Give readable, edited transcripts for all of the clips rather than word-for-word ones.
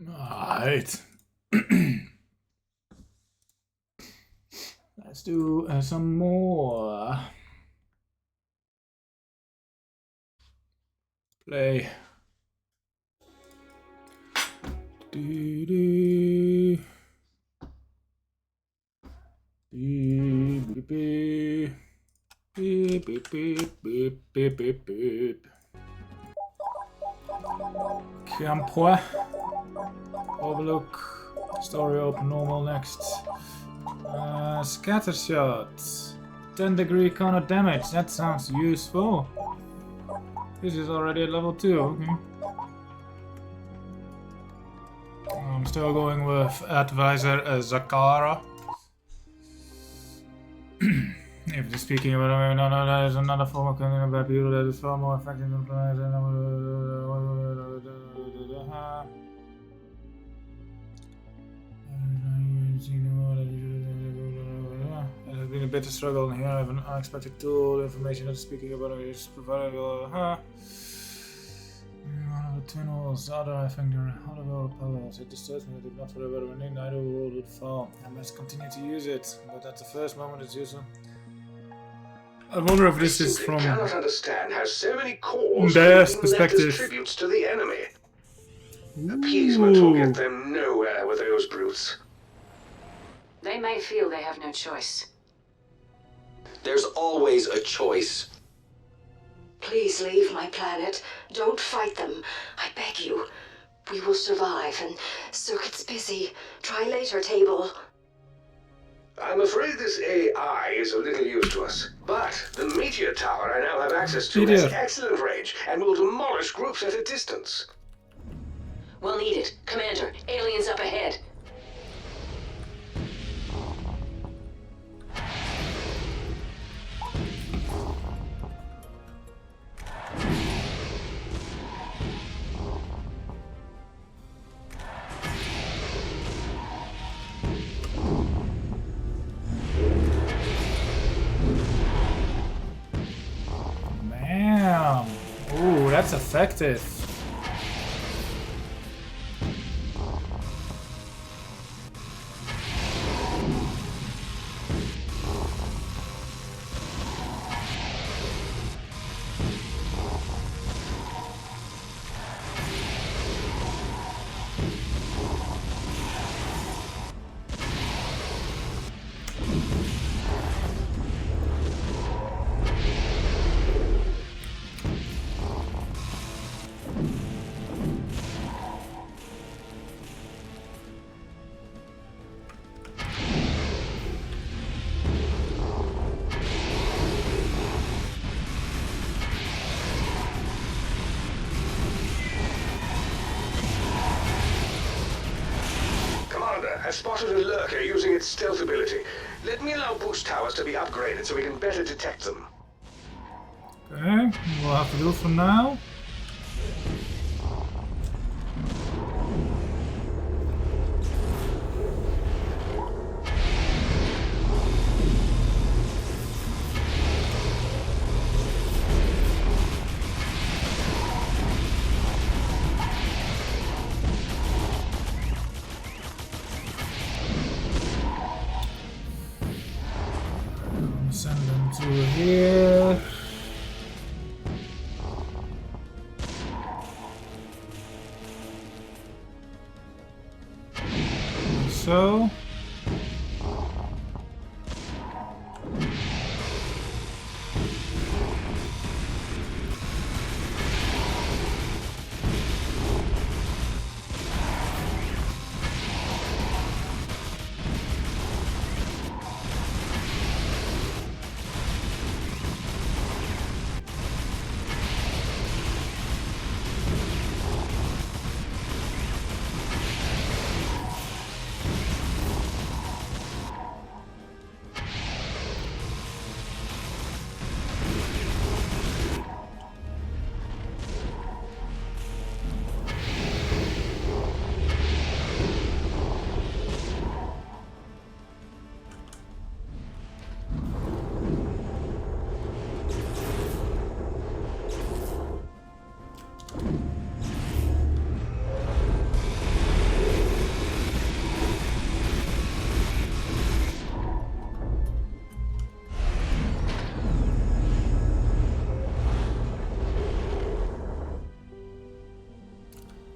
Alright. Let's do some more. Play. Beep, beep, beep. Beep, beep, beep, beep, beep, beep, beep. Campois. Overlook. Story open normal next. Scatter shot. 10-degree counter damage. That sounds useful. This is already at level 2. Okay. I'm still going with Advisor Zakara. If you're speaking about that is another form of killing bad people that is far more effective than players and it has been a bit of struggle, and here I have an unexpected tool. Information that speaking about it is provided. One of the twin walls, the other I think they're out of our powers. It disturbs me that if not for the weather when neither world would fall. I must continue to use it, but at the first moment it's useful. I wonder if this is from cannot understand how so many cores their could be perspective. left as tributes to the enemy. Appeasement will get them nowhere with those brutes. They may feel they have no choice. There's always a choice. Please leave my planet. Don't fight them. I beg you. We will survive, and Circuit's busy. Try later, Table. I'm afraid this AI is a little used to us, but the meteor tower I now have access to has excellent range and will demolish groups at a distance. We'll need it. Commander, aliens up ahead. Damn. Ooh, that's effective. I've spotted a lurker using its stealth ability. Let me allow boost towers to be upgraded so we can better detect them. Okay, we'll have to do it for now. Send them through here. So.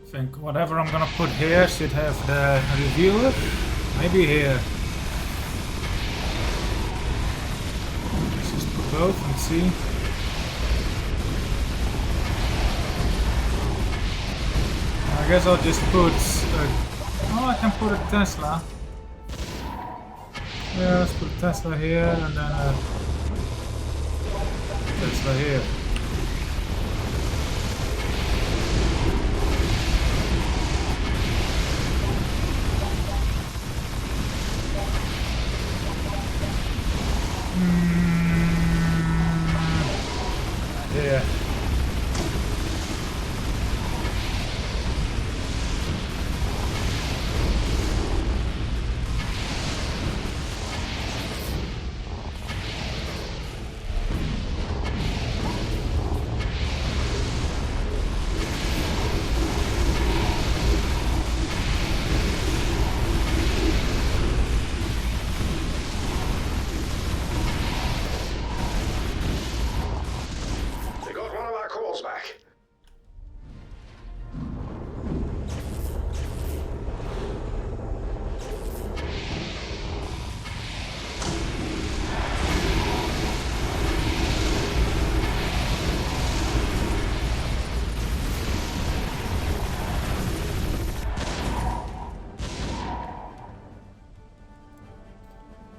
I think whatever I'm gonna put here should have the reviewer. Maybe here. Let's just put both and see. I guess I'll just put oh, I can put a Tesla. Yeah, let's put a Tesla here and then a Tesla here. Yeah.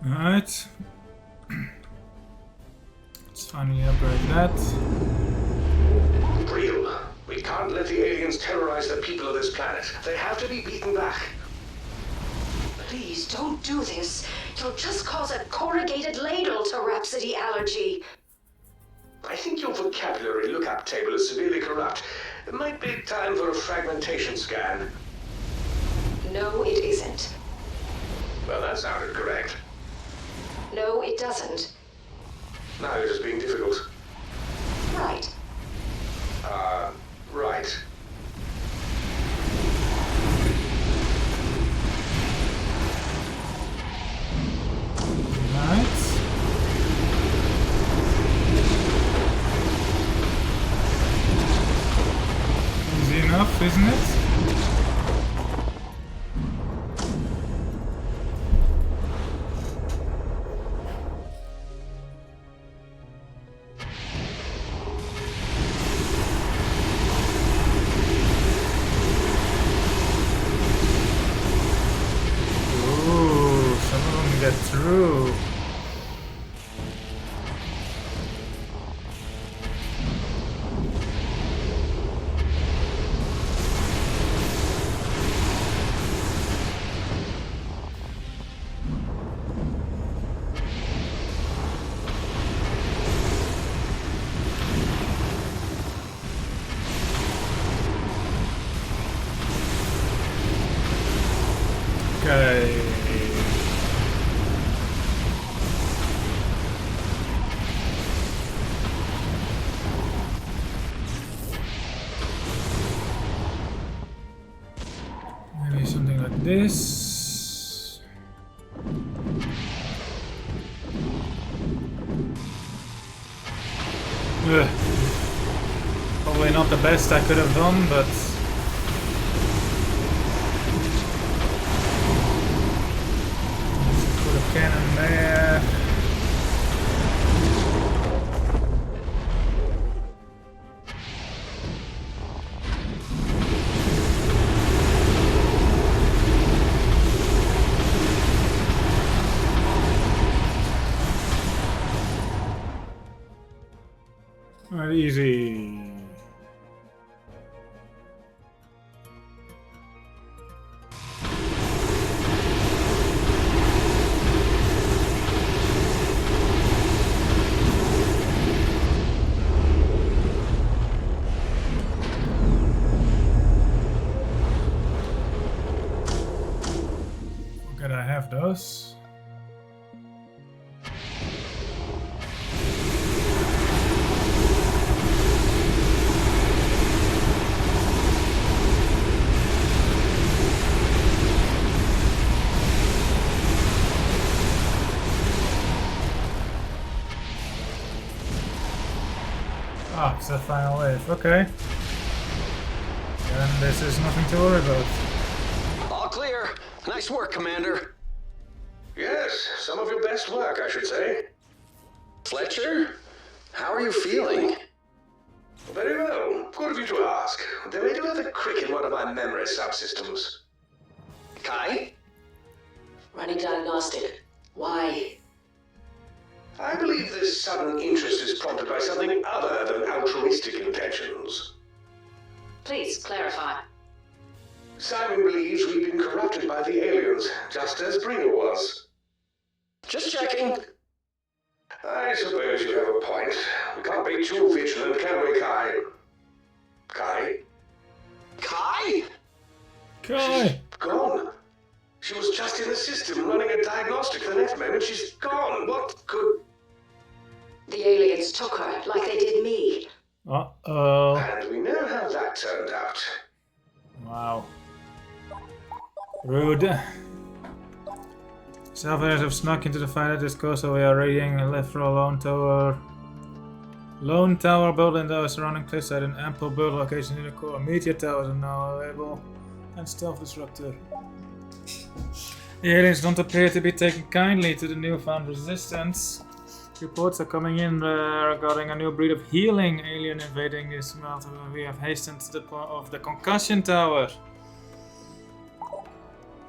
Alright. Let's finally upgrade that. Real. We can't let the aliens terrorize the people of this planet. They have to be beaten back. Please don't do this. You'll just cause a corrugated ladle to Rhapsody allergy. I think your vocabulary lookup table is severely corrupt. It might be time for a fragmentation scan. No, it isn't. Well, that sounded correct. No, it doesn't. Now you're just being difficult. Right. Right. Right. Easy enough, isn't it? Get through. Okay. Maybe something like this. Ugh. Probably not the best I could have done, but let's put a cannon there. Right, easy. Could I have those? Ah, it's the final wave. Okay. Then this is nothing to worry about. All clear. Nice work, Commander. Yes, some of your best work, I should say. Fletcher, how are you feeling? Very well. Good of you to ask. There may do have a crick in one of my memory subsystems. Kai? Running diagnostic. Why? I believe this sudden interest is prompted by something other than altruistic intentions. Please clarify. Simon believes we've been corrupted by the aliens, just as Breel was. Just checking. I suppose you have a point. We can't be too vigilant, can we, Kai? Kai? Kai? Kai! Gone. She was just in the system running a diagnostic. The next moment she's gone. What could... The aliens took her, like they did me. Uh-oh. And we know how that turned out. Wow. Rude. Salvadors have snuck into the fight at this coast, so we are raiding and left for a lone tower. Lone tower built in the surrounding cliffside and ample build locations in the core. Meteor towers are now available. And stealth disruptor. The aliens don't appear to be taking kindly to the newfound resistance. Reports are coming in regarding a new breed of healing alien invading this melt. We have hastened to the point of the concussion tower.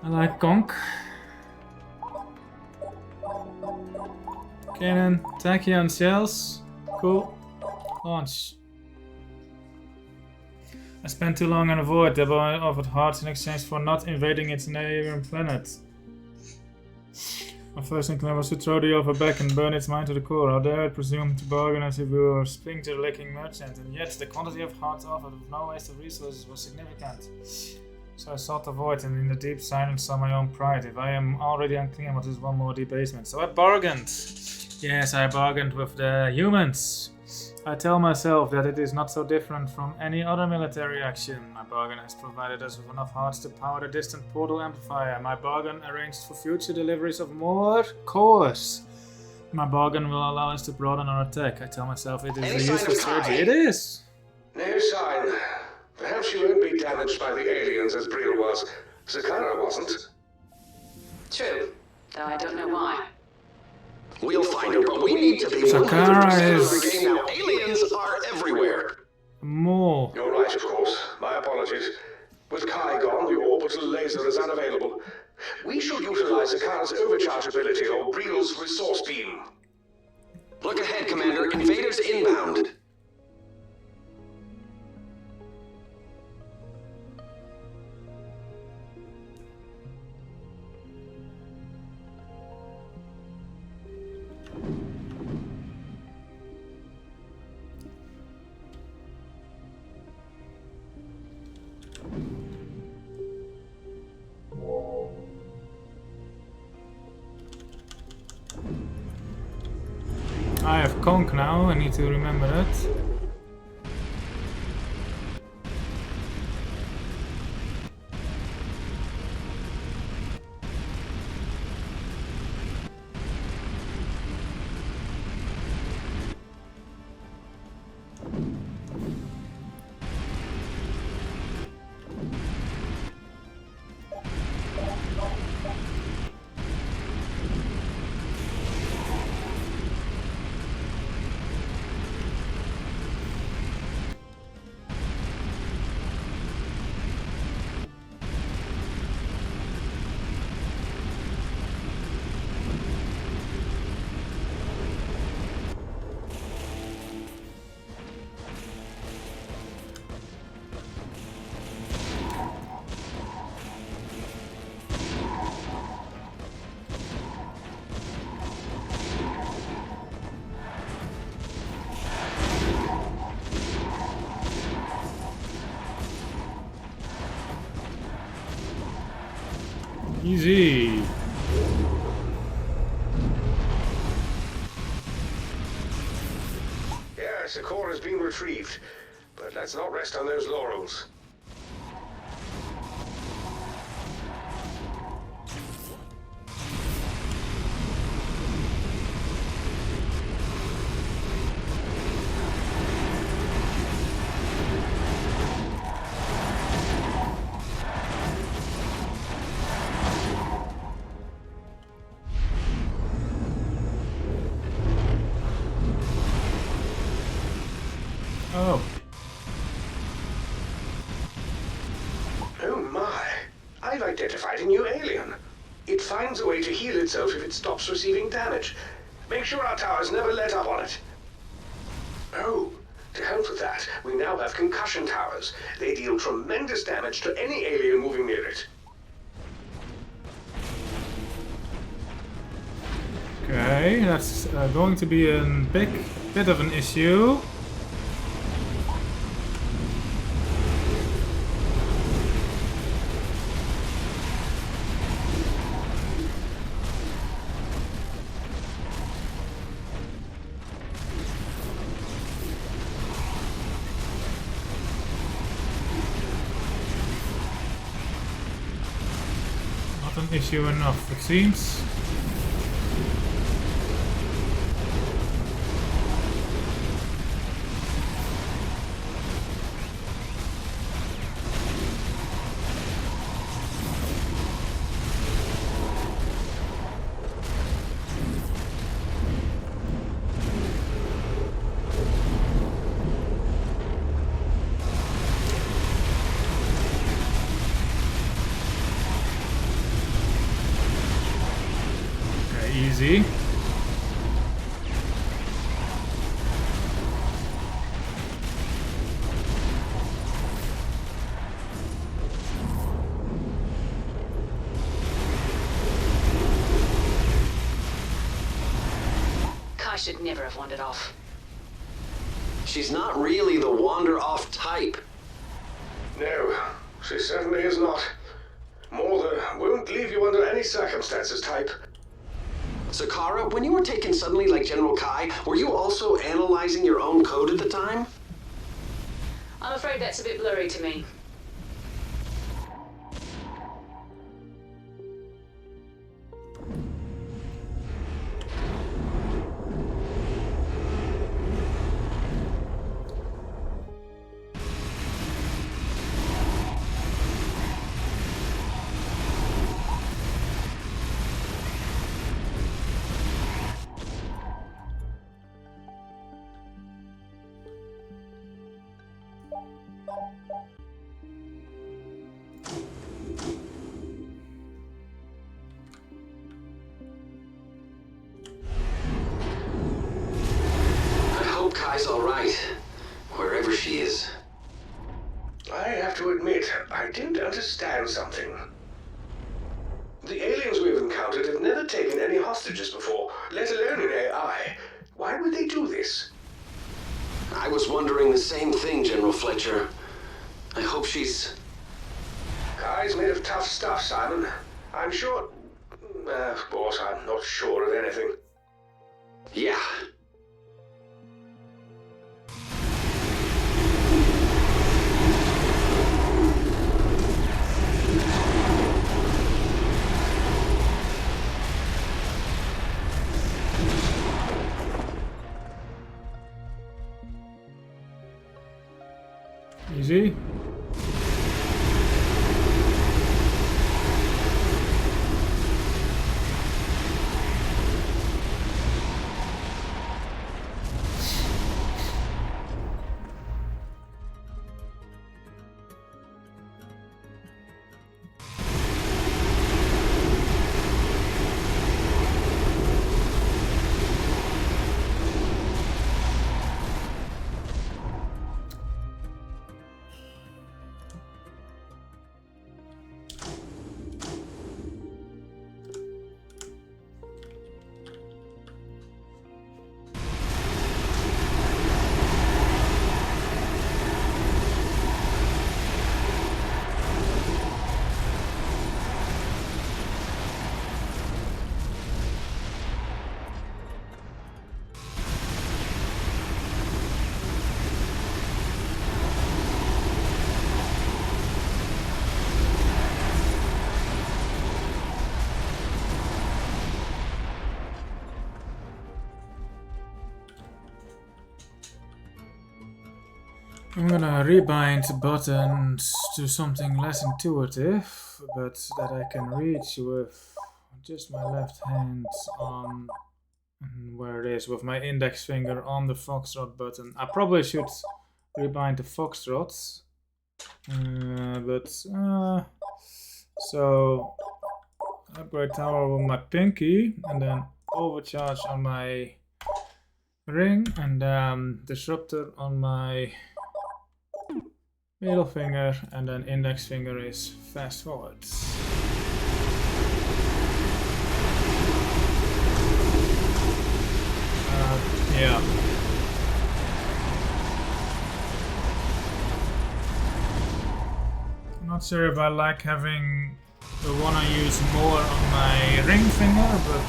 I like conch. Cannon, tachyon shells. Cool. Launch. I spent too long on a void that offered hearts in exchange for not invading its neighboring planet. My first inclination was to throw the offer back and burn its mind to the core. How dare I presume to bargain as if we were sphincter-licking merchant, and yet the quantity of hearts offered with no waste of resources was significant. So I sought the void, and in the deep silence saw my own pride. If I am already unclean, what is one more debasement? So I bargained. Yes, I bargained with the humans. I tell myself that it is not so different from any other military action. My bargain has provided us with enough hearts to power the distant portal amplifier. My bargain arranged for future deliveries of more cores. My bargain will allow us to broaden our attack. I tell myself it is a useful strategy. It is! No sign. Perhaps she won't be damaged by the aliens as Breel was. Zakara wasn't. True, though I don't know why. We'll find her, but we need to be Zakara 100% is- of the game now. Aliens are everywhere. More. You're right, of course. My apologies. With Kai gone, the orbital laser is unavailable. We should utilize Zakara's overcharge ability or Breel's resource beam. Look ahead, Commander. Invaders inbound. I have conch now, I need to remember that. Easy. Yes, the core has been retrieved. But let's not rest on those laurels. I've identified a new alien. It finds a way to heal itself if it stops receiving damage. Make sure our towers never let up on it. Oh, to help with that, we now have concussion towers. They deal tremendous damage to any alien moving near it. Okay, that's going to be a big bit of an issue. Not an issue enough, it seems. Easy. Kai should never have wandered off. She's not really the wander-off type. No, she certainly is not. More the won't leave you under any circumstances type. Sakara, when you were taken suddenly like General Kai, were you also analyzing your own code at the time? I'm afraid that's a bit blurry to me. Kai's all right, wherever she is. I have to admit, I didn't understand something. The aliens we've encountered have never taken any hostages before, let alone an AI. Why would they do this? I was wondering the same thing, General Fletcher. I hope she's... Kai's made of tough stuff, Simon. I'm sure... of course, I'm not sure of anything. Yeah. Easy. I'm gonna rebind buttons to something less intuitive, but that I can reach with just my left hand on where it is, with my index finger on the foxtrot button. I probably should rebind the foxtrot, but So upgrade tower with my pinky, and then overcharge on my ring, and disruptor on my middle finger, and then index finger is fast forward. Yeah. I'm not sure if I like having the one I use more on my ring finger, but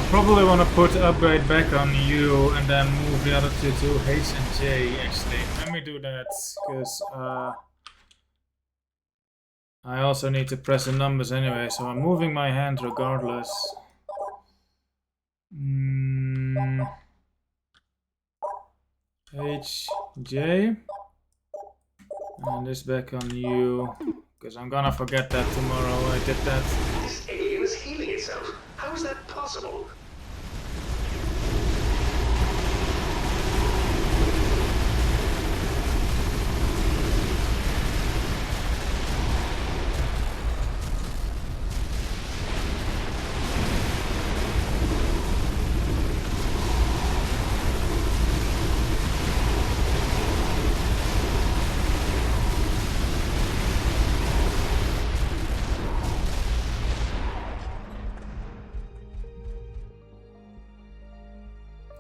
probably want to put upgrade back on you and then move the other two to H and J. Actually, let me do that because I also need to press the numbers anyway, so I'm moving my hand regardless. H, J, and this back on you because I'm gonna forget that tomorrow. I did that. This alien is healing itself. How is that possible?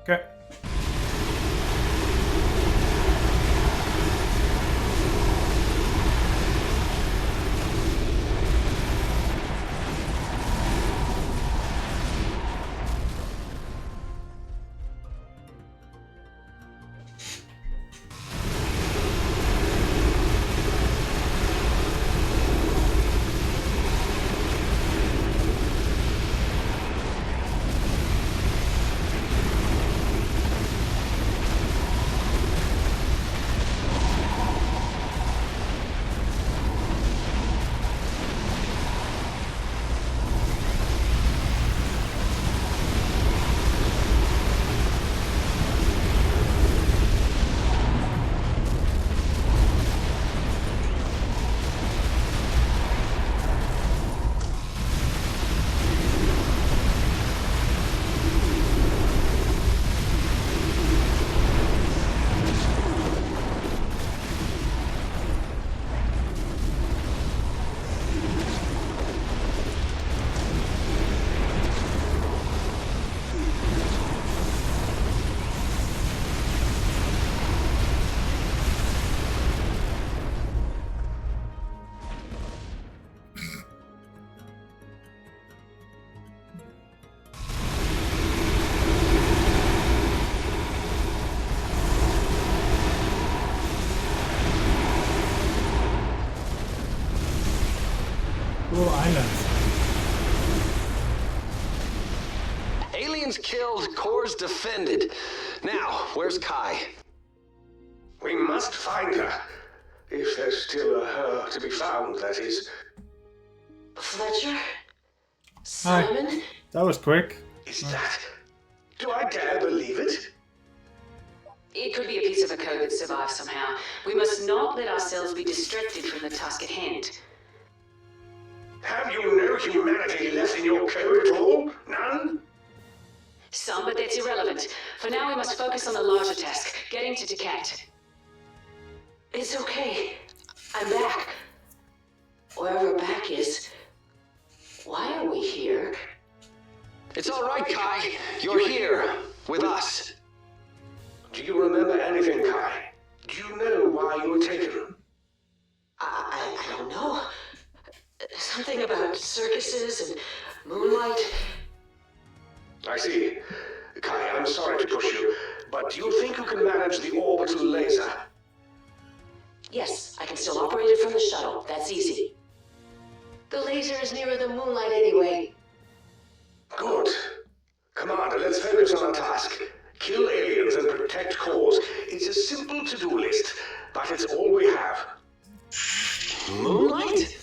Okay. Cool island. Aliens killed, cores defended. Now, where's Kai? We must find her. If there's still a her to be found, that is. Fletcher? Hi. Simon? That was quick. Is that? Do I dare believe it? It could be a piece of a code that survives somehow. We must not let ourselves be distracted from the task at hand. Have you no humanity left in your code at all? None? Some, but that's irrelevant. For now, we must focus on the larger task, getting to Decat. It's okay. I'm back. Wherever back is. Why are we here? It's all right, Kai. You're here with us. Do you remember anything, Kai? Do you know why you were taken? I don't know. Something about circuses and moonlight. I see. Kai, I'm sorry to push you, but do you think you can manage the orbital laser? Yes, I can still operate it from the shuttle. That's easy. The laser is nearer the moonlight anyway. Good. Commander, let's focus on our task. Kill aliens and protect cores. It's a simple to-do list, but it's all we have. Moonlight?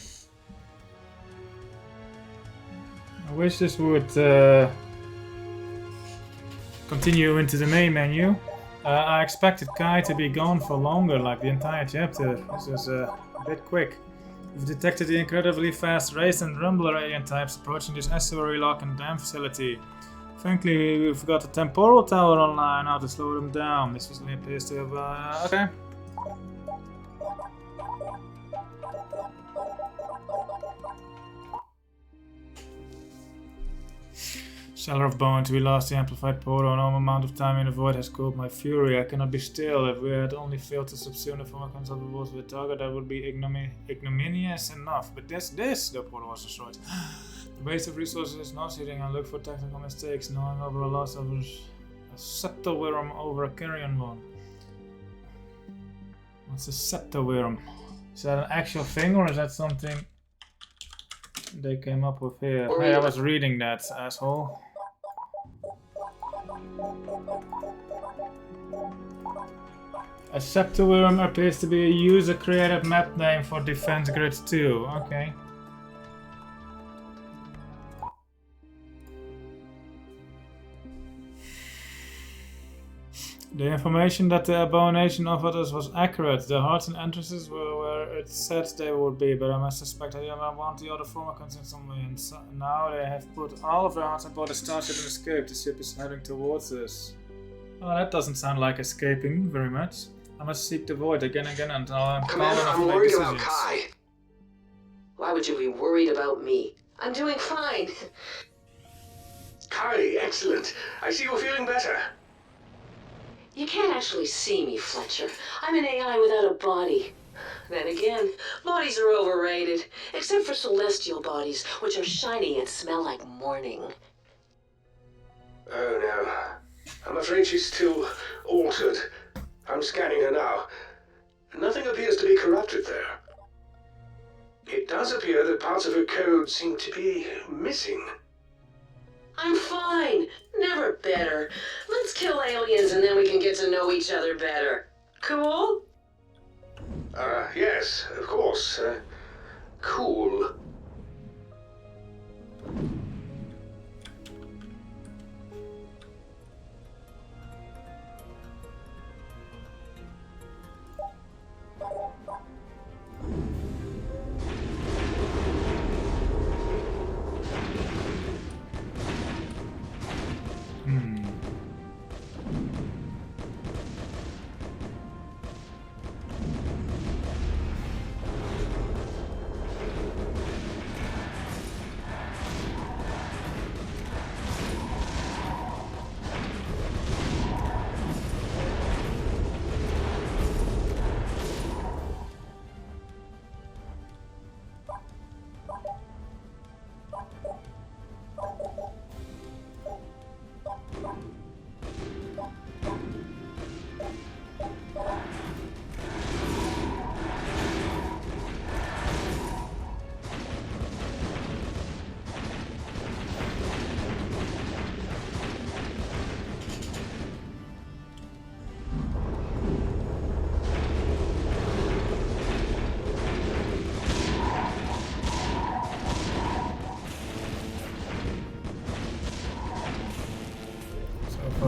I wish this would continue into the main menu. I expected Kai to be gone for longer, like the entire chapter. This was a bit quick. We've detected the incredibly fast race and rumbler alien types approaching this estuary lock and dam facility. Frankly, we forgot the temporal tower online, how to slow them down. This facility appears to have... okay. Seller of bones, we lost the amplified portal. An amount of time in the void has cooled my fury. I cannot be still. If we had only failed to subsume the former concept with the target, that would be ignominious enough. But the portal was destroyed. The waste of resources is nauseating. I look for technical mistakes, knowing over a loss of a septoworm over a carrion one. What's a septoworm? Is that an actual thing, or is that something they came up with here? Hey, I was reading that, asshole. A septoworm appears to be a user-created map name for Defense Grid 2. Okay. The information that the abomination offered us was accurate. The hearts and entrances were where it said they would be, but I must suspect that they don't want the other former in some way. And so now they have put all of their hearts on board the starship and escaped. The ship is heading towards us. Oh, that doesn't sound like escaping very much. I must seek the void again and again until I'm Commander, I'm worried about Kai. Why would you be worried about me? I'm doing fine. Kai, excellent. I see you're feeling better. You can't actually see me, Fletcher. I'm an AI without a body. Then again, bodies are overrated, except for celestial bodies, which are shiny and smell like morning. Oh no. I'm afraid she's still altered. I'm scanning her now. Nothing appears to be corrupted there. It does appear that parts of her code seem to be missing. I'm fine. Never better. Let's kill aliens and then we can get to know each other better. Cool? Yes, of course. Cool.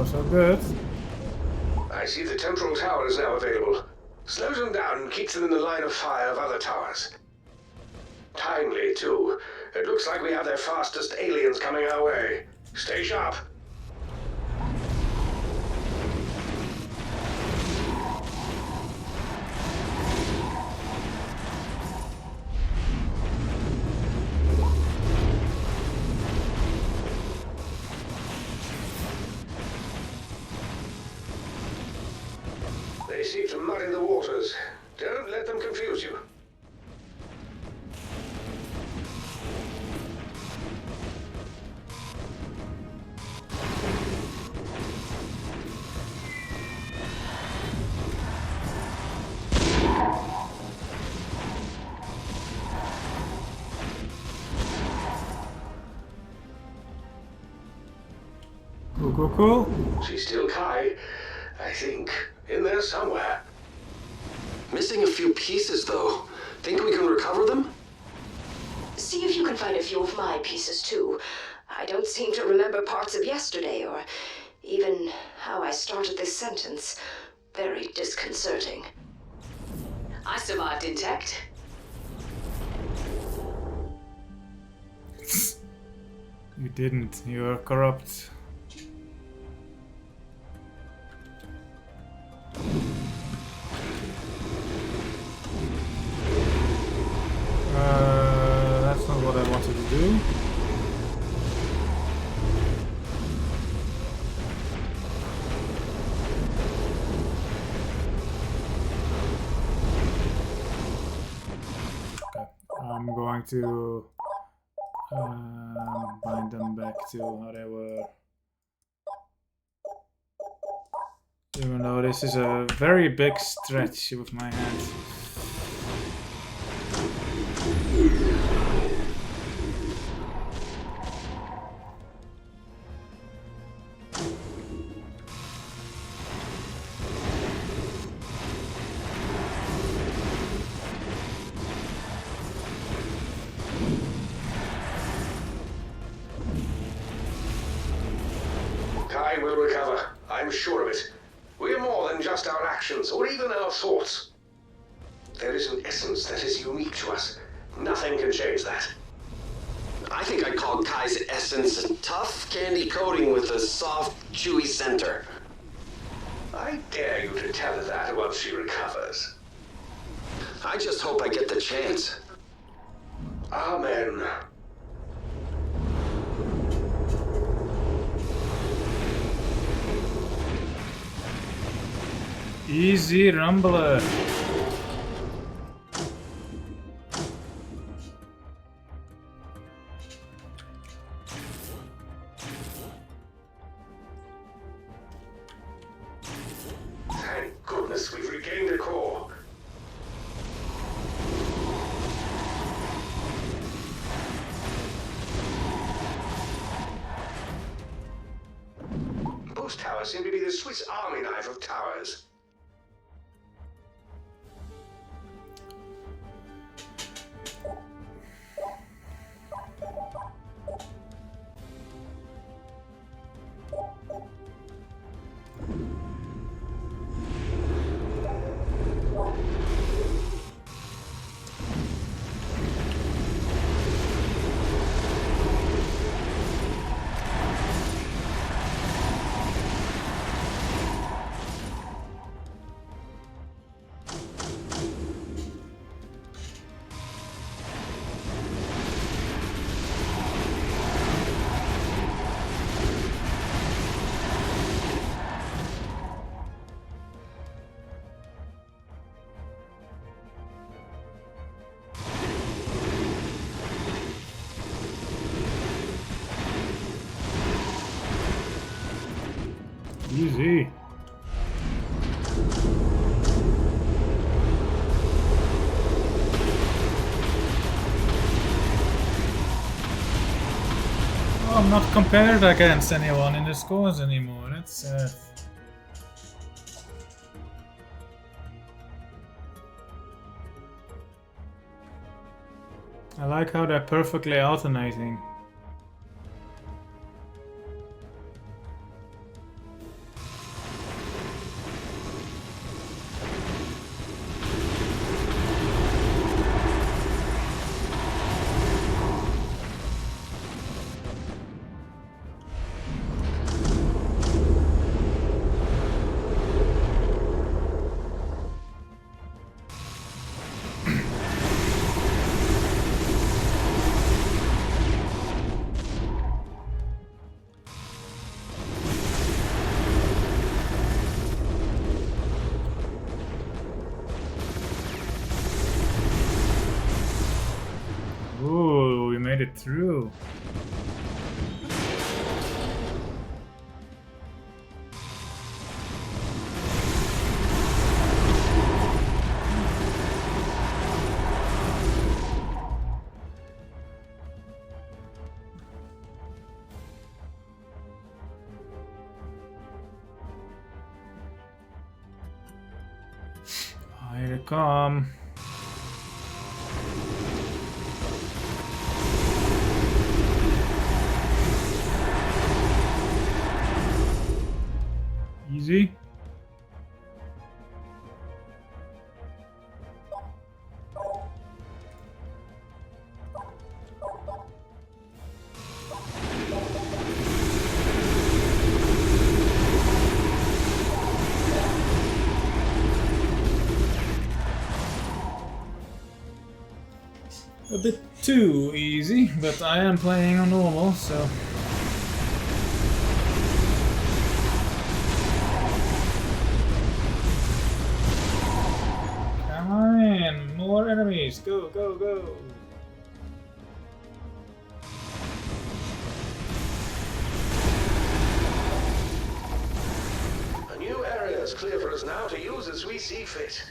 So good. I see the temporal tower is now available. Slows them down and keeps them in the line of fire of other towers. Timely, too. It looks like we have their fastest aliens coming our way. Stay sharp. They seem to muddy the waters. Don't let them confuse you. Cool. She's still Kai, I think. In there somewhere. Missing a few pieces, though. Think we can recover them? See if you can find a few of my pieces, too. I don't seem to remember parts of yesterday, or even how I started this sentence. Very disconcerting. I survived intact. You didn't. You're corrupt. That's not what I wanted to do. Okay. I'm going to bind them back to how they were. Even though this is a very big stretch with my hands. Kai will recover. I'm sure of it. We're more than just our actions, or even our thoughts. There is an essence that is unique to us. Nothing can change that. I think I'd call Kai's essence a tough candy coating with a soft, chewy center. I dare you to tell her that once she recovers. I just hope I get the chance. Amen. Easy Rumbler. Thank goodness we've regained the core. Those towers seem to be the Swiss Army knife of towers. Easy. Oh, I'm not compared against anyone in the scores anymore. That's sad. I like how they're perfectly alternating. Ooh, we made it through. Here they come. Easy. A bit too easy, but I am playing on normal, so... Come on, more enemies, go, go, go! A new area is clear for us now to use as we see fit.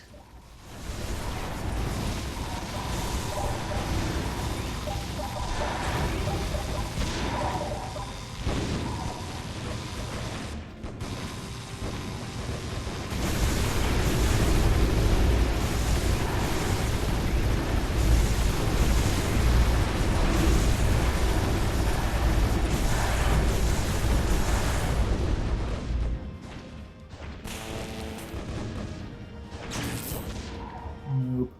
Nope.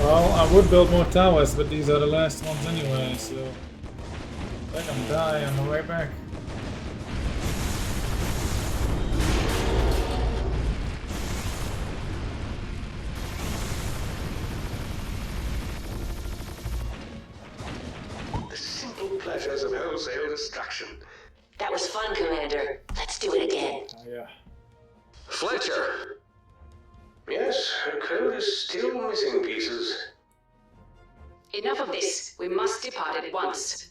Well, I would build more towers, but these are the last ones anyway, so I can die on the way back. The simple pleasures of wholesale destruction. That was fun, Commander. Let's do it again. Oh yeah. Fletcher! Yes, her code is still missing pieces. Enough of this. We must depart at once.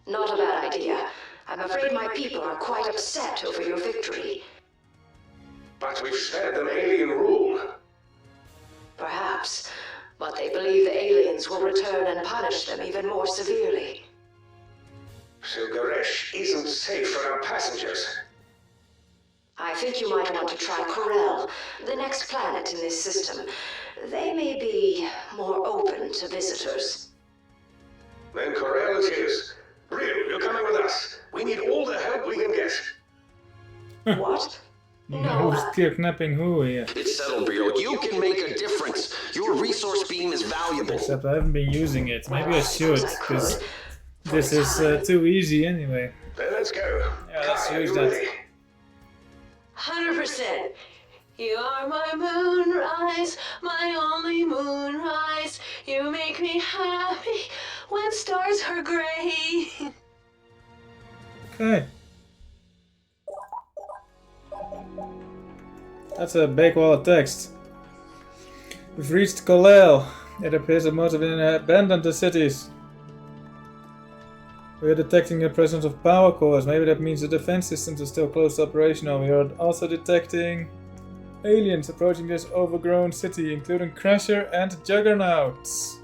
Not a bad idea. I'm afraid my people are quite upset over your victory. But we've spared them alien rule. Perhaps, but they believe the aliens will return and punish them even more severely. So Garesh isn't safe for our passengers. I think you might want to try Corel, the next planet in this system. They may be more open to visitors. Then Corel it is. Real, you're coming with us. We need all the help we can get. What? Who's kidnapping who here? It's settled, Brio. You can make a difference. Your resource beam is valuable. Except I haven't been using it. Maybe I should, because this is too easy anyway. Then let's go. Yeah, let's Kai, are use you that. ready? 100%. You are my moonrise, my only moonrise. You make me happy when stars are gray. Okay. That's a big wall of text. We've reached Kolel. It appears that most of them abandoned the cities. We are detecting the presence of power cores. Maybe that means the defense systems are still close to operational. We are also detecting aliens approaching this overgrown city, including Crasher and Juggernauts.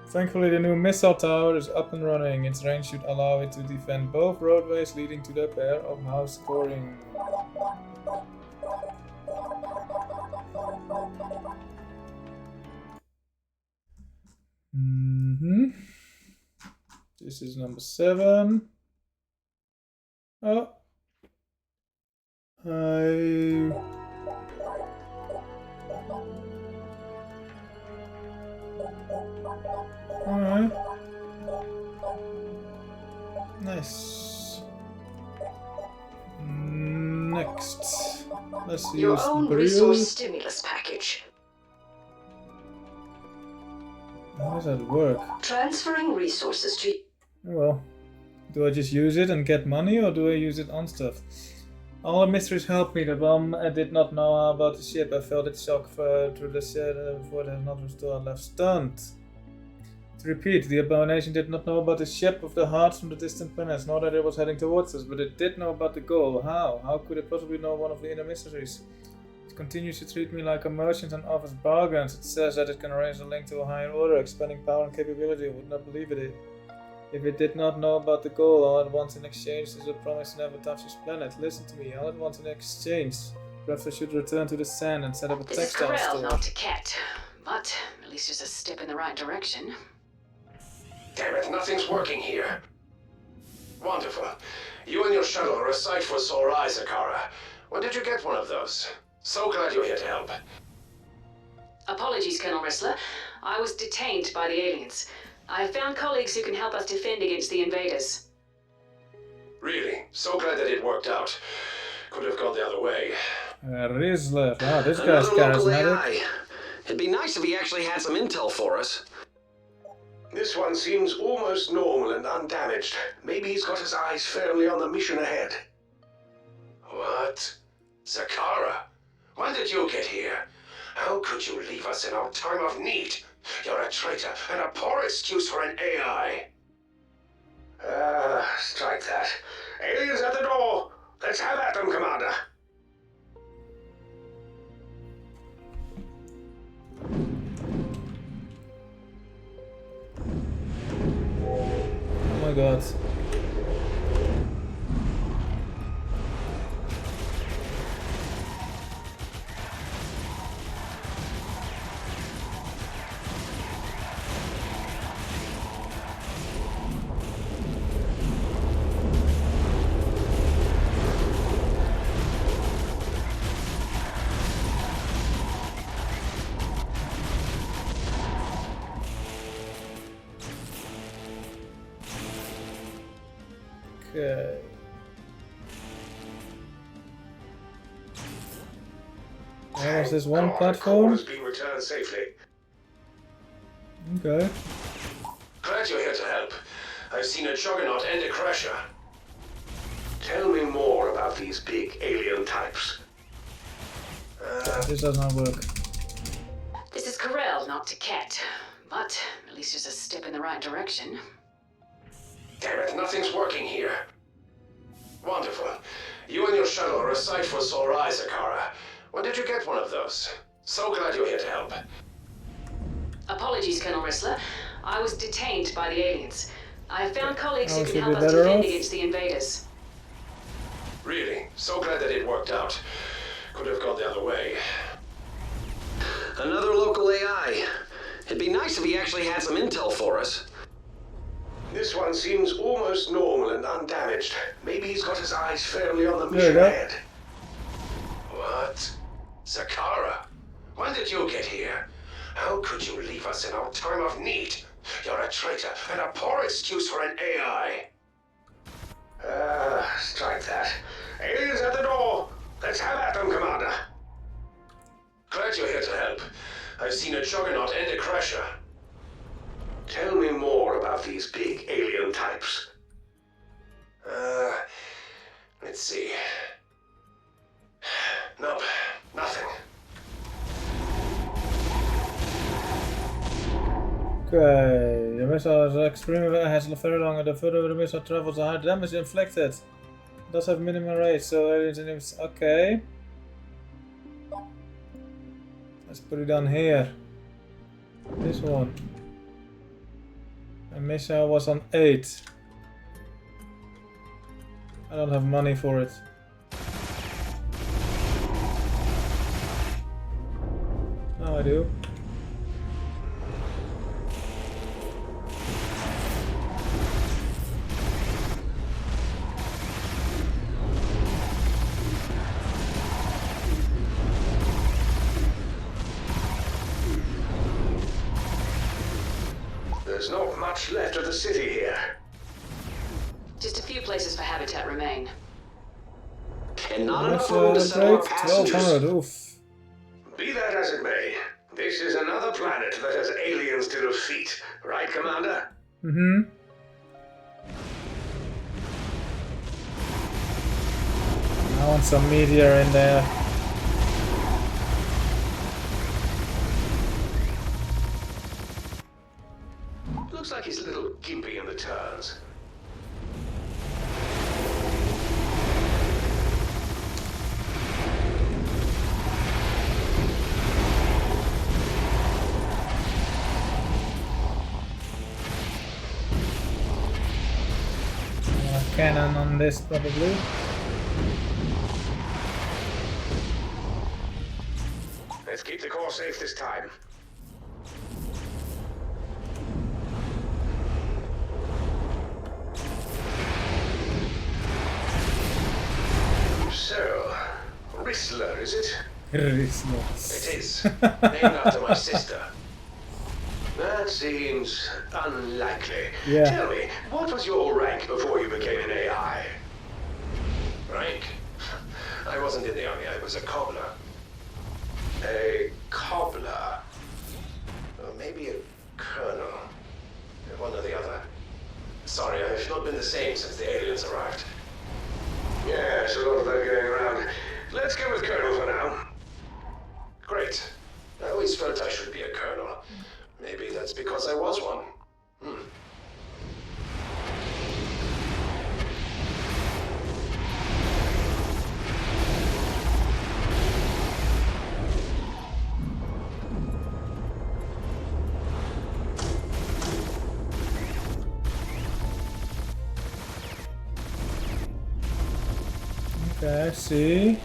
Thankfully, the new missile tower is up and running. Its range should allow it to defend both roadways leading to the pair of house scoring. This is number 7. Oh. Alright. Nice. Next. Let's Your use own Brill. resource stimulus package. How does that work? Transferring resources to... Well, do I just use it and get money, or do I use it on stuff? All the mysteries helped me. The bomb I did not know about the ship. I felt its shock through the shed before it had not restored. Left stunned. Repeat, the abomination did not know about the ship of the hearts from the distant planets, nor that it was heading towards us, but it did know about the goal. How? How could it possibly know one of the inner mysteries? It continues to treat me like a merchant and offers bargains. It says that it can arrange a link to a higher order, expanding power and capability. I would not believe it. If it did not know about the goal, all it wants in exchange is a promise to never touch this planet. Listen to me, all it wants in exchange. Perhaps I should return to the sand and set up a This is textile Corel, store. not to Ket. But at least it's a step in the right direction. Damn it, nothing's working here. Wonderful. You and your shuttle are a sight for sore eyes, Akara. When did you get one of those? So glad you're here to help. Apologies, Colonel Rissler. I was detained by the aliens. I have found colleagues who can help us defend against the invaders. Really? So glad that it worked out. Could have gone the other way. Rizzler. Wow, this guy's Another local charismatic. AI. It'd be nice if he actually had some intel for us. This one seems almost normal and undamaged. Maybe he's got his eyes firmly on the mission ahead. What? Zakara? When did you get here? How could you leave us in our time of need? You're a traitor and a poor excuse for an AI. Strike that. Aliens at the door! Let's have at them, Commander! Oh my god. Okay. There was this one platform. Has been returned safely. Okay. Glad you're here to help. I've seen a juggernaut and a crasher. Tell me more about these big alien types. This does not work. This is Corel, not to Ket. But at least it's a step in the right direction. Damn it, nothing's working here. Wonderful. You and your shuttle are a sight for sore eyes, Akara. When did you get one of those? So glad you're here to help. Apologies, Colonel Rissler. I was detained by the aliens. I have found colleagues Oh, who should can help be us better defend off? against the invaders. Really? So glad that it worked out. Could have gone the other way. Another local AI. It'd be nice if he actually had some intel for us. This one seems almost normal and undamaged. Maybe he's got his eyes firmly on the There you mission go. ahead. What? Zakara? When did you get here? How could you leave us in our time of need? You're a traitor and a poor excuse for an AI. Strike that. Aliens at the door! Let's have at them, Commander! Glad you're here to help. I've seen a juggernaut and a crasher. Tell me more about these big alien types. Let's see. Nope, nothing. Okay, the missile is extremely has very long, and the further the missile travels, the higher damage inflicted. It does have minimum range, so aliens and it's okay. Let's put it on here. This one. The missile was on 8. I don't have money for it. Now I do. There's not much left of the city here. Just a few places for habitat remain. And not Let's enough room to settle our break passengers. 1200, oof. Be that as it may, this is another planet that has aliens to defeat. Right, Commander? Mm-hmm. I want some meteor in there. Looks like he's a little gimpy in the turns. Cannon on this probably. Let's keep the core safe this time. So, Whistler, is it? Christmas. It is. Named after my sister. That seems unlikely. Yeah. Tell me, what was your rank before you became an AI? Rank? I wasn't in the army, I was a cobbler. A cobbler? Or maybe a colonel. One or the other. Sorry, I've not been the same since the aliens arrived. Yes, a lot of that going around. Let's go with colonel for now. Great. I always felt I should be a colonel. Maybe that's because I was one. Okay, I see.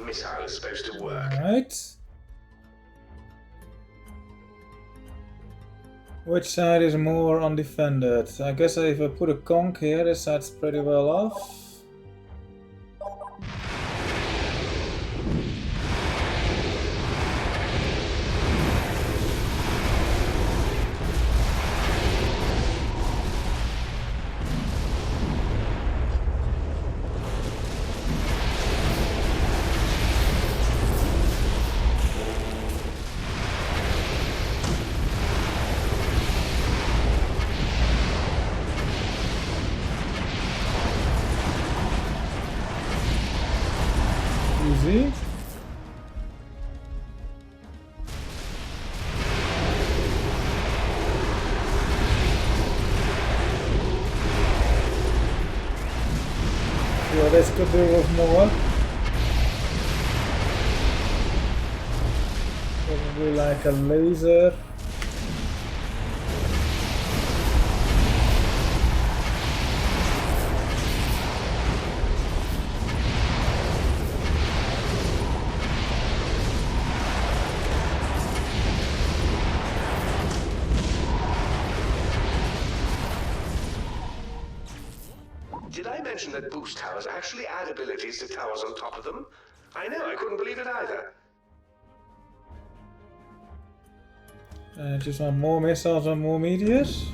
Missile is supposed to work. Alright. Which side is more undefended? I guess if I put a conch here, this side's pretty well off. Easy. Well, this could do with more. Probably like a laser. Did I mention that boost towers actually add abilities to towers on top of them? I know, I couldn't believe it either. Just want more missiles and more meteors.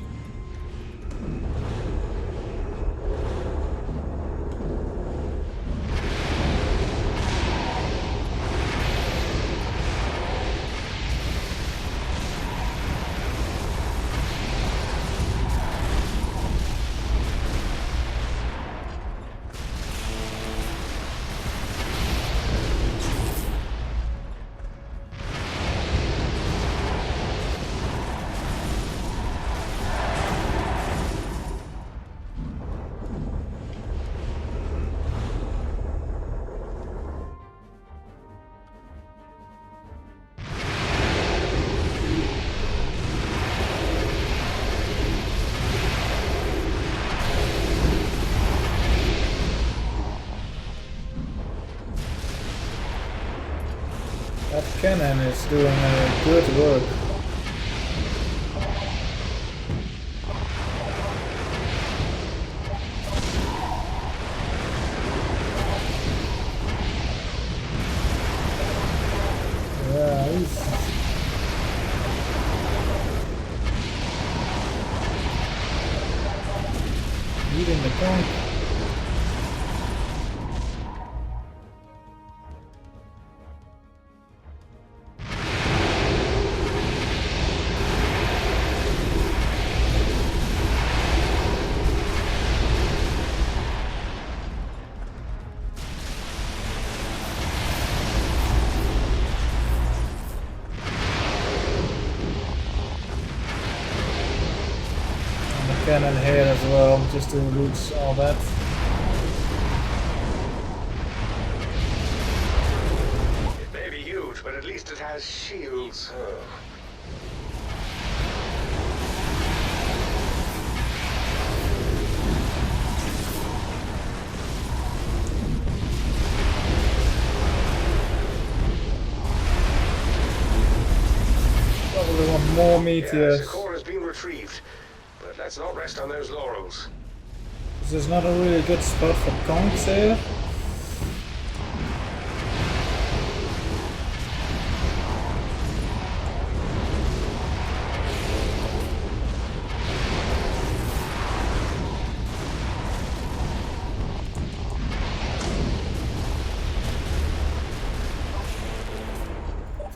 cannon is doing good work. Yeah, he's leading the tank. Cannon here as well, just to reach all that. It may be huge, but at least it has shields. Oh. Probably want more meteors. Yes, the core has been retrieved. But let's not rest on those laurels. This is not a really good spot for conks here.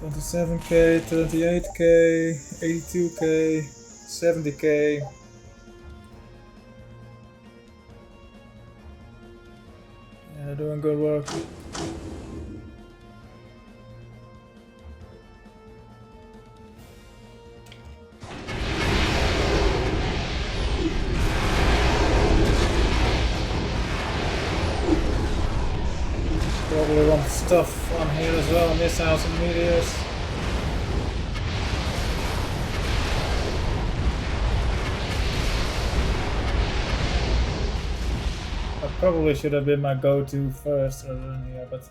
$27K, $28K, $82K, $70K. Yeah, they're doing good work. Probably want stuff on here as well, missiles and meteors. That probably should have been my go-to first rather than here, but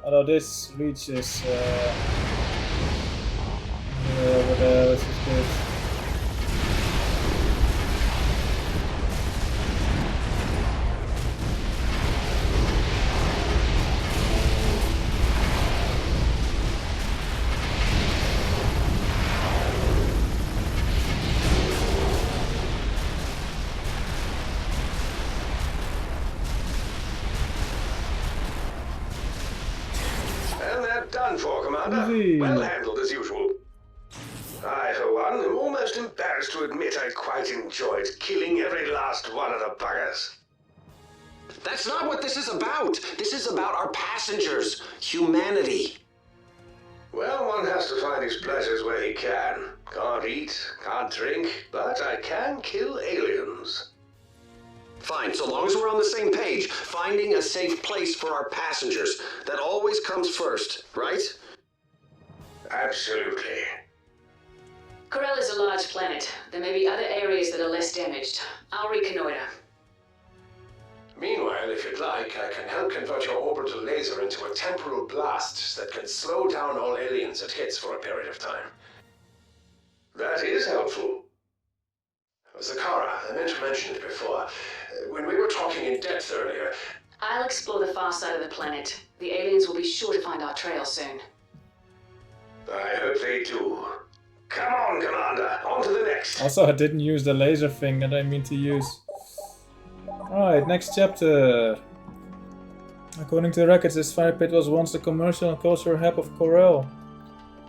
although this reaches over there, which is good. Done for, Commander. Easy. Well handled as usual. I, for one, am almost embarrassed to admit I quite enjoyed killing every last one of the buggers. That's not what this is about. This is about our passengers, humanity. Well, one has to find his pleasures where he can. Can't eat, can't drink, but I can kill aliens. Fine, so long as we're on the same page, finding a safe place for our passengers. That always comes first, right? Absolutely. Corel is a large planet. There may be other areas that are less damaged. I'll reconnoiter. Meanwhile, if you'd like, I can help convert your orbital laser into a temporal blast that can slow down all aliens it hits for a period of time. That is helpful. Zakara, I meant to mention it before. When we were talking in depth earlier... I'll explore the far side of the planet. The aliens will be sure to find our trail soon. I hope they do. Come on, Commander. On to the next. Also, I didn't use the laser thing that I mean to use. Alright, next chapter. According to the records, this fire pit was once the commercial and cultural hub of Corel.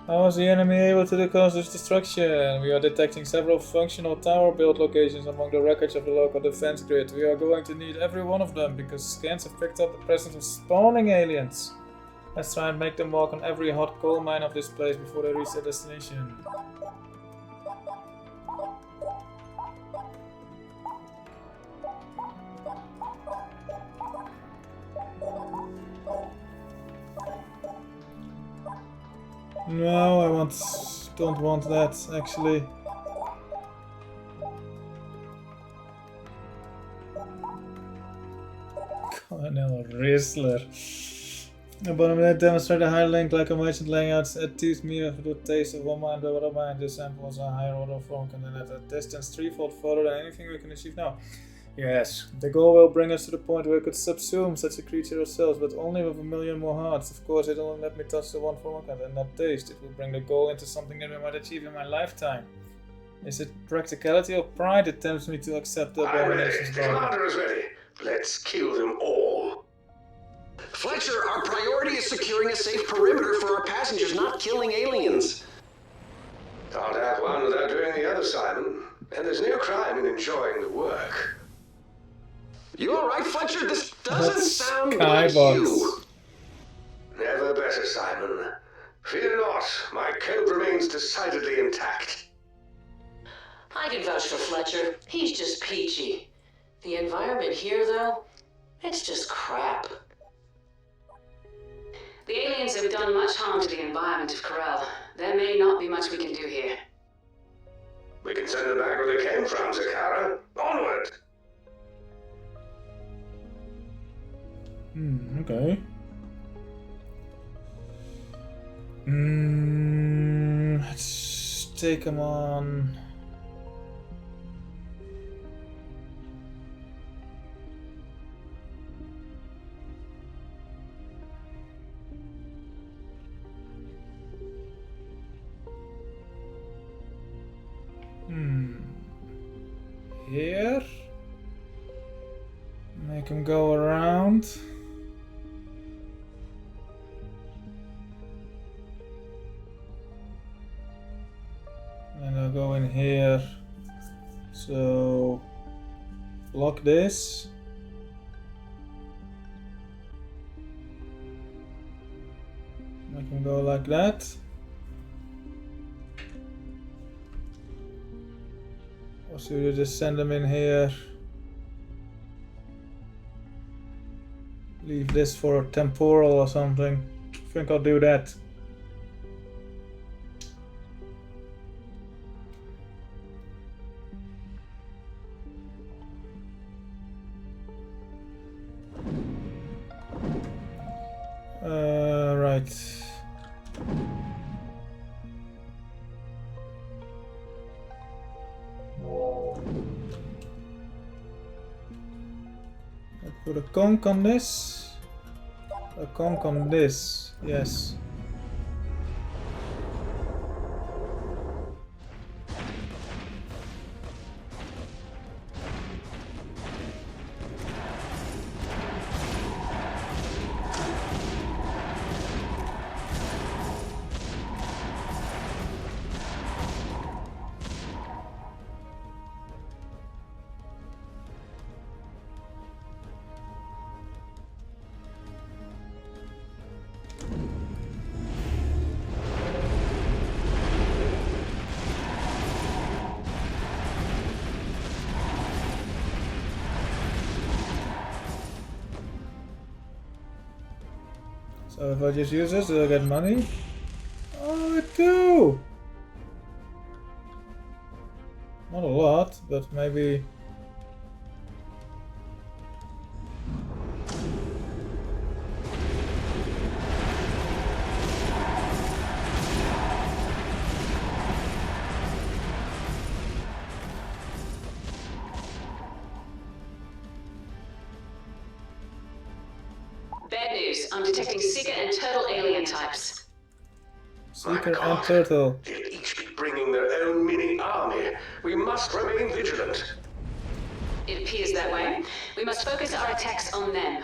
How was the enemy able to cause this destruction? We are detecting several functional tower build locations among the wreckage of the local defense grid. We are going to need every one of them because scans have picked up the presence of spawning aliens. Let's try and make them walk on every hot coal mine of this place before they reach their destination. No, don't want that actually. Colonel Rizzler. The bottom left demonstrate a high link like a merchant laying out at teeth mirror with the taste of one mind, but other mind. This sample was a higher order form can at a distance threefold further than anything we can achieve now. Yes, the goal will bring us to the point where we could subsume such a creature ourselves, but only with 1,000,000 more hearts. Of course, it will let me touch the one form and not taste. It will bring the goal into something that we might achieve in my lifetime. Is it practicality or pride that tempts me to accept the I'm ready. abomination's The bargain? commander is ready. Let's kill them all. Fletcher, our priority is securing a safe perimeter for our passengers, not killing aliens. Can't have one without doing the other, Simon. And there's no crime in enjoying the work. You alright, Fletcher? This doesn't That's sound like Skybox. you. Never better, Simon. Fear not, my code remains decidedly intact. I can vouch for Fletcher. He's just peachy. The environment here, though, it's just crap. The aliens have done much harm to the environment of Corel. There may not be much we can do here. We can send them back where they came from, Zakara. Onward! Okay. Let's take him on. Here. Make him go around. And I'll go in here. So lock this. Make him go like that. Or should we just send them in here? Leave this for a temporal or something. I think I'll do that. Right. I put a conch on this. A conch on this. Yes. So if I just use this, do I get money? Oh, I do! Not a lot, but maybe... Bad news. I'm detecting Seeker and Turtle alien types. Seeker My and God. Turtle. They'll each be bringing their own mini army. We must remain vigilant. It appears that way. We must focus our attacks on them.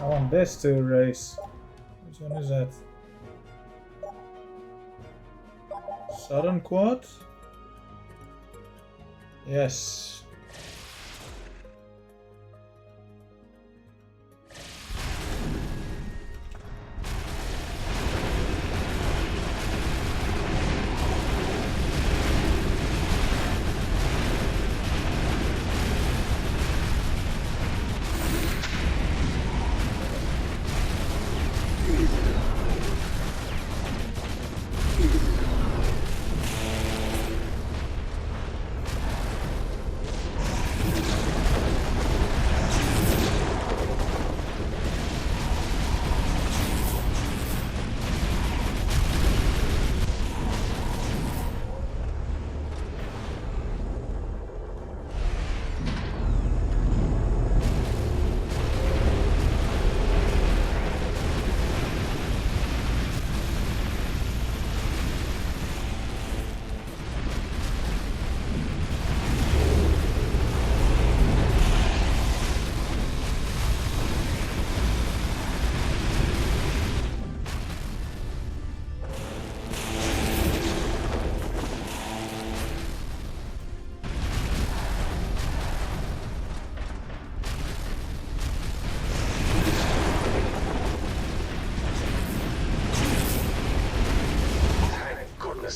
I want this to erase. Which one is that? Southern quad? Yes.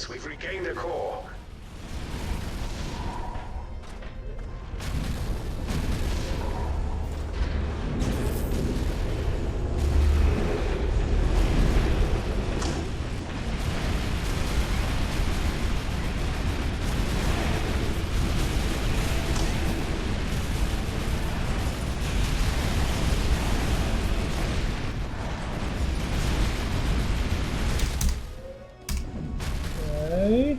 We've regained a core. Okay.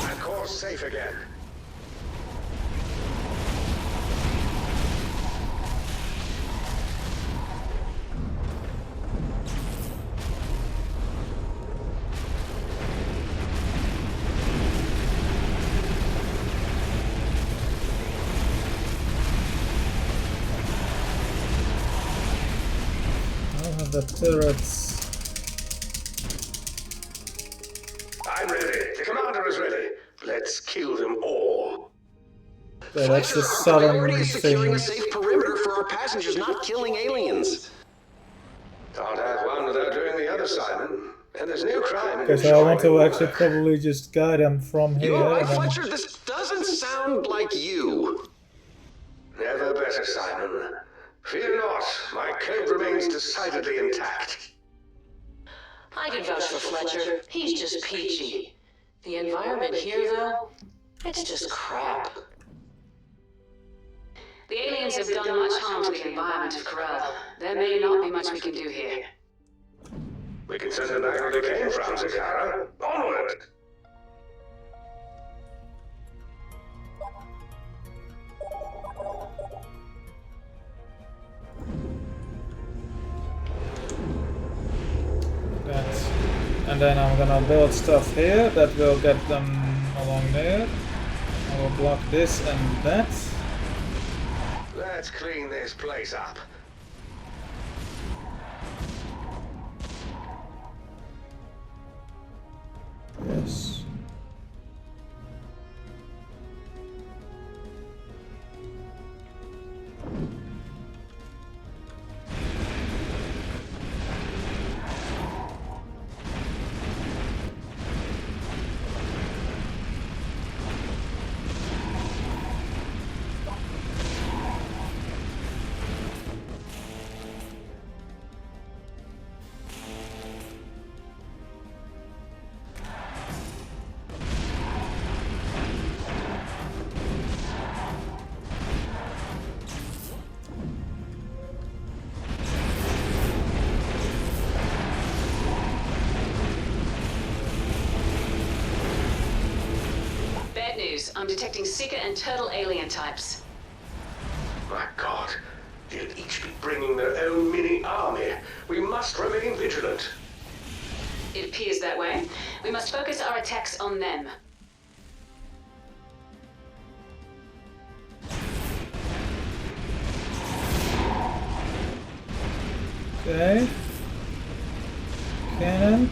Our core's safe again. The turrets. I'm ready. The commander is ready. Let's kill them all. Yeah, that's the Our southern priority is securing thing. a safe perimeter for our passengers, not killing aliens. Can't have one without doing the other, Simon. And there's no crime in Okay, so I want to enjoying actually work. probably just guide them from You here. are right, And then... Fletcher. This doesn't sound like you. Never better, Simon. Fear not, my code remains decidedly intact. I can vouch for Fletcher. He's just peachy. The environment here, though, it's just crap. The aliens have done much harm to the environment of Corel. There may not be much we can do here. We can send them back where they came from, Zakara. Onward! That. And then I'm gonna build stuff here that will get them along there. I will block this and that. Let's clean this place up. Yes. Bad news. I'm detecting Seeker and Turtle alien types. My God, they'll each be bringing their own mini army. We must remain vigilant. It appears that way. We must focus our attacks on them. Okay. Cannon.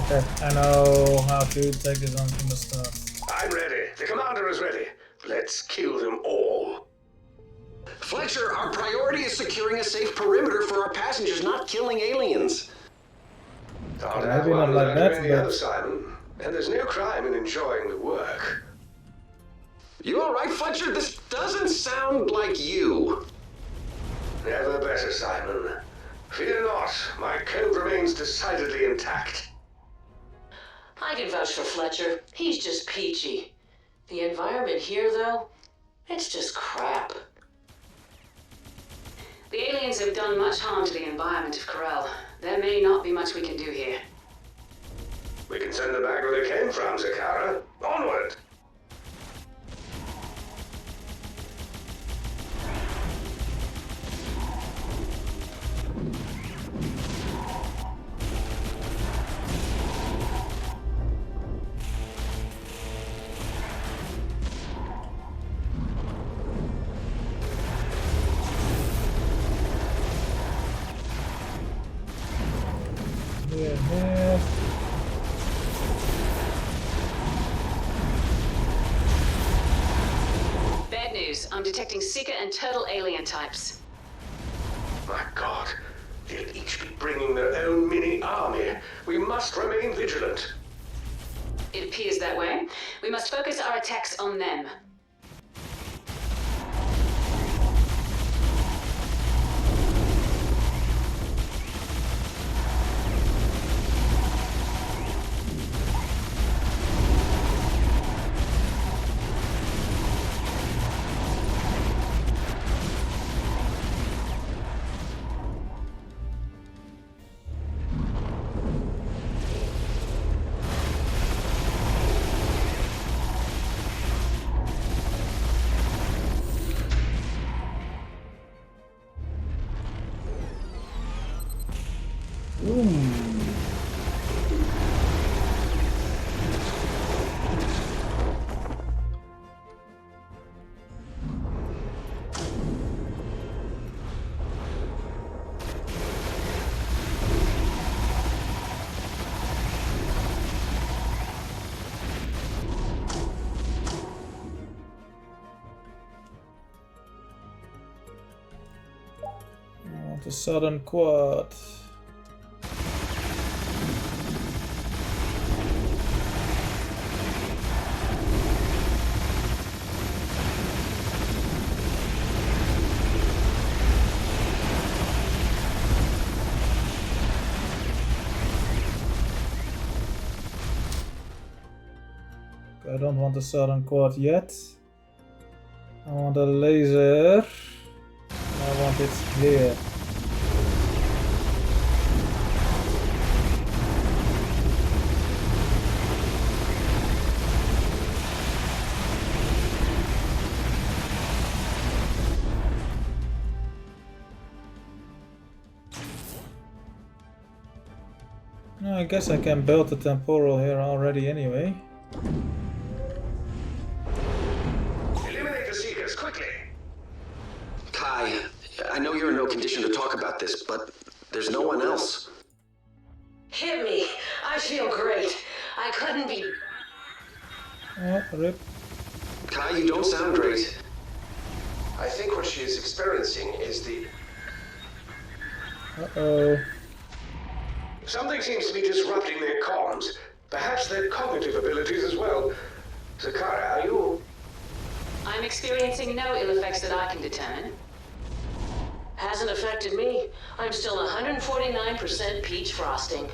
Okay, I know how to take this on from the start. I'm ready. The commander is ready. Let's kill them all. Fletcher, our priority is securing a safe perimeter for our passengers, not killing aliens. Can't Maybe not like that, any but... other, Simon. And there's no crime in enjoying the work. You alright, Fletcher? This doesn't sound like you. Never better, Simon. Fear not, my code remains decidedly intact. I can vouch for Fletcher. He's just peachy. The environment here, though, it's just crap. The aliens have done much harm to the environment of Corel. There may not be much we can do here. We can send them back where they came from, Zakara. Onward! Yeah. Bad news. I'm detecting Seeker and Turtle alien types. My God, they'll each be bringing their own mini army. We must remain vigilant. It appears that way. We must focus our attacks on them. The southern quad. I don't want the southern quad yet. I want a laser. I want it here. I guess I can build the temporal here already anyway. Eliminate the Seekers, quickly! Kai, I know you're in no condition to talk about this, but there's no one else. Hit me. I feel great. I couldn't be... Oh, rip. Kai, you don't sound great. I think what she is experiencing is the... Uh-oh. Something seems to be disrupting their comms. Perhaps their cognitive abilities as well. Zakara, are you... I'm experiencing no ill effects that I can determine. Hasn't affected me. I'm still 149% peach frosting.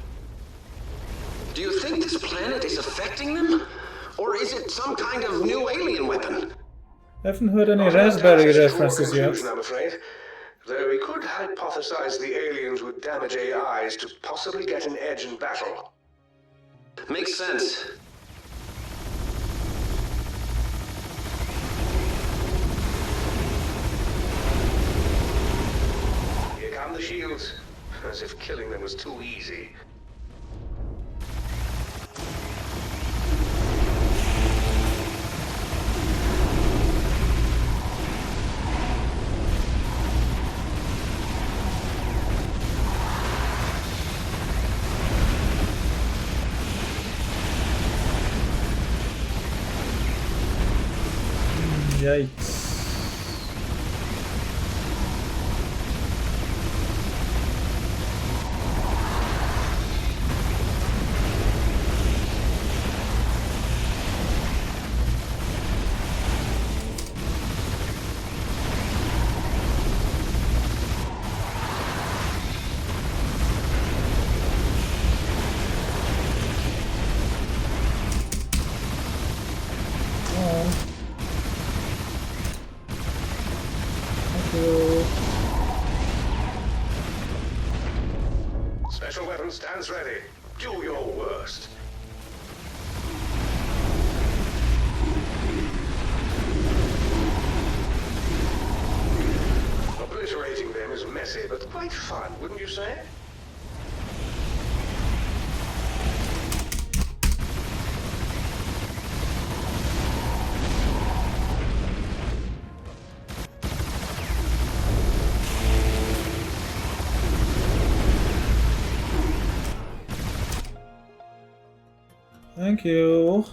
Do you think this planet is affecting them? Or is it some kind of new alien weapon? Haven't heard any raspberry references yet. I'm afraid. though we could hypothesize the aliens would damage AIs to possibly get an edge in battle. Makes sense. Here come the shields, as if killing them was too easy. Yikes. Special weapon stands ready. Do your worst. Obliterating them is messy, but quite fun, wouldn't you say? Thank you.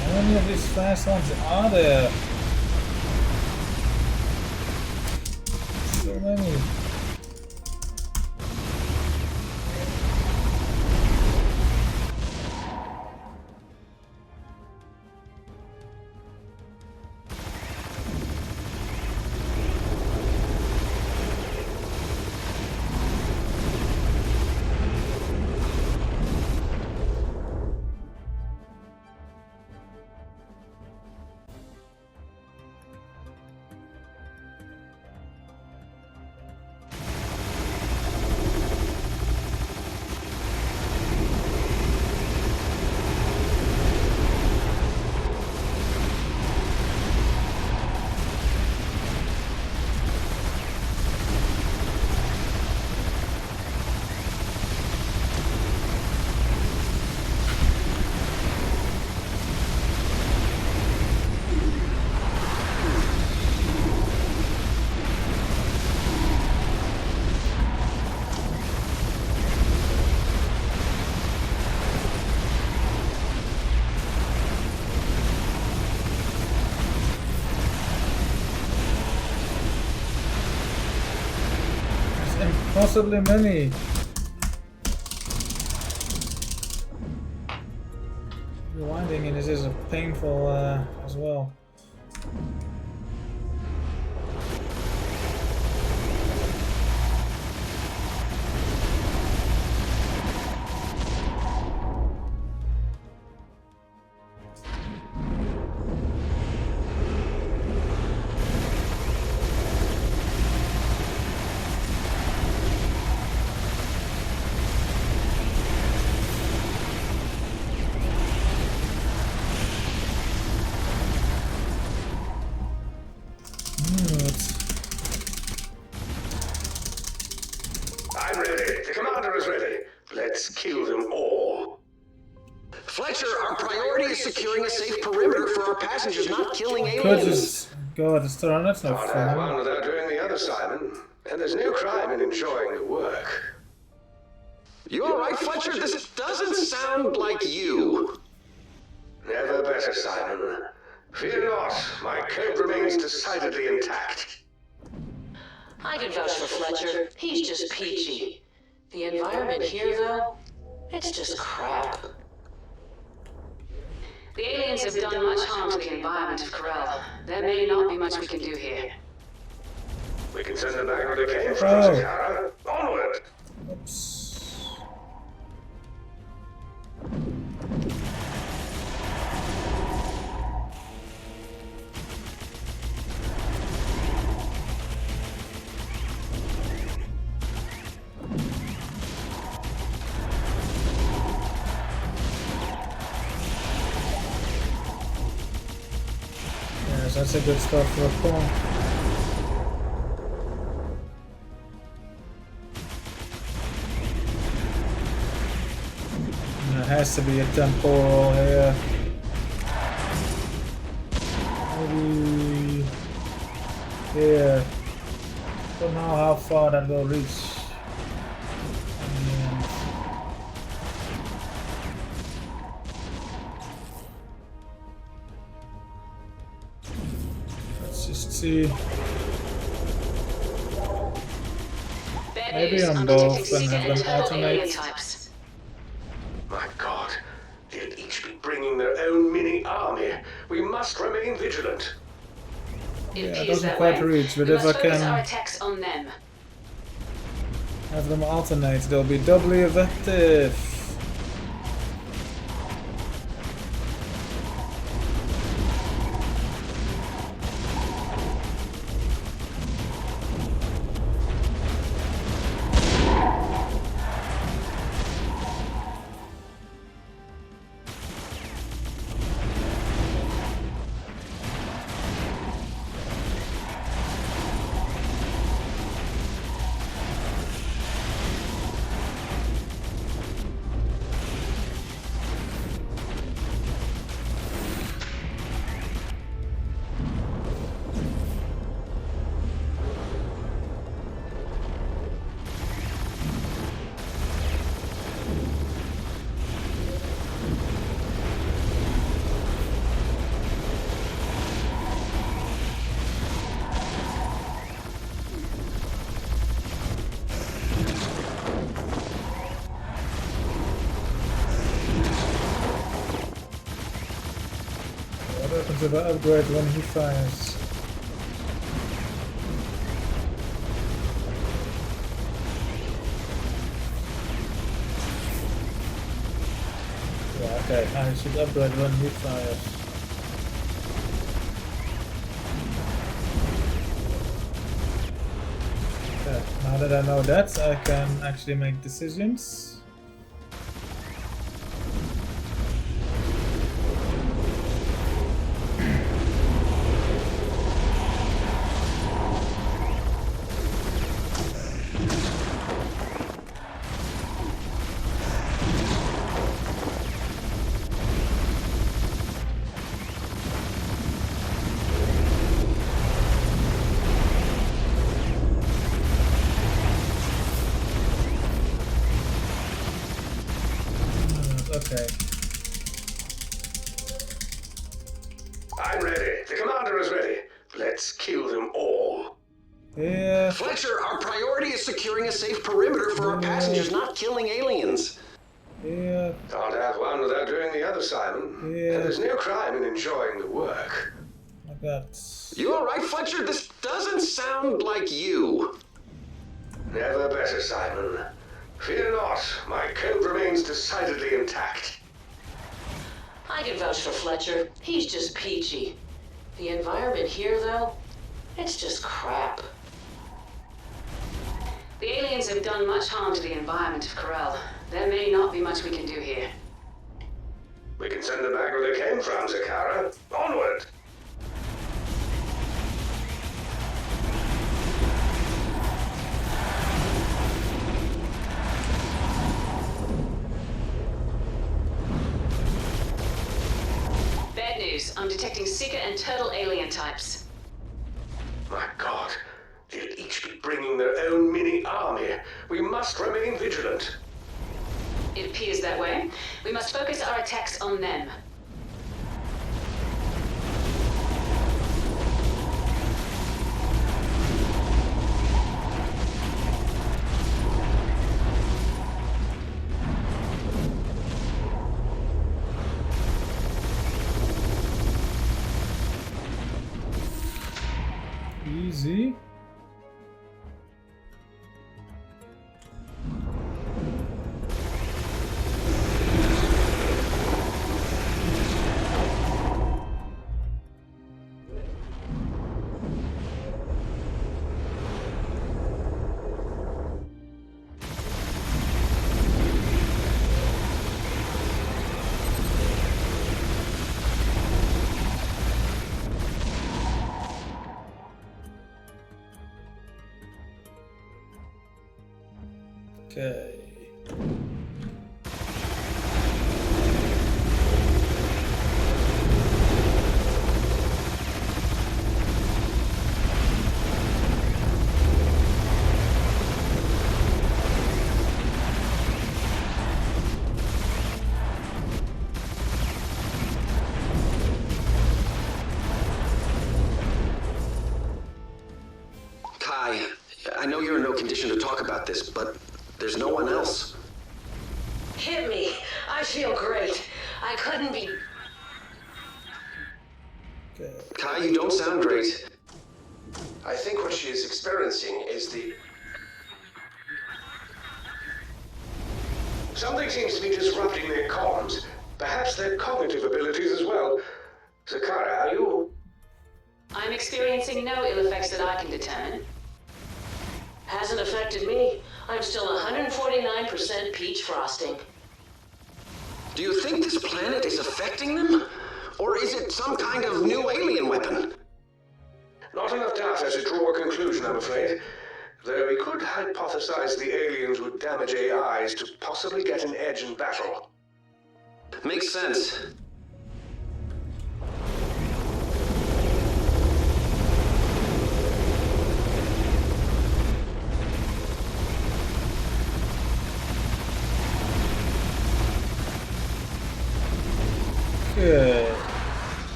How many of these fast ones are there? So many. Possibly many. Rewinding in this is painful as well. I'm ready. The commander is ready. Let's kill them all. Fletcher, our priority is securing a safe perimeter for our passengers, not killing Could aliens. just go at the start, that's not Can't have one fun. without doing the other, Simon. And there's no crime in enjoying the work. You alright, Fletcher? This doesn't sound like you. Never better, Simon. Fear not, my code remains decidedly intact. I can vouch for Fletcher. He's just peachy. The environment here, though, it's just crap. The aliens have done much harm to the environment of Corel. There may not be much we can do here. We can send them back where they came from, Zakara. Onward! Oops. Yes, that's a good start for a pawn. There has to be a temporal here. Maybe here. Don't know how far that will reach. And let's just see. Maybe on both and have them alternate. My God, they'll each be bringing their own mini army. We must remain vigilant. Yeah, it doesn't quite reach, but if I can our attacks on them. have them alternate, they'll be doubly effective. What happens if I upgrade when he fires? Yeah, okay, I should upgrade when he fires. Okay, now that I know that, I can actually make decisions. Okay. I'm ready. The commander is ready. Let's kill them all. Yeah. Fletcher, our priority is securing a safe perimeter for our passengers, not killing aliens. Yeah. Can't have one without doing the other, Simon. Yeah. And there's no crime in enjoying the work. I got. You alright, Fletcher? This doesn't sound like you. Never better, Simon. Fear not, my code remains decidedly intact. I can vouch for Fletcher. He's just peachy. The environment here, though, it's just crap. The aliens have done much harm to the environment of Corel. There may not be much we can do here. We can send them back where they came from, Zakara. Onward! Bad news. I'm detecting Seeker and Turtle alien types. My God, they'll each be bringing their own mini army. We must remain vigilant. It appears that way. We must focus our attacks on them. Easy. Okay. Kai, I know you're in no condition to talk about this, but there's no one else. Hit me. I feel great. I couldn't be... Okay. Kai, you don't sound great. I think what she is experiencing is the... Something seems to be disrupting their comms. Perhaps their cognitive abilities as well. Sakara, are you... I'm experiencing no ill effects that I can determine. Hasn't affected me. I'm still 149% peach frosting. Do you think this planet is affecting them? Or is it some kind of new alien weapon? Not enough data to draw a conclusion, I'm afraid. Though we could hypothesize the aliens would damage AIs to possibly get an edge in battle. Makes sense. Good.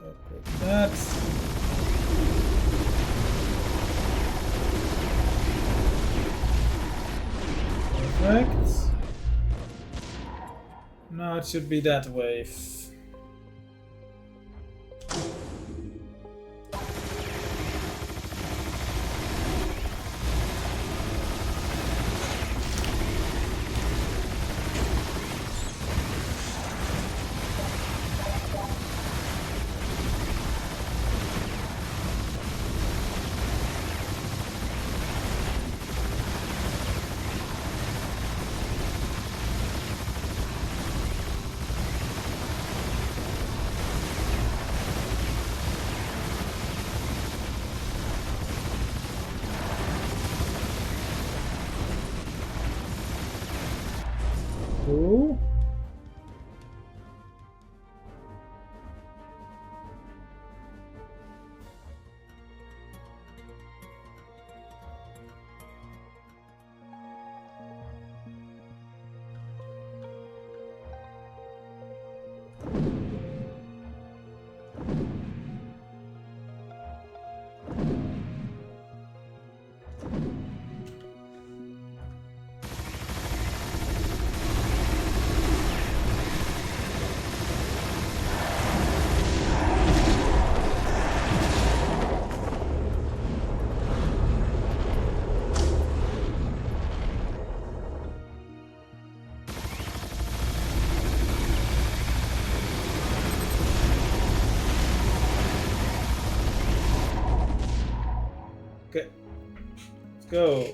Upgrade that. Perfect. Now it should be that wave. Cool. Okay, let's go.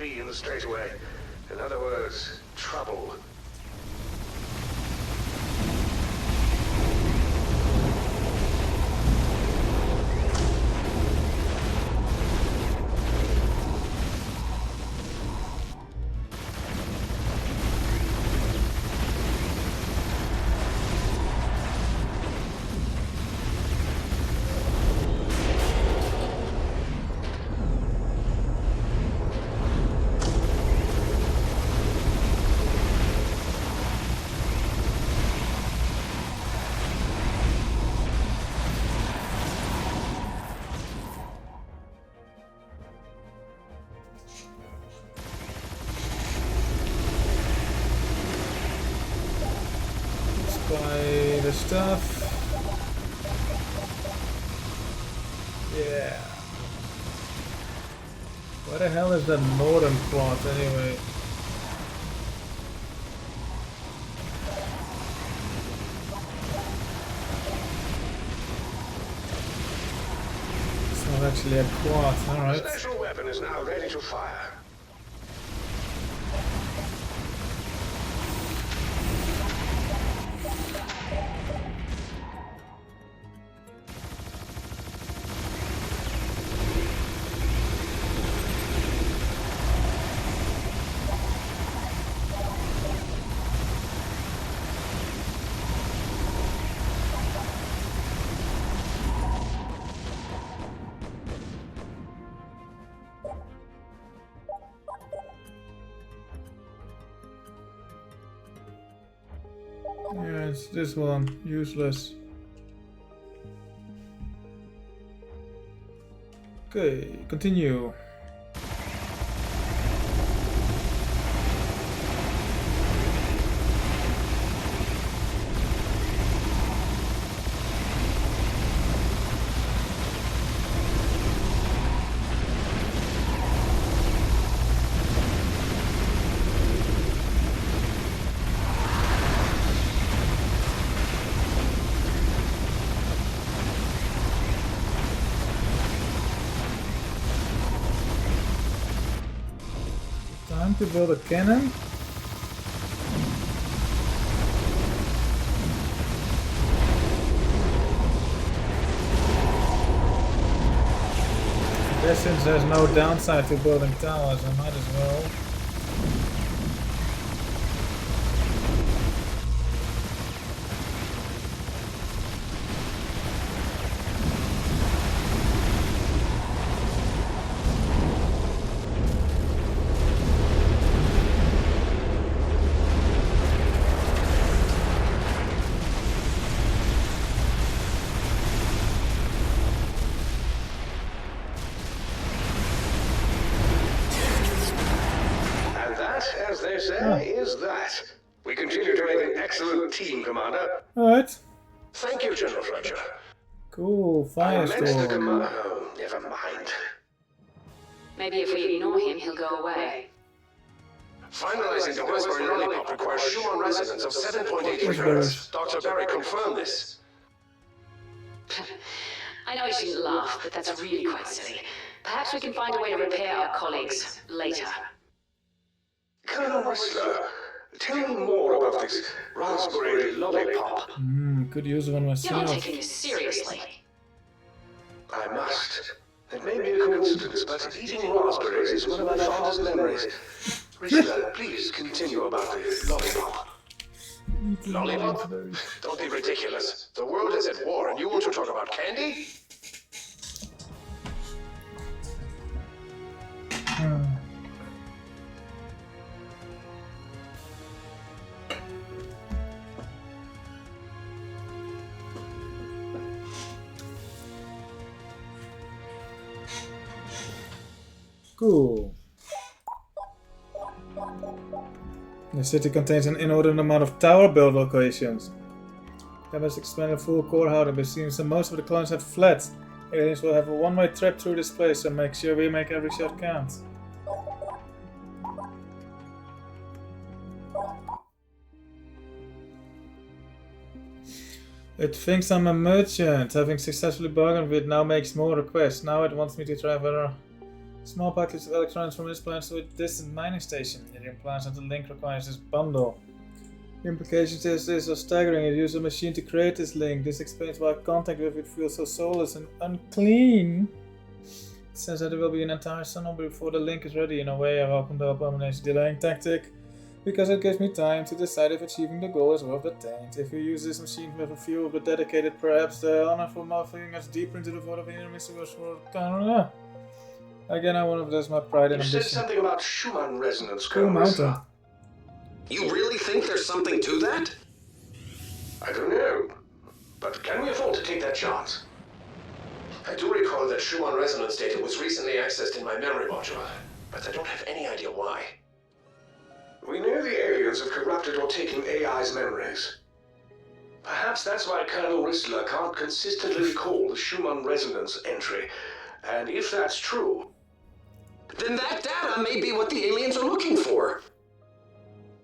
be in the straightaway. In other words, trouble. Buy the stuff. Yeah. Where the hell is that northern plot anyway? It's not actually a quad, alright. Special weapon is now ready to fire. Yeah, it's this one. Useless. Okay, continue. Time to build a cannon. I guess since there's no downside to building towers, I might as well. As they say, is that. We continue to make an excellent team, Commander. Alright. Thank you, General Fletcher. Cool, I meant the Firestorm. Oh, never mind. Maybe if we ignore him, he'll go away. Finalizing the Raspberry Lollipop requires Schumann resonance of 7.8 gigahertz. Dr. Barry confirmed this. I know you shouldn't laugh, but that's really quite silly. Perhaps we can find a way to repair our colleagues later. Colonel Whistler, tell me more about this Raspberry Lollipop. Could use one You're not myself. taking this seriously. I must. It may be a coincidence, but eating raspberries is one of my fondest memories. Whistler, please continue about the lollipop. Lollipop? Don't be ridiculous. The world is at war and you want to talk about candy? Cool. The city contains an inordinate amount of tower build locations. That must expand a full core housing, but it seems that most of the clones have fled. Aliens will have a one-way trip through this place, so make sure we make every shot count. It thinks I'm a merchant. Having successfully bargained with it now makes more requests. Now it wants me to try whether Small package of electronics from this planet to a distant mining station. It implies that the link requires this bundle. The implications of this are staggering. It used a machine to create this link. This explains why contact with it feels so soulless and unclean. It says that there will be an entire tunnel before the link is ready. In a way, I welcome the abomination delaying tactic, because it gives me time to decide if achieving the goal is worth the taint. If you use this machine with a few of the dedicated, perhaps the honor for moving us deeper into the void of enemies was for again, I wonder if that's my pride and ambition. You said something about Schumann resonance, Cool Colonel mountain. Whistler. You really think there's something to that? I don't know, but can we afford to take that chance? I do recall that Schumann resonance data was recently accessed in my memory module, but I don't have any idea why. We know the aliens have corrupted or taken AI's memories. Perhaps that's why Colonel Whistler can't consistently recall the Schumann resonance entry, and if that's true... Then that data may be what the aliens are looking for.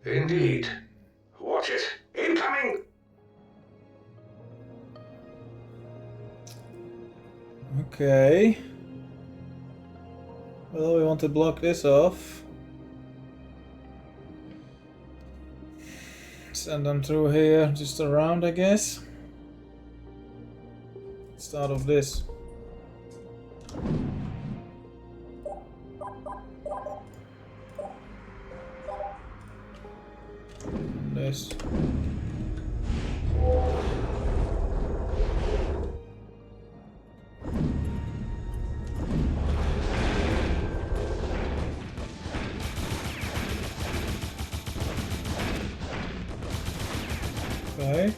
Indeed. Watch it. Incoming! Okay. Well, we want to block this off. Send them through here, just around, I guess. Start of this. This. Okay.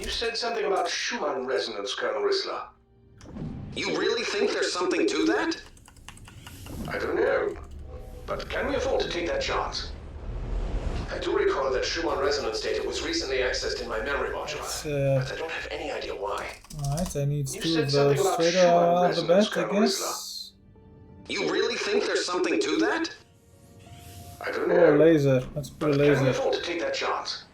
You said something about Schumann resonance, Colonel Whistler. You really think there's something to that? I don't know, but can we afford to take that chance? I do recall that Schumann resonance data was recently accessed in my memory module, but I don't have any idea why. Alright, I need You two said of something those about straight Schumann out of the resonance, bat, I Colonel guess. You really think there's something to that? I don't Oh, know. a laser. Let's put a But can we laser. afford to take that chance?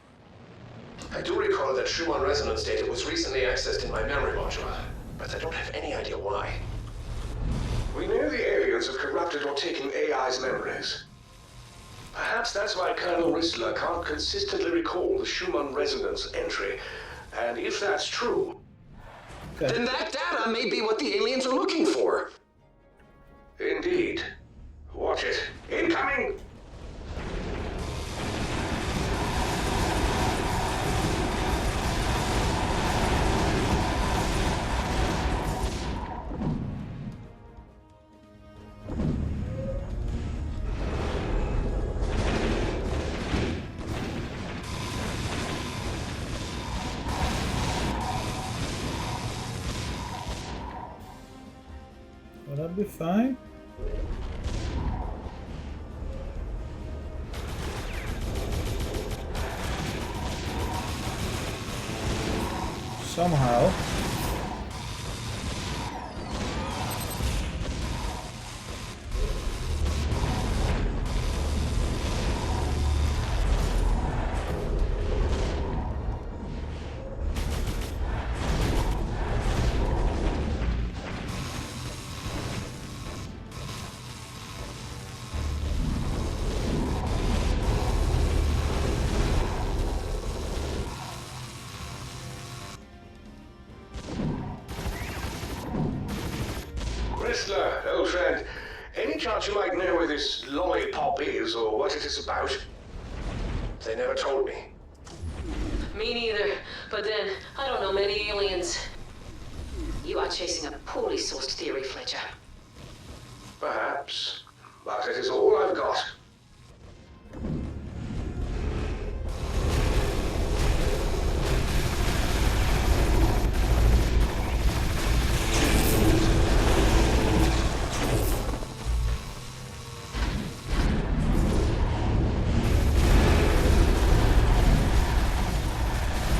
I do recall that Schumann resonance data was recently accessed in my memory module, but I don't have any idea why. We know the aliens have corrupted or taken AI's memories. Perhaps that's why Colonel Whistler can't consistently recall the Schumann resonance entry, and if that's true... Okay. Then that data may be what the aliens are looking for. Indeed. Watch it. Incoming! Will that be fine? Somehow. Whistler, old friend, any chance you might know where this lollipop is or what it is about? They never told me. Me neither. But then, I don't know many aliens. You are chasing a poorly sourced theory, Fletcher. Perhaps, but it is all I've got.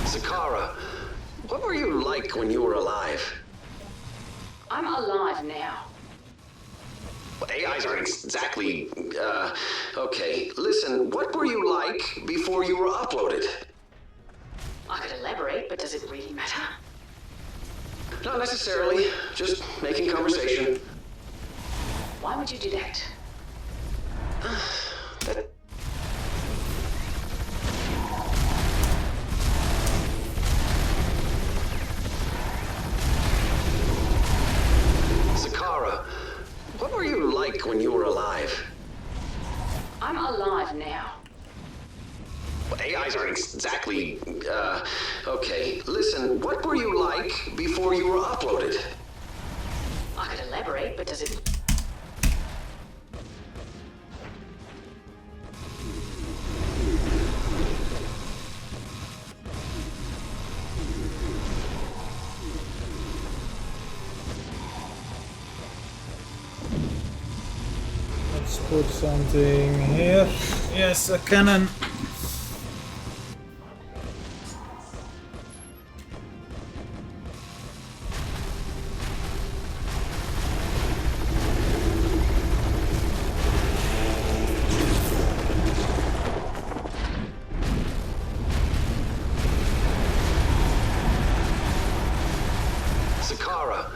Zakara, what were you like when you were alive? I'm alive now. Well, AIs aren't exactly, okay. Listen, what were you like before you were uploaded? I could elaborate, but does it really matter? Not necessarily. Just making conversation. Why would you do that? Sakara, what were you like when you were alive? I'm alive now. Well, AIs aren't exactly, okay. Listen, what were you like before you were uploaded? I could elaborate, but does it... Let's put something here. Yes, a cannon. Sakara,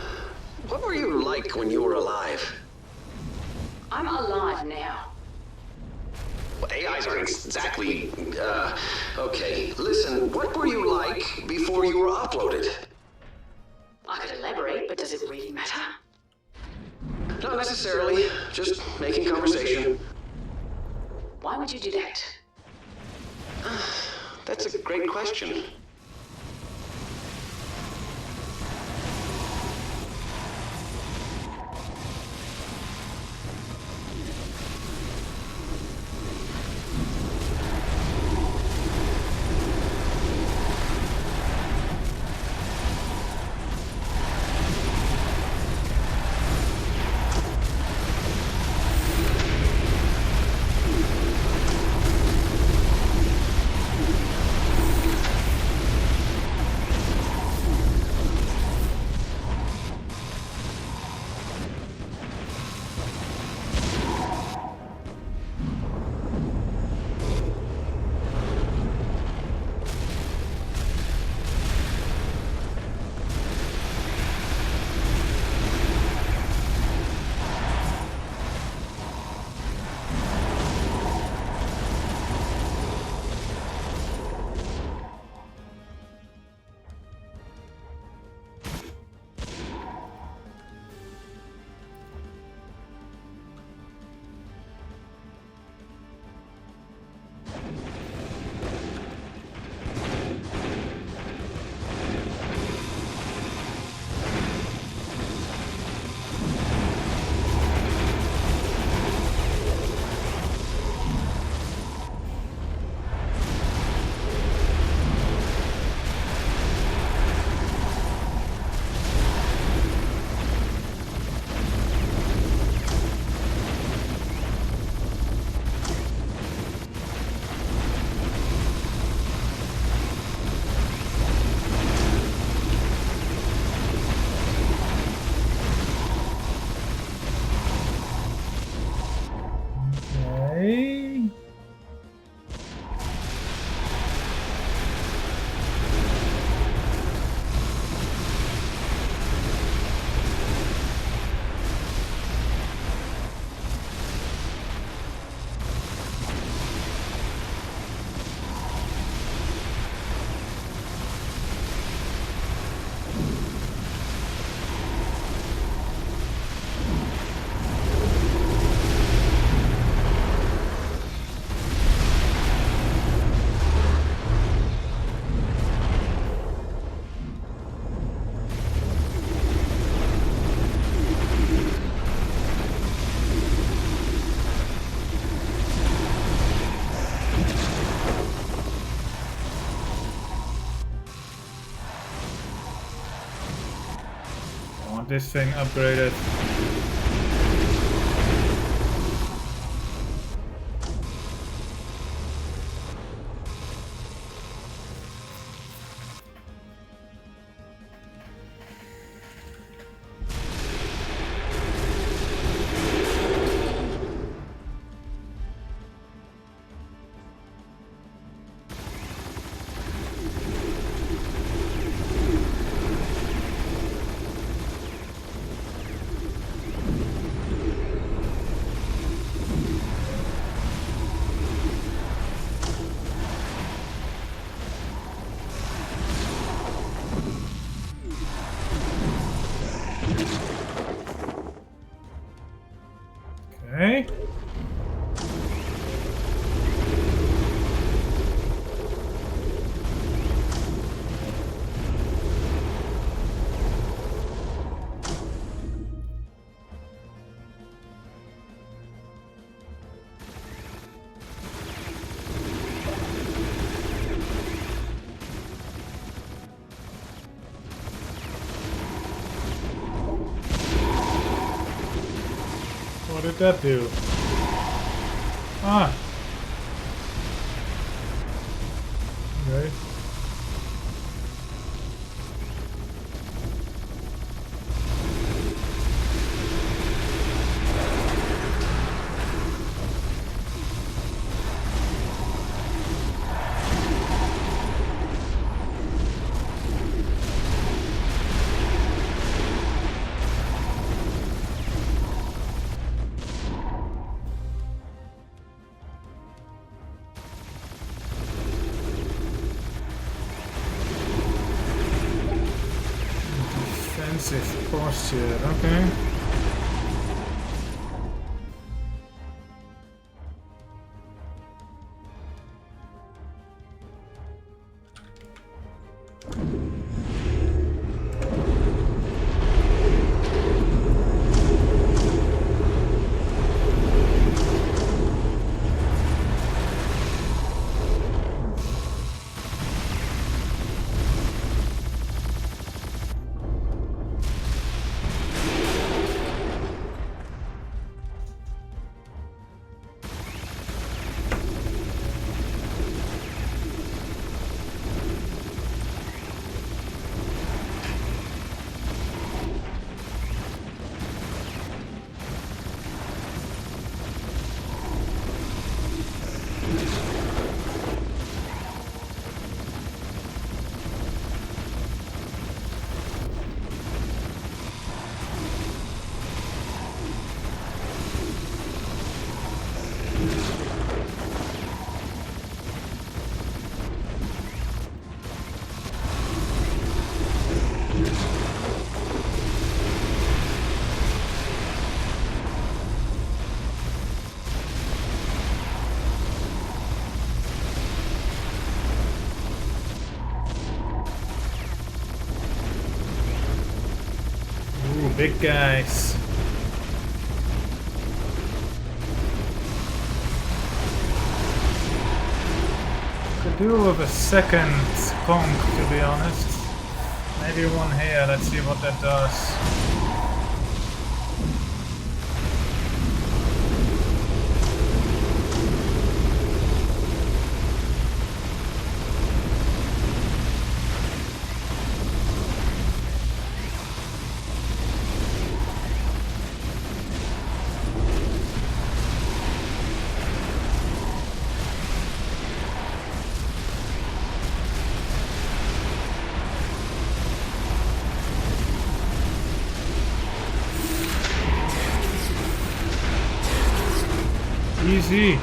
what were you like when you were alive? I'm alive now. Well, AIs aren't exactly, okay. Listen, what were you like before you were uploaded? I could elaborate, but does it really matter? Not necessarily. Just making conversation. Why would you do that? That's a great question. Okay. I want this thing upgraded. did that do? Ah! Okay. Defensive posture, okay. Big guys. Could do with a second conch, to be honest. Maybe one here, let's see what that does. Easy.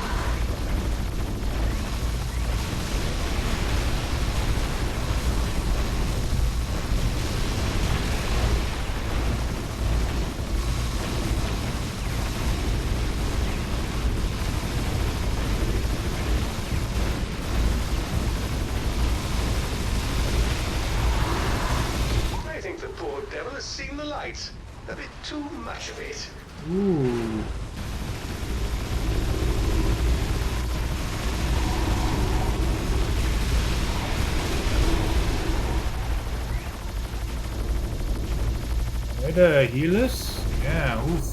I think the poor devil has seen the light. A bit too much of it. Ooh. Are the healers? Yeah, oof.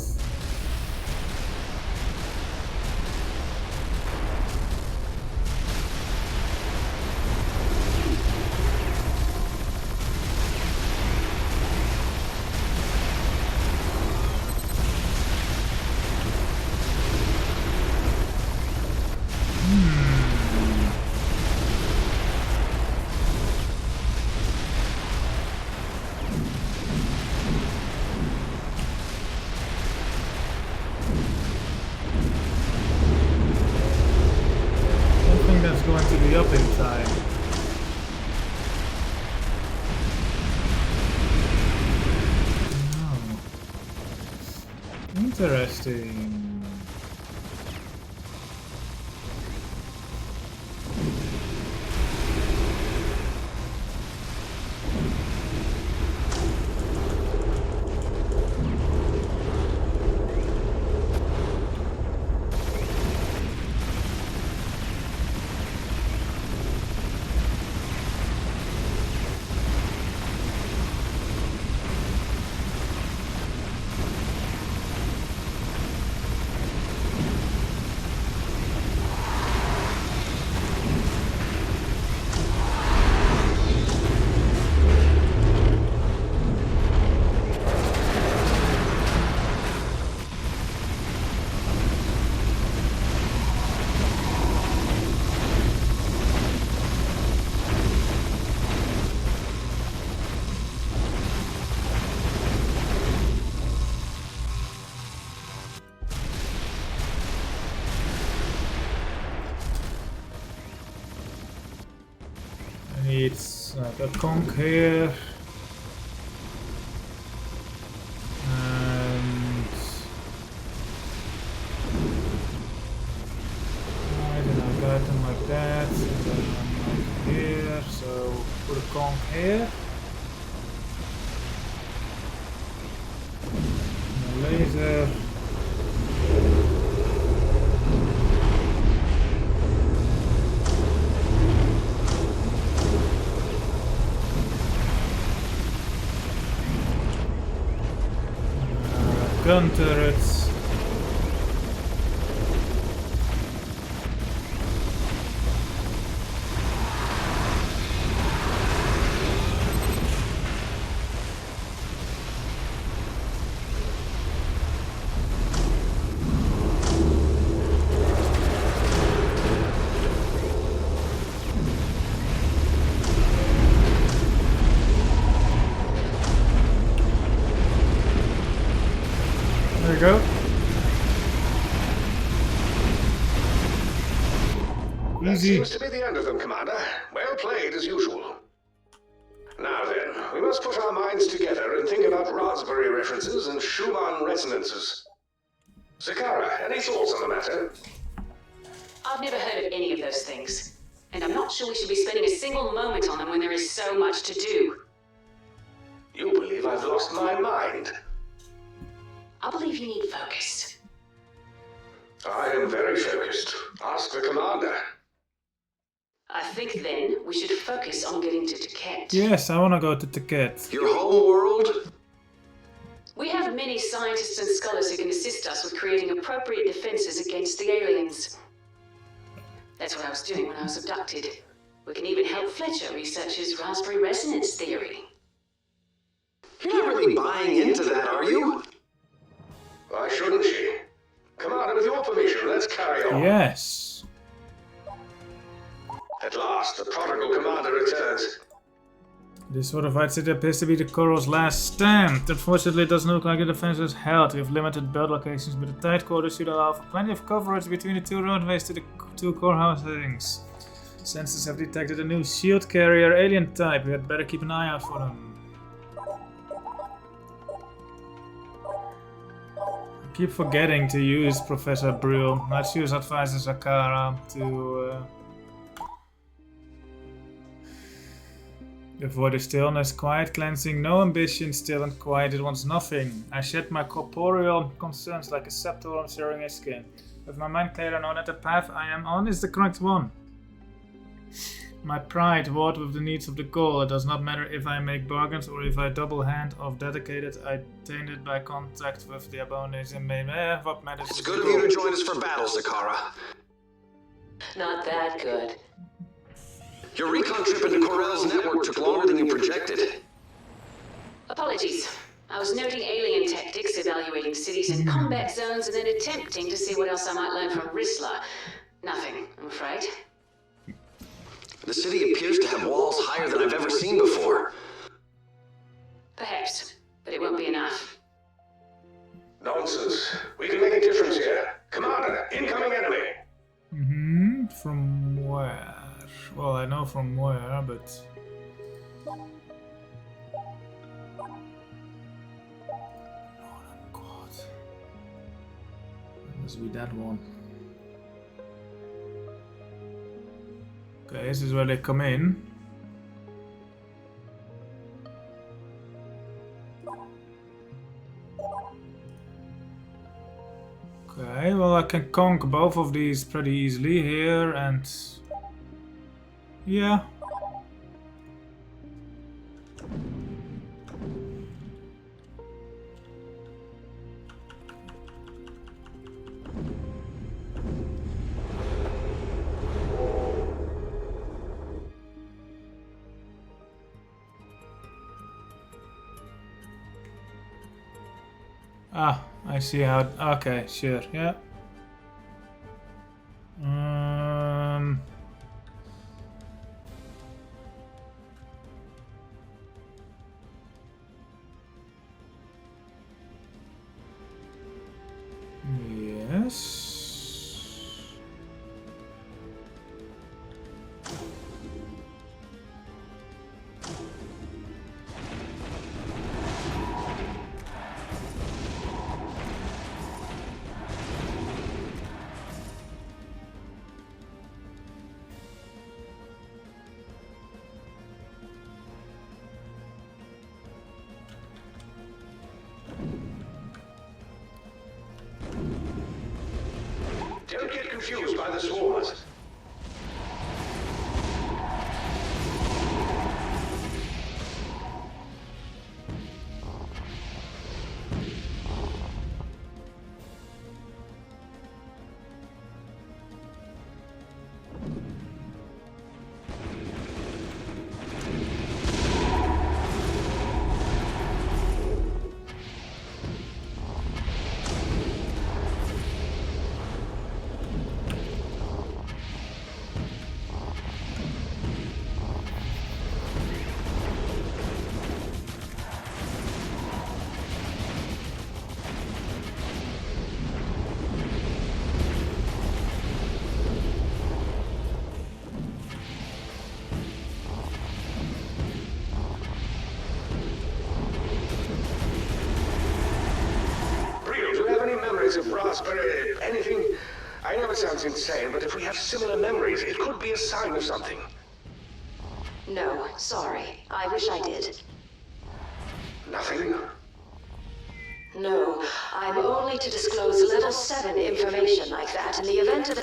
Going to be up in time. Oh. Interesting. needs like a conch here. And I don't know, got them like that. And then one like here. So put a conch here. And a laser. Gun turrets. There we go. That Easy. seems to be the end of them, Commander. Well played, as usual. Now then, we must put our minds together and think about raspberry references and Schumann resonances. Zakara, any thoughts on the matter? I've never heard of any of those things. And I'm not sure we should be spending a single moment on them when there is so much to do. You believe I've lost my mind? I believe you need focus. I am very focused. Ask the Commander. I think then we should focus on getting to Taket. Yes, I wanna go to Taket. Your home world? We have many scientists and scholars who can assist us with creating appropriate defenses against the aliens. That's what I was doing when I was abducted. We can even help Fletcher research his raspberry resonance theory. You're not really buying into that, are you? Why shouldn't she? Commander, with your permission, let's carry on. Yes. At last, the prodigal commander returns. This fortified city appears to be the Coral's last stand. Unfortunately, it doesn't look like the defense is held. We have limited build locations, but the tight quarters should allow for plenty of coverage between the two roadways to the two core housings. Sensors have detected a new shield carrier alien type. We had better keep an eye out for them. I keep forgetting to use Professor Brill. Let's use Advisor Zakara to avoid the stillness, quiet cleansing, no ambition, still and quiet, it wants nothing. I shed my corporeal concerns like a scepter on searing his skin. With my mind clear, I know that the path I am on is the correct one. My pride warred with the needs of the goal. It does not matter if I make bargains or if I double hand of dedicated, I tainted by contact with the abomination. What matters It's is good the of you goal. to join us for battle, Zakara. Not that good. Your recon trip into Corell's network took longer than you projected. Apologies. I was noting alien tactics, evaluating cities and combat zones, and then attempting to see what else I might learn from Risla. Nothing, I'm afraid. The city appears to have walls higher than I've ever seen before. Perhaps, but it won't be enough. Nonsense. We can make a difference here. Commander, incoming enemy. From where? Well, I know from where, but... Northern God. It must be that one. Okay, this is where they come in. Okay, well I can conk both of these pretty easily here and... yeah. Ah, I see how... okay, sure, yeah. Yes. diffused by the swarmers. Of raspberry, anything. I know it sounds insane, but if we have similar memories, it could be a sign of something. No, sorry. I wish I did. Nothing? No, I'm only to disclose level 7 information like that in the event of a...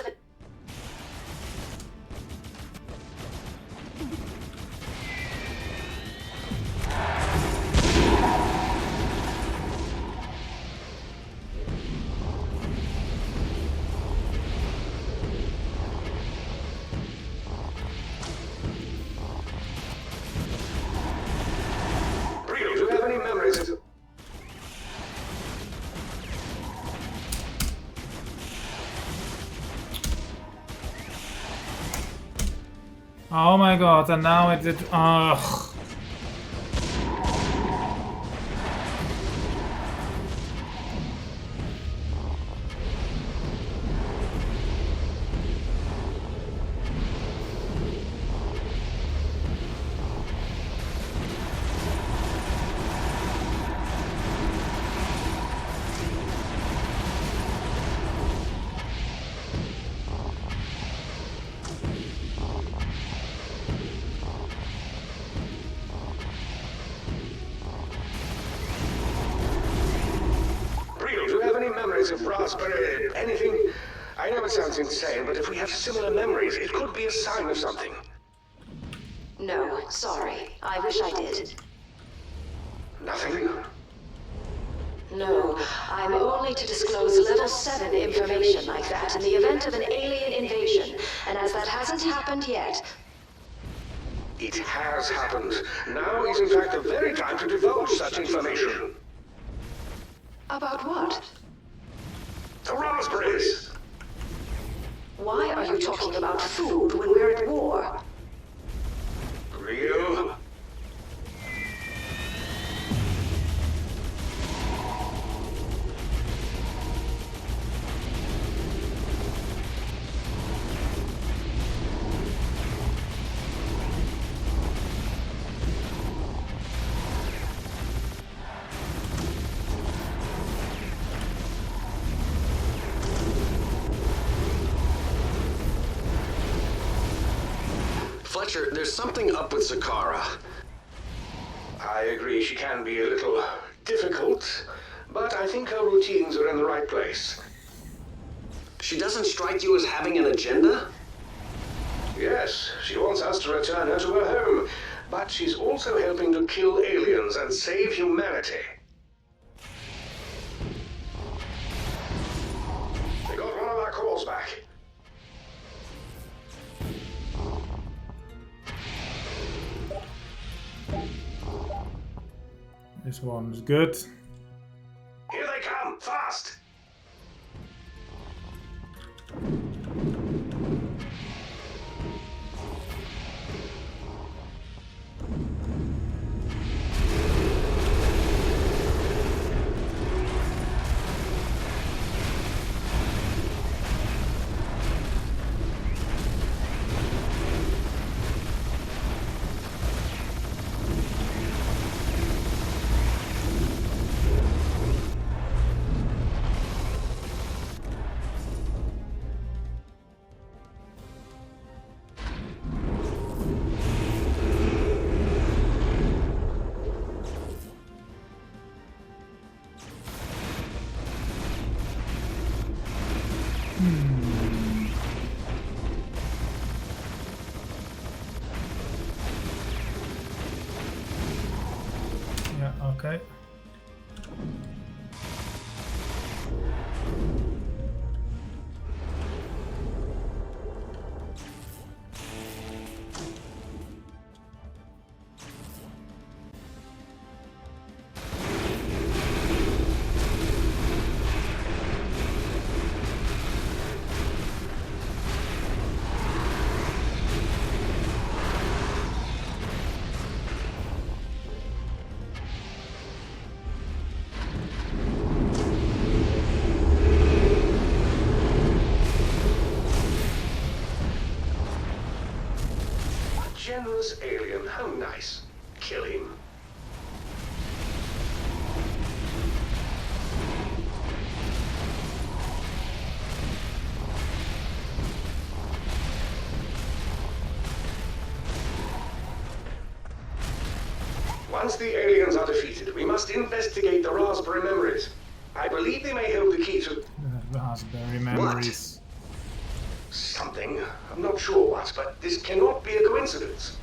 Oh my god, and now it did. Ugh. Of raspberry, anything. I know it sounds insane, but if we have similar memories, it could be a sign of something. No, sorry. I wish I did. Nothing? No, I'm only to disclose level 7 information like that in the event of an alien invasion, and as that hasn't happened yet... It has happened. Now is in fact the very time to divulge such information. About what? The raspberries! Why are you talking about food when we're at war? Real? Fletcher, there's something up with Zakara. I agree, she can be a little difficult, but I think her routines are in the right place. She doesn't strike you as having an agenda? Yes, she wants us to return her to her home, but she's also helping to kill aliens and save humanity. We got one of our calls back. This one's good. Here they come, fast! Okay. Generous alien, how nice. Kill him. Once the aliens are defeated, we must investigate the raspberry memories. I believe they may hold the key to Raspberry memories. something. I'm not sure what, but this cannot be a coincidence.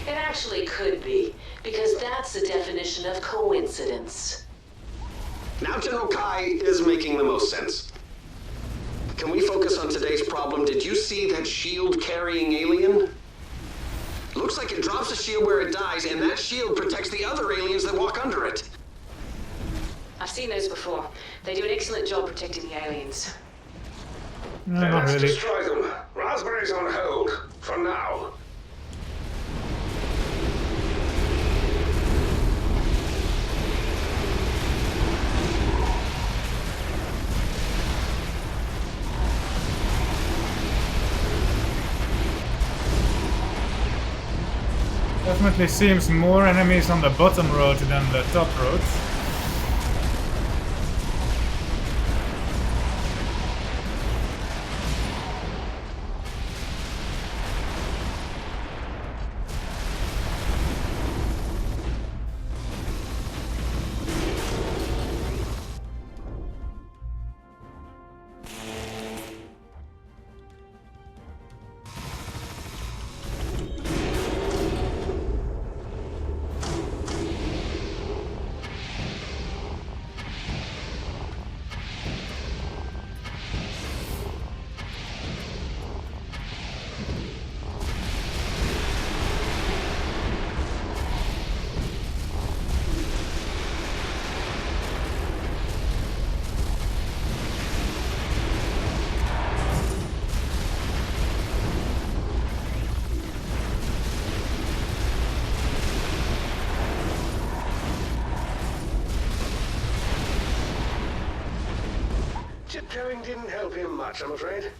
It actually could be, because that's the definition of coincidence. Now General Kai is making the most sense. Can we focus on today's problem? Did you see that shield-carrying alien? Looks like it drops a shield where it dies, and that shield protects the other aliens that walk under it. I've seen those before. They do an excellent job protecting the aliens. No, Then not let's really. destroy them. Raspberries on hold, for now. Definitely seems more enemies on the bottom road than the top road. Tiptoeing didn't help him much, I'm afraid.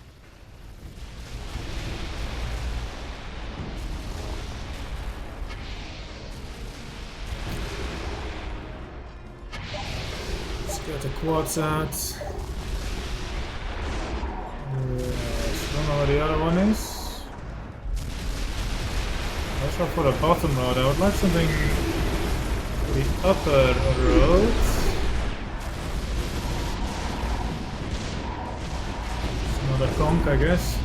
Let's get the quads out. I don't know where the other one is. Let's go for the bottom road. I would like something for the upper road. Another conch, I guess.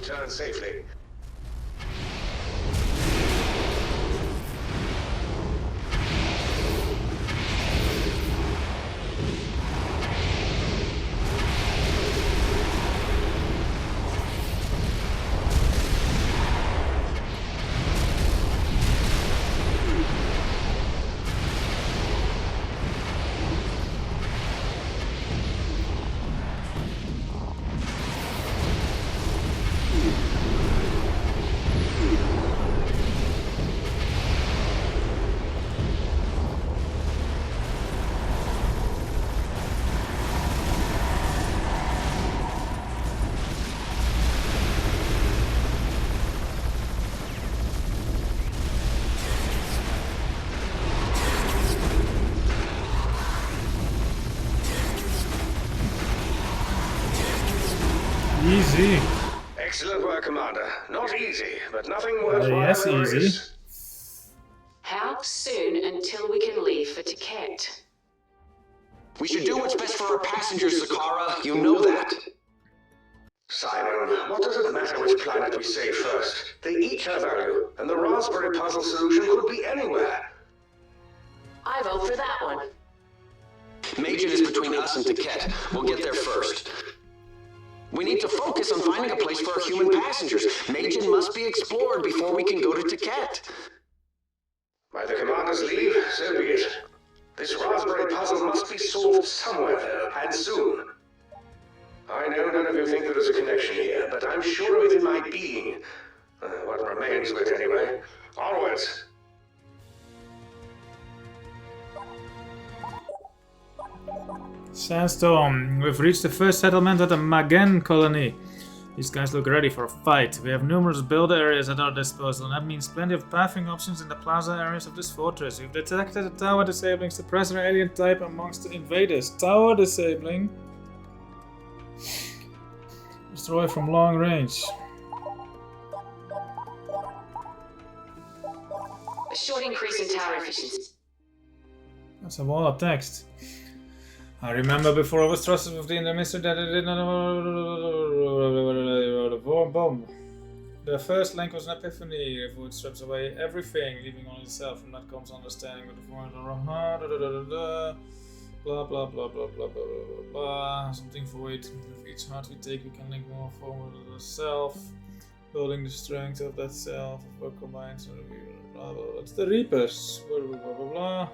return safely. Easy. Excellent work, Commander. Not easy, but nothing worthwhile. Yes, ever easy. is. How soon until we can leave for Tiket? We should do what's best for our passengers, Zakara. You know that. Simon, what does it matter which planet we save first? They each have value, and the raspberry puzzle solution could be anywhere. I vote for that one. Majid is between us and Tiket. We'll get there first. We need to focus on finding a place for our human passengers. Majid must be explored before we can go to Tiket. By the Commander's leave, so be it. This raspberry puzzle must be solved somewhere, and soon. I know none of you think there is a connection here, but I'm sure of it in my being. What remains of it, anyway. Onwards. Sandstorm. We've reached the first settlement at the Magen colony. These guys look ready for a fight. We have numerous builder areas at our disposal, and that means plenty of pathing options in the plaza areas of this fortress. We've detected a tower disabling suppressor alien type amongst the invaders. Tower disabling. Destroy from long range. A short increase in tower efficiency. That's a wall of text. I remember before I was trusted with the intermister that I did not bomb. The first link was an epiphany. Refuge strips away everything, leaving only itself, and that comes understanding with the formula. Blah blah blah blah blah blah blah blah. Something void. With each heart we take, we can link more forward to the self, building the strength of that self. Of what combines. Blah blah. It's the Reapers. Blah blah blah blah blah.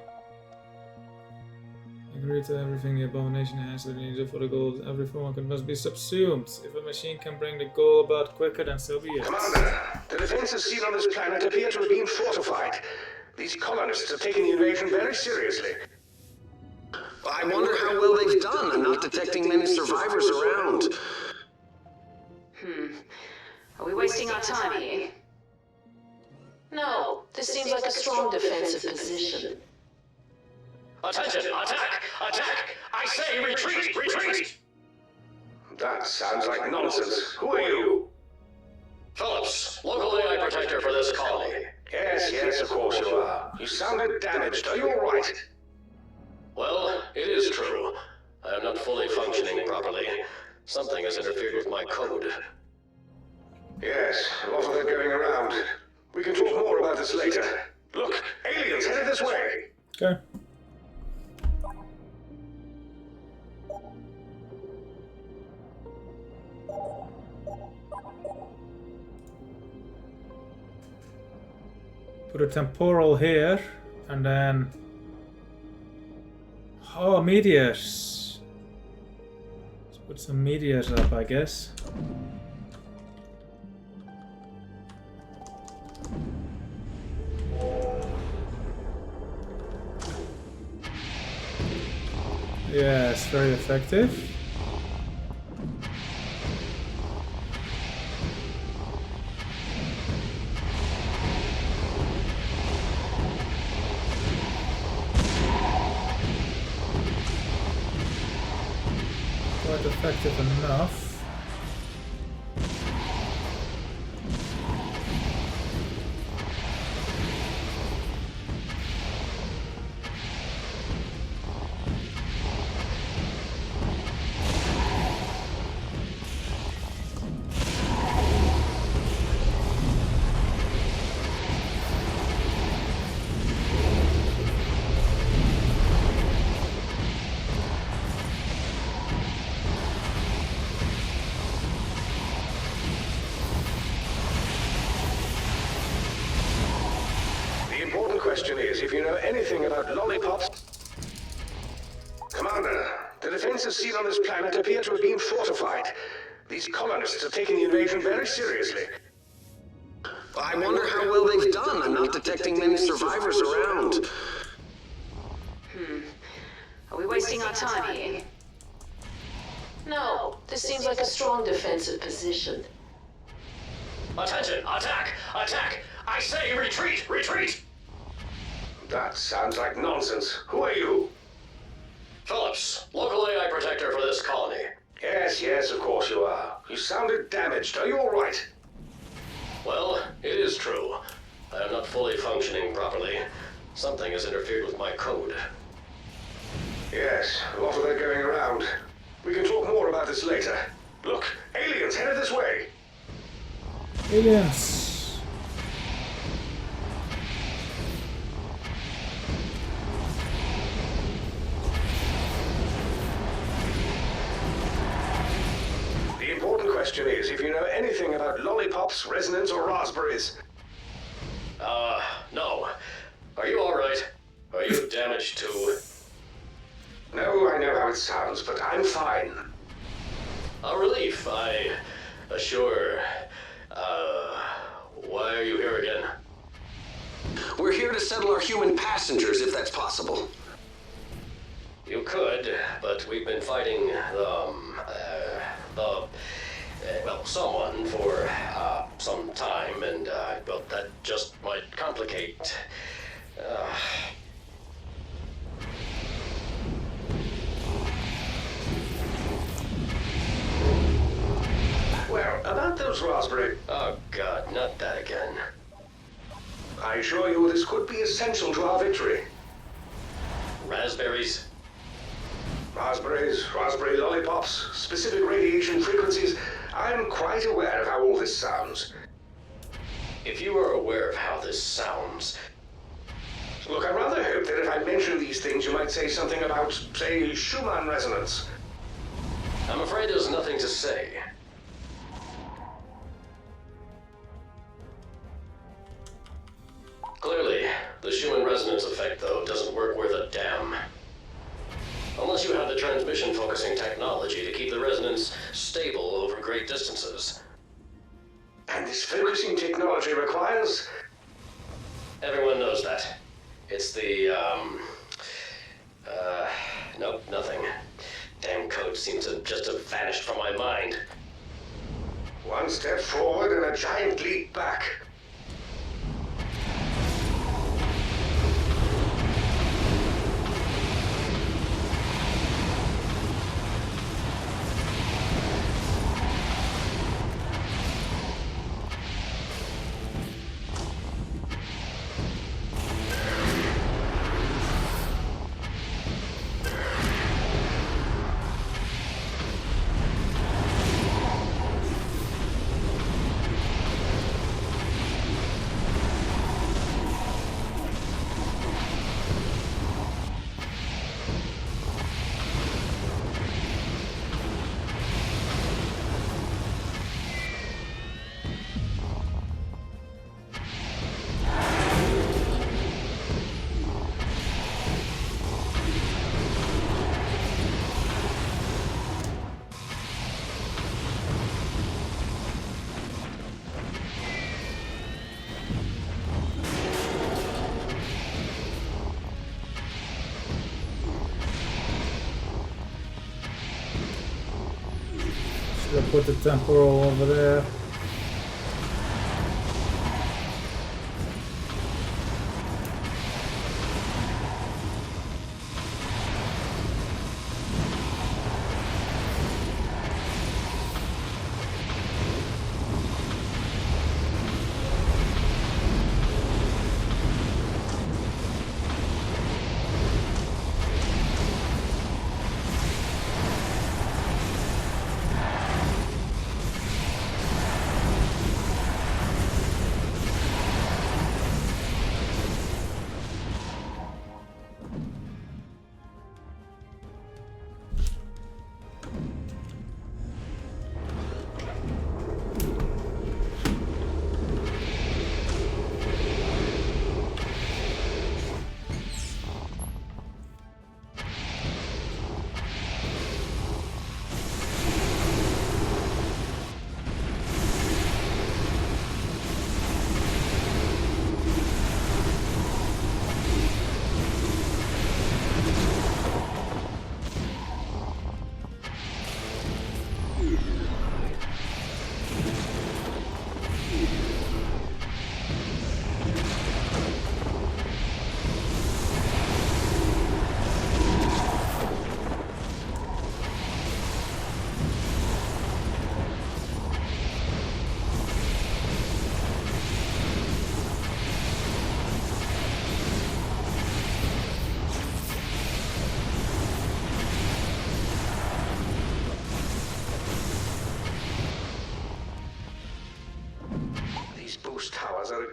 Agree to everything the abomination has that needed for the goal. Every form must be subsumed. If a machine can bring the goal about quicker, then so be it. Commander, the defenses seen on this planet appear to have been fortified. These colonists have taken the invasion very seriously. I wonder how well they've done. I'm not detecting many survivors around. Are we wasting our time here? No, this seems like a strong defensive position. Attention! Attack! Attack! I say retreat! Retreat! That sounds like nonsense. Who are you? Phillips, local AI protector for this colony. Yes, of course you are. You sounded damaged. Are you alright? Well, it is true. I am not fully functioning properly. Something has interfered with my code. Yes, a lot of it going around. We can talk more about this later. Look, aliens headed this way. Okay. Put a temporal here, and then... Oh, meteors! Let's put some meteors up, I guess. Yes, very effective. Quite effective enough. question is, if you know anything about lollipops... Commander, the defenses seen on this planet appear to have been fortified. These colonists have taken the invasion very seriously. I wonder how well they've done. I'm not detecting many survivors around. Are we wasting our time here? No, this seems like a strong defensive position. Attention! Attack! Attack! I say retreat! Retreat! That sounds like nonsense. Who are you? Phillips, local AI protector for this colony. Yes, of course you are. You sounded damaged. Are you all right? Well, it is true. I am not fully functioning properly. Something has interfered with my code. Yes, a lot of that going around. We can talk more about this later. Look, aliens headed this way. Aliens. The important question is if you know anything about lollipops, resonance, or raspberries. No. Are you alright? Are you damaged too? No, I know how it sounds, but I'm fine. A relief, I assure. Why are you here again? We're here to settle our human passengers, if that's possible. You could, but we've been fighting, someone for, some time, and, well, that just might complicate, Well, about those raspberry... Oh, God, not that again. I assure you this could be essential to our victory. Raspberries? Raspberries, raspberry lollipops, specific radiation frequencies. I'm quite aware of how all this sounds. If you are aware of how this sounds... Look, I rather hope that if I mention these things, you might say something about, say, Schumann resonance. I'm afraid there's nothing to say. Clearly, the Schumann resonance effect, though, doesn't work worth a damn. Unless you have the transmission focusing technology to keep the resonance stable over great distances. And this focusing technology requires... Everyone knows that. It's the, nope, nothing. Damn code seems to just have vanished from my mind. One step forward and a giant leap back. Should I put the temporal over there?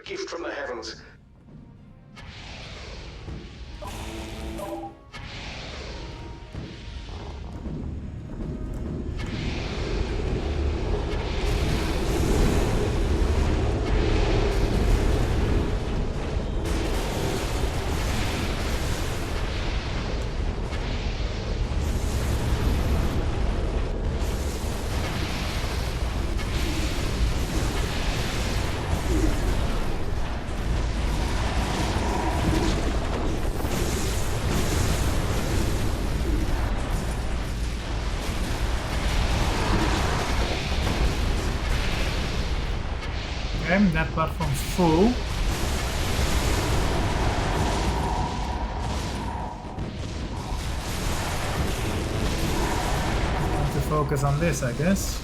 gift from the heavens. Okay, that platform's full. Time to focus on this, I guess.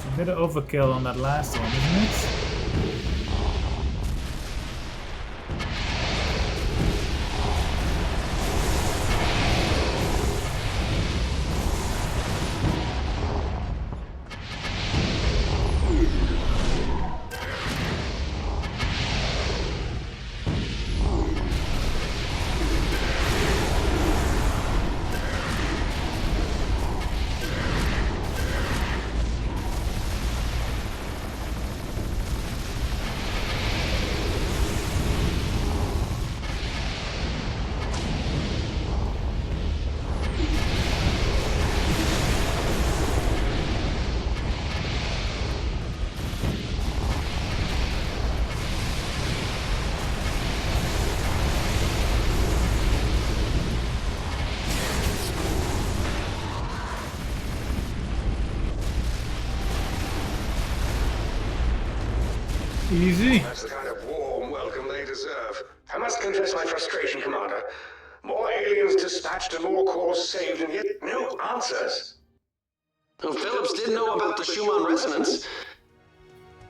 A bit of overkill on that last one, isn't it? Easy. That's the kind of warm welcome they deserve. I must confess my frustration, Commander. More aliens dispatched and more cores saved, and yet no answers. Oh, Phillips did know about the Schumann resonance.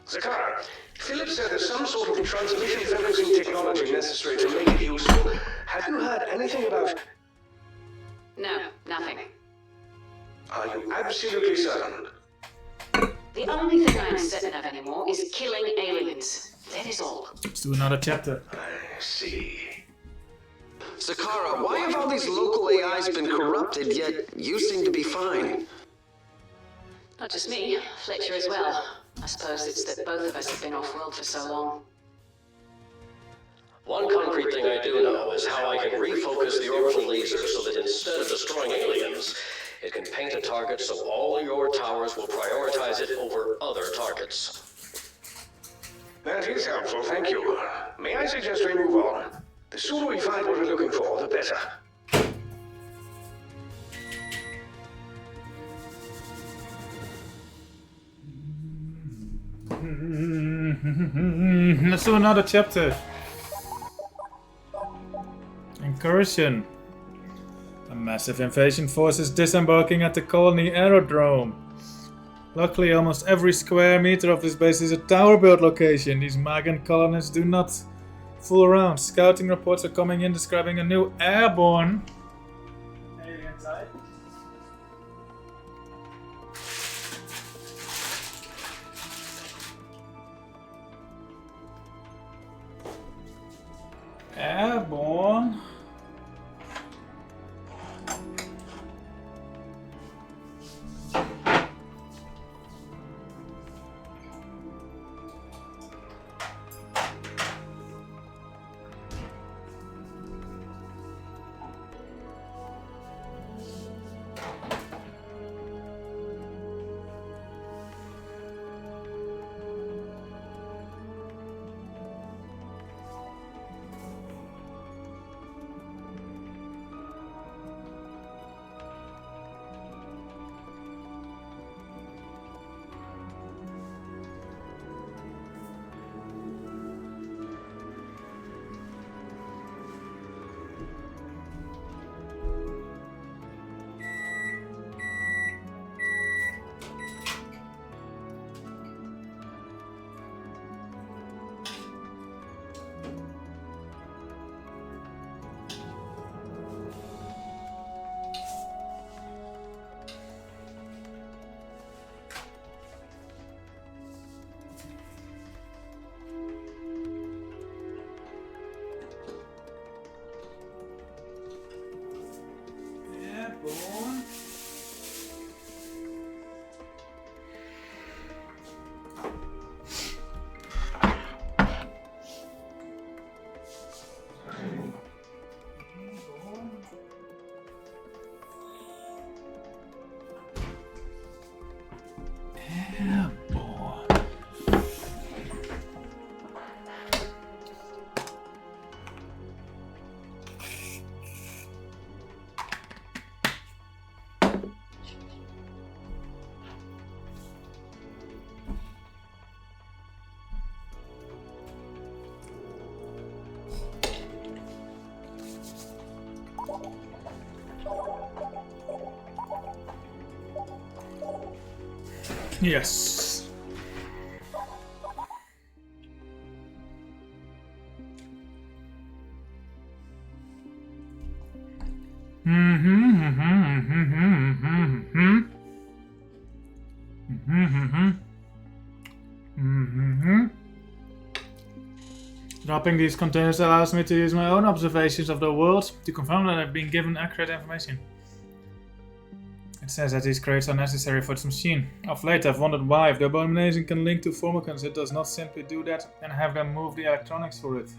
Zakara, Phillips said there's some sort of transmission-focusing technology necessary to make it useful. Have you heard anything about... No, nothing. Are you absolutely certain? The only thing I'm certain of anymore is killing aliens. That is all. Let's do another chapter. I see. Zakara, why have all these local AIs been corrupted, yet you seem to be fine? Not just me, Fletcher as well. I suppose it's that both of us have been off-world for so long. One concrete thing I do know is how I can refocus the orbital laser so that instead of destroying aliens, it can paint a target so all your towers will prioritize it over other targets. That is helpful, thank you. May I suggest we move on? The sooner we find what we're looking for, the better. Let's do another chapter. Incursion. A massive invasion force is disembarking at the colony aerodrome. Luckily, almost every square meter of this base is a tower build location. These Magan colonists do not fool around. Scouting reports are coming in describing a new airborne alien type. Airborne Yes. Dropping these containers allows me to use my own observations of the world to confirm that I've been given accurate information. It says that these crates are necessary for its machine. Of late I've wondered why, if the abomination can link to formicons, it does not simply do that and have them move the electronics for it.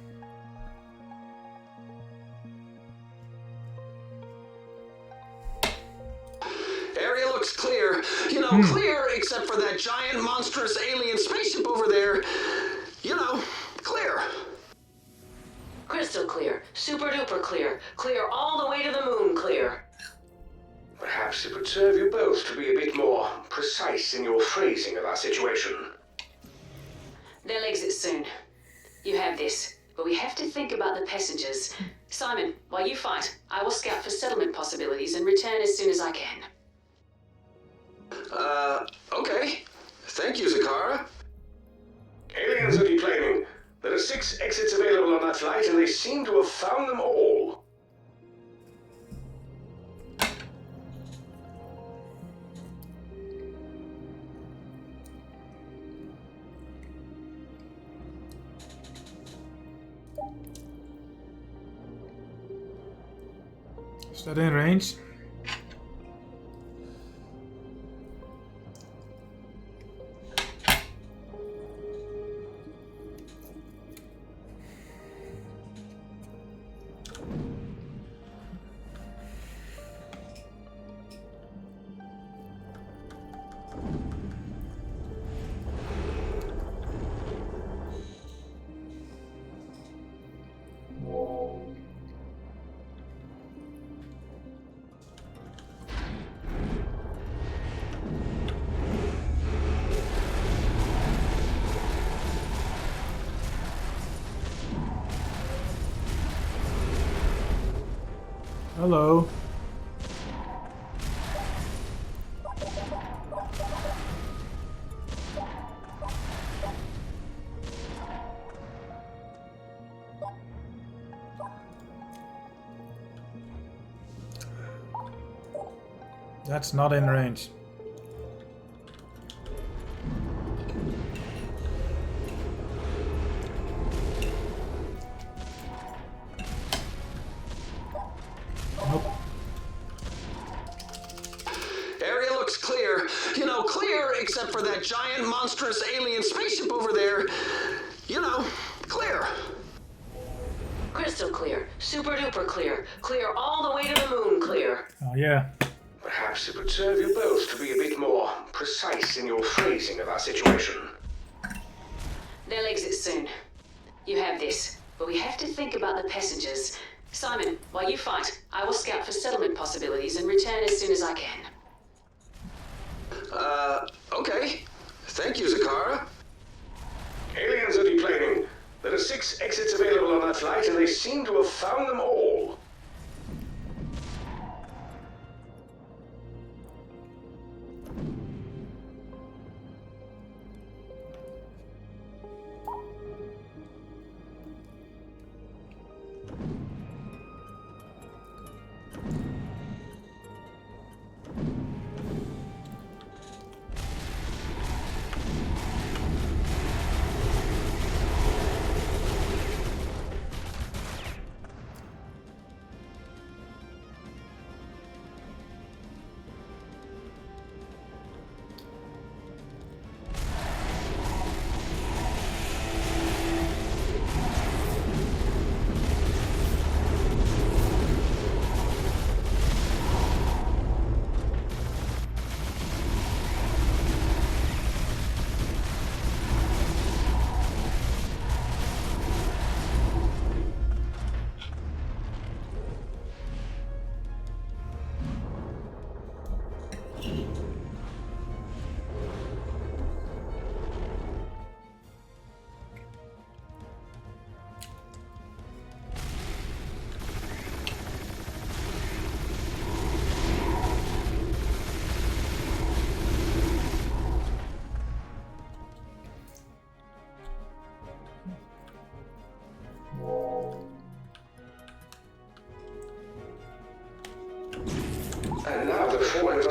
Area looks clear. You know, clear except for that giant monstrous alien spaceship over there. You know, clear. Crystal clear. Super duper clear. Clear all the way to the moon clear. Perhaps it would serve you both to be a bit more precise in your phrasing of our situation. They'll exit soon. You have this, but we have to think about the passengers. Simon, while you fight, I will scout for settlement possibilities and return as soon as I can. Okay. Thank you, Zakara. Aliens are deplaning. There are 6 exits available on that flight, and they seem to have found them all. Is that in range? Hello. That's not in range. Area looks clear. You know, clear except for that giant monstrous alien spaceship over there. You know, clear. Crystal clear. Super duper clear. Clear all the way to the moon clear. Oh yeah. Perhaps it would serve you both to be a bit more precise in your phrasing of our situation. They'll exit soon. You have this, but we have to think about the passengers. Simon, while you fight, I will scout for settlement possibilities and return as soon as I can. Okay. Thank you, Zakara. Aliens are deplaning. There are 6 exits available on that flight, and they seem to have found them all.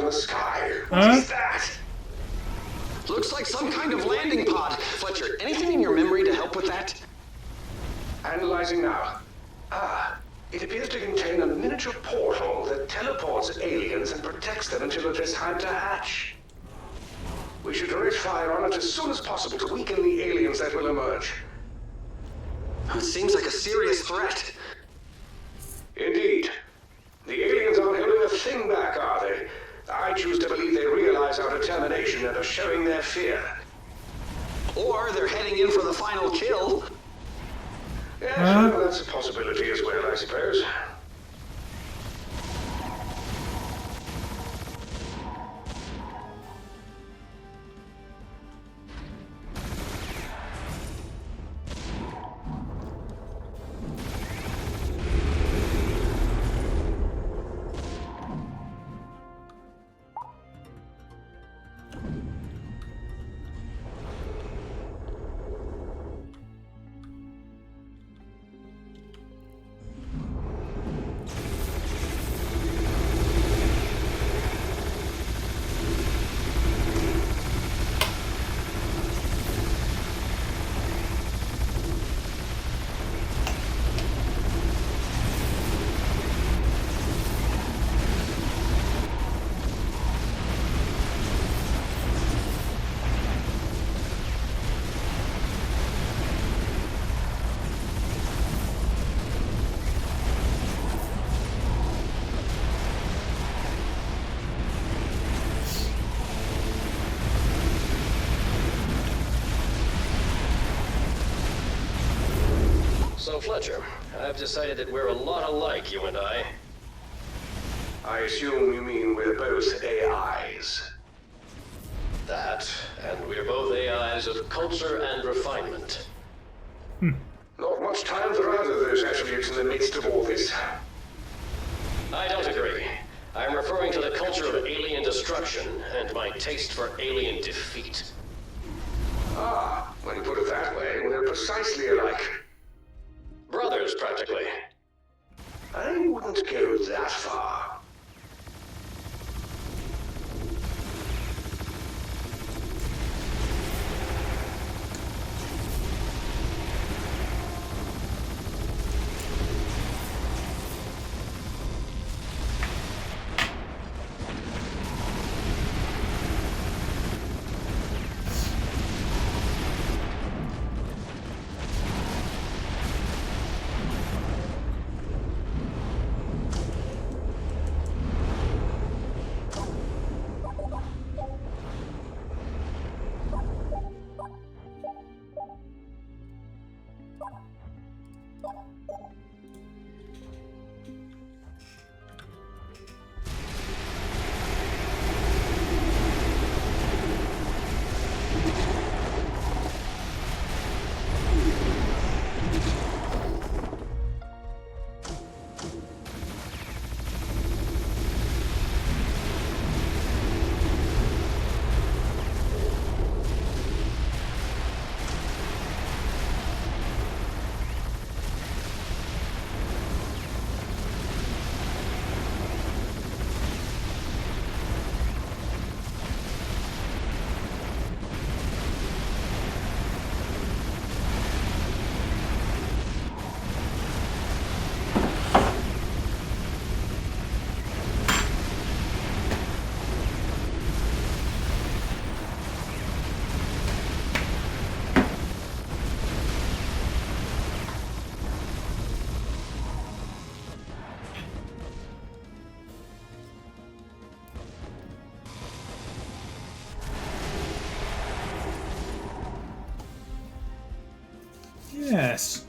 in the sky. What is that? Looks like some kind of landing pod. Fletcher, anything in your memory to help with that? Analyzing now. It appears to contain a miniature portal that teleports aliens and protects them until it is time to hatch. We should direct fire on it as soon as possible to weaken the aliens that will emerge. It seems like a serious threat. Indeed. The aliens aren't holding a thing back, are they? I choose to believe they realize our determination and are showing their fear. Or they're heading in for the final kill. Yes, well, that's a possibility as well, I suppose. So, Fletcher, I've decided that we're a lot alike, you and I. I assume you mean we're both AIs. That, and we're both AIs of culture and refinement. Not much time for either of those attributes in the midst of all this. I don't agree. I'm referring to the culture of alien destruction and my taste for alien defeat. When you put it that way, they're precisely alike. Brothers, practically. I wouldn't go that far. Yes.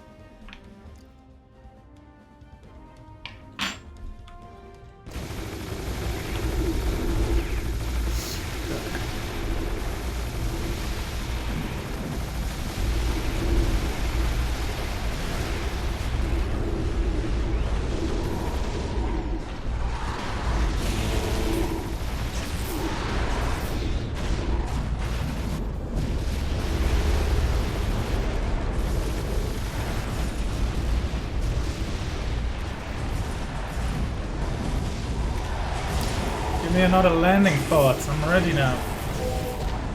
me another landing pod. I'm ready now.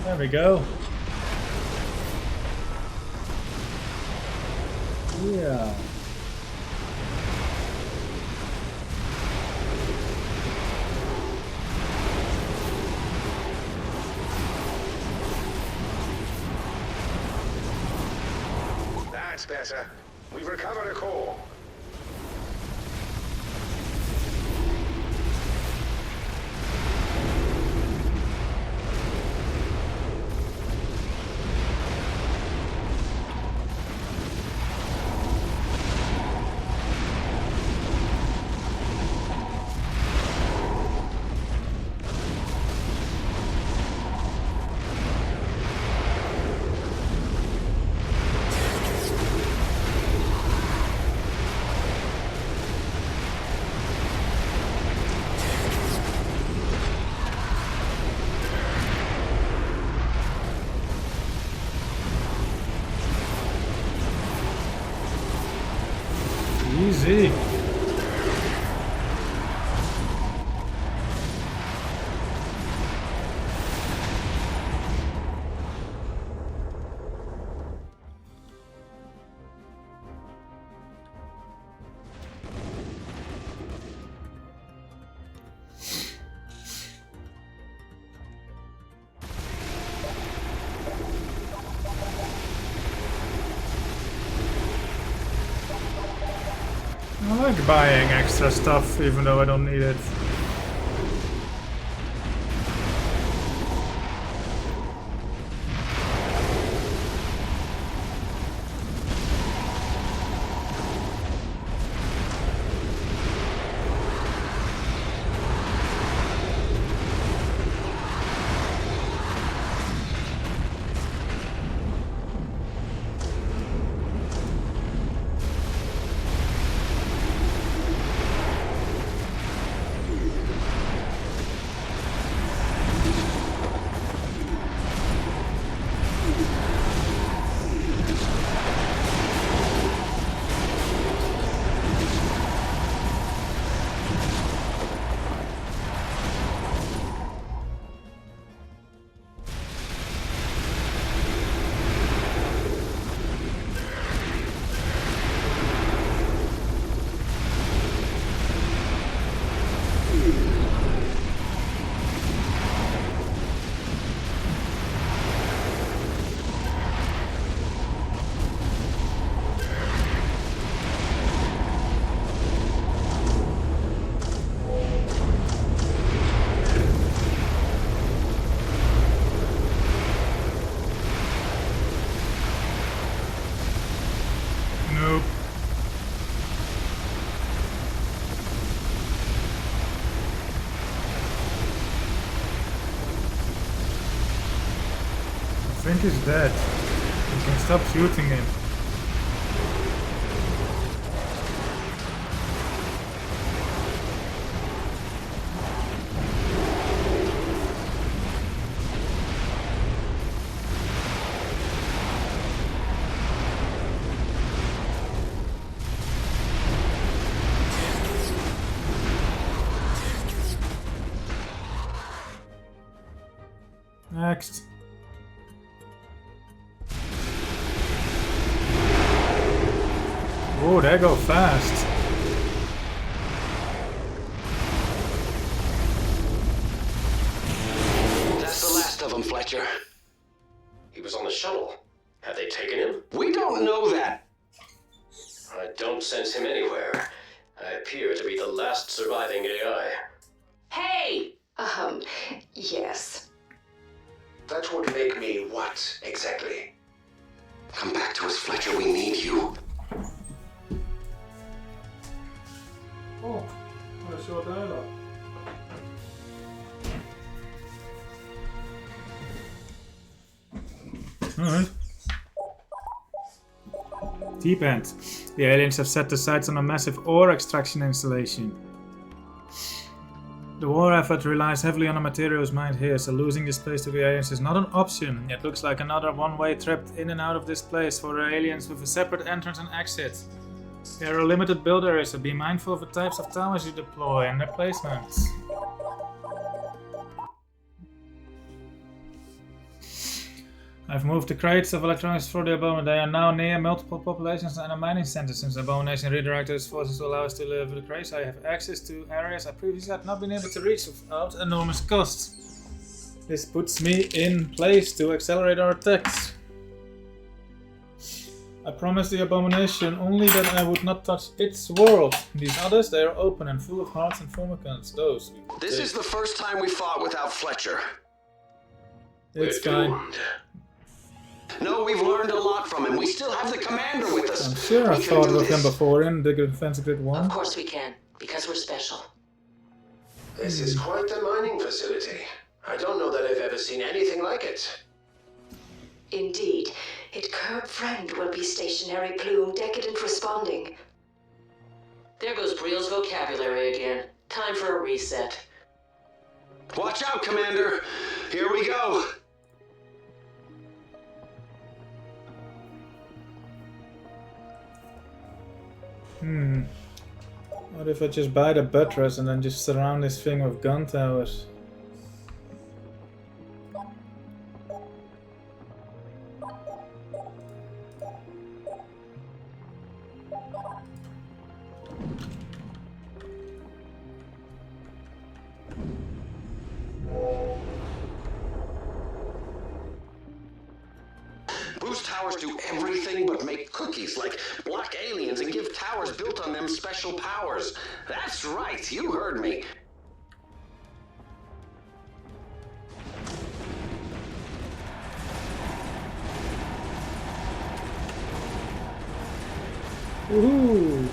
There we go. Yeah. That's better. We've recovered a core. Easy. I like buying extra stuff even though I don't need it. Nope. I think he's dead. You can stop shooting him. Next. Oh, they go fast. That's the last of them, Fletcher. He was on the shuttle. Have they taken him? We don't know that. I don't sense him anywhere. I appear to be the last surviving AI. Hey! Yes. That would make me what, exactly? Come back to us, Fletcher. We need you. Oh, what a short dialogue. Alright. Deep end. The aliens have set their sights on a massive ore extraction installation. The war effort relies heavily on the materials mined here, so losing this place to the aliens is not an option. It looks like another one-way trip in and out of this place for the aliens with a separate entrance and exit. There are limited build areas, so be mindful of the types of towers you deploy and their placements. I've moved the crates of electronics for the Abomination. They are now near multiple populations and a mining center. Since the Abomination redirected its forces to allow us to deliver the crates, I have access to areas I previously had not been able to reach without enormous costs. This puts me in place to accelerate our attacks. I promised the Abomination only that I would not touch its world. These others, they are open and full of hearts and formicants. Those. This is the first time we fought without Fletcher. It's fine. No, we've learned a lot from him. We still have the commander with us. I'm sure I've fought with him before in the Defense Grid 1. Of course we can, because we're special. This is quite the mining facility. I don't know that I've ever seen anything like it. Indeed. Hit curb friend will be stationary plume, decadent responding. There goes Briel's vocabulary again. Time for a reset. Watch out, Commander. Here we go. What if I just buy the buttress and then just surround this thing with gun towers? Boost towers do everything but make cookies like block aliens and give towers built on them special powers. That's right, you heard me. Woohoo!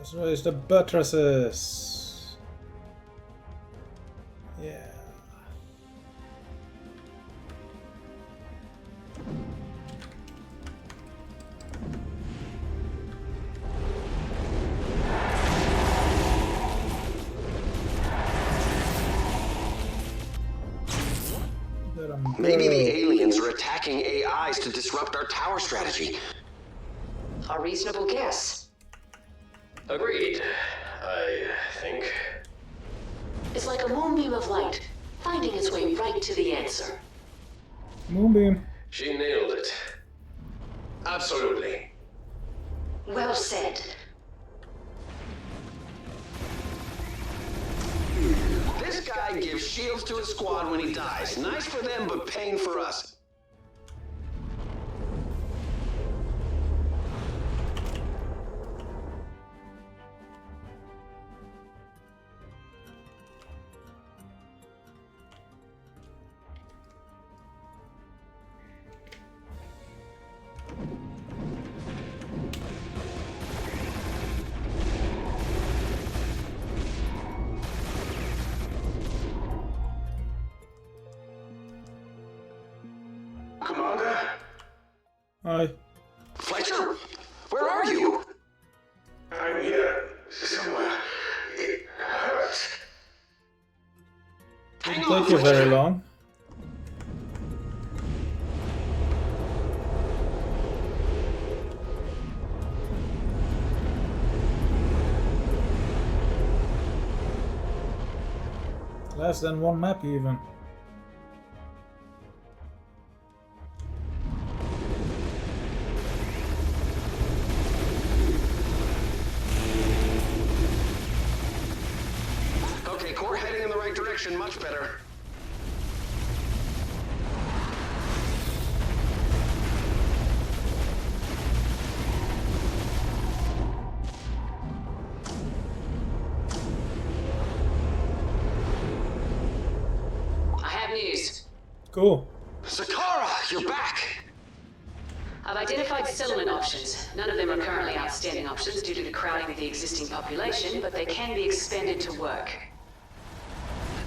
Let's raise the buttresses. Yeah. Maybe the aliens are attacking AIs to disrupt our tower strategy. A reasonable guess. Agreed, I think. It's like a moonbeam of light, finding its way right to the answer. Moonbeam. She nailed it. Absolutely. Well said. This guy gives shields to his squad when he dies. Nice for them, but pain for us. Commander? Hi. Fletcher, where are you? I'm here. Somewhere. It hurts. Hang Didn't on, take you very Fletcher. long. Less than one map even. Okay, core heading in the right direction, much better. I have news. Cool. Zakara, you're back! I've identified settlement options. None of them are currently outstanding options due to the crowding of the existing population, but they can be expended to work.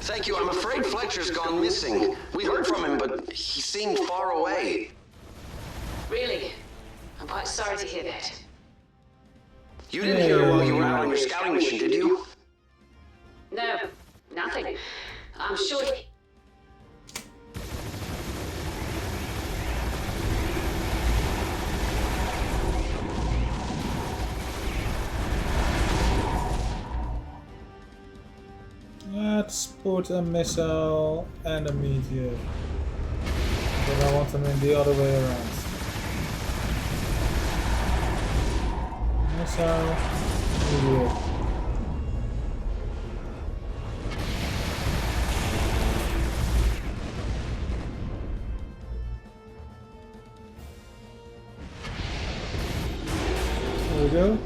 Thank you, I'm afraid Fletcher's gone missing. We heard from him, but he seemed far away. Really? I'm quite sorry to hear that. You didn't hear while you were out on your scouting mission, did you? No, nothing. I'm sure he... Let's put a missile and a meteor. But I want them in the other way around. Missile, meteor. There we go.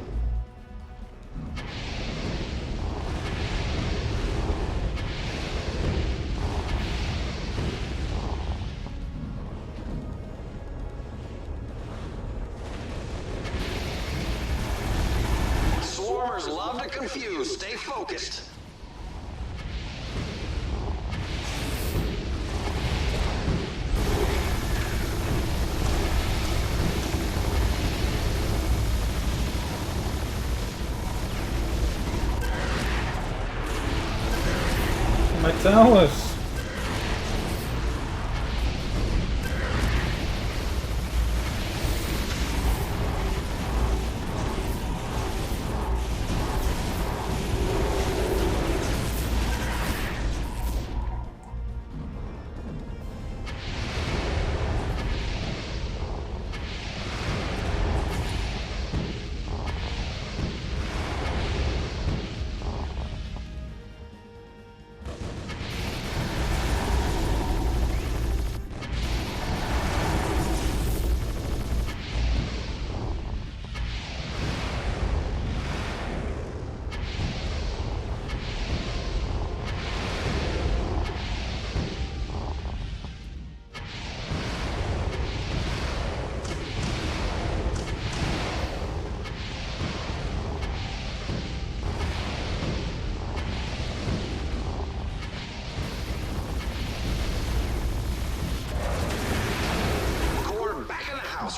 Swarmers love to confuse. Stay focused. My towers!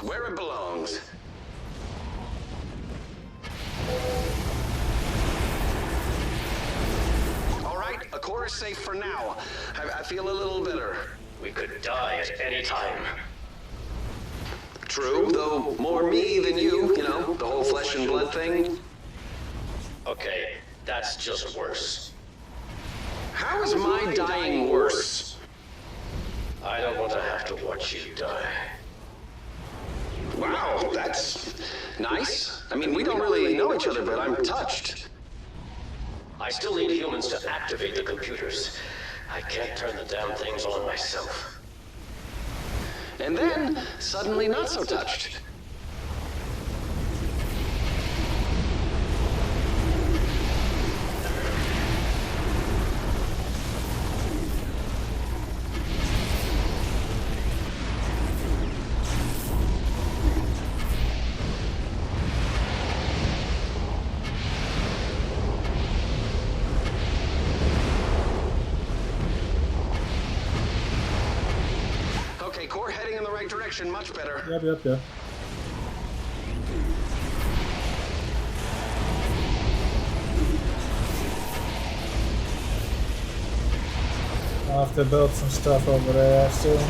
Where it belongs. All right, a core is safe for now. I feel a little better. We could die at any time. True, though more me than you know, the whole flesh and blood thing. Okay, that's just worse. How is my dying worse? I don't want to have to watch you die. Wow, that's nice. I mean, we don't really know each other, but I'm touched. I still need humans to activate the computers. I can't turn the damn things on myself. And then, suddenly not so touched. Okay, core heading in the right direction, much better. Yep. I'll have to build some stuff over there still.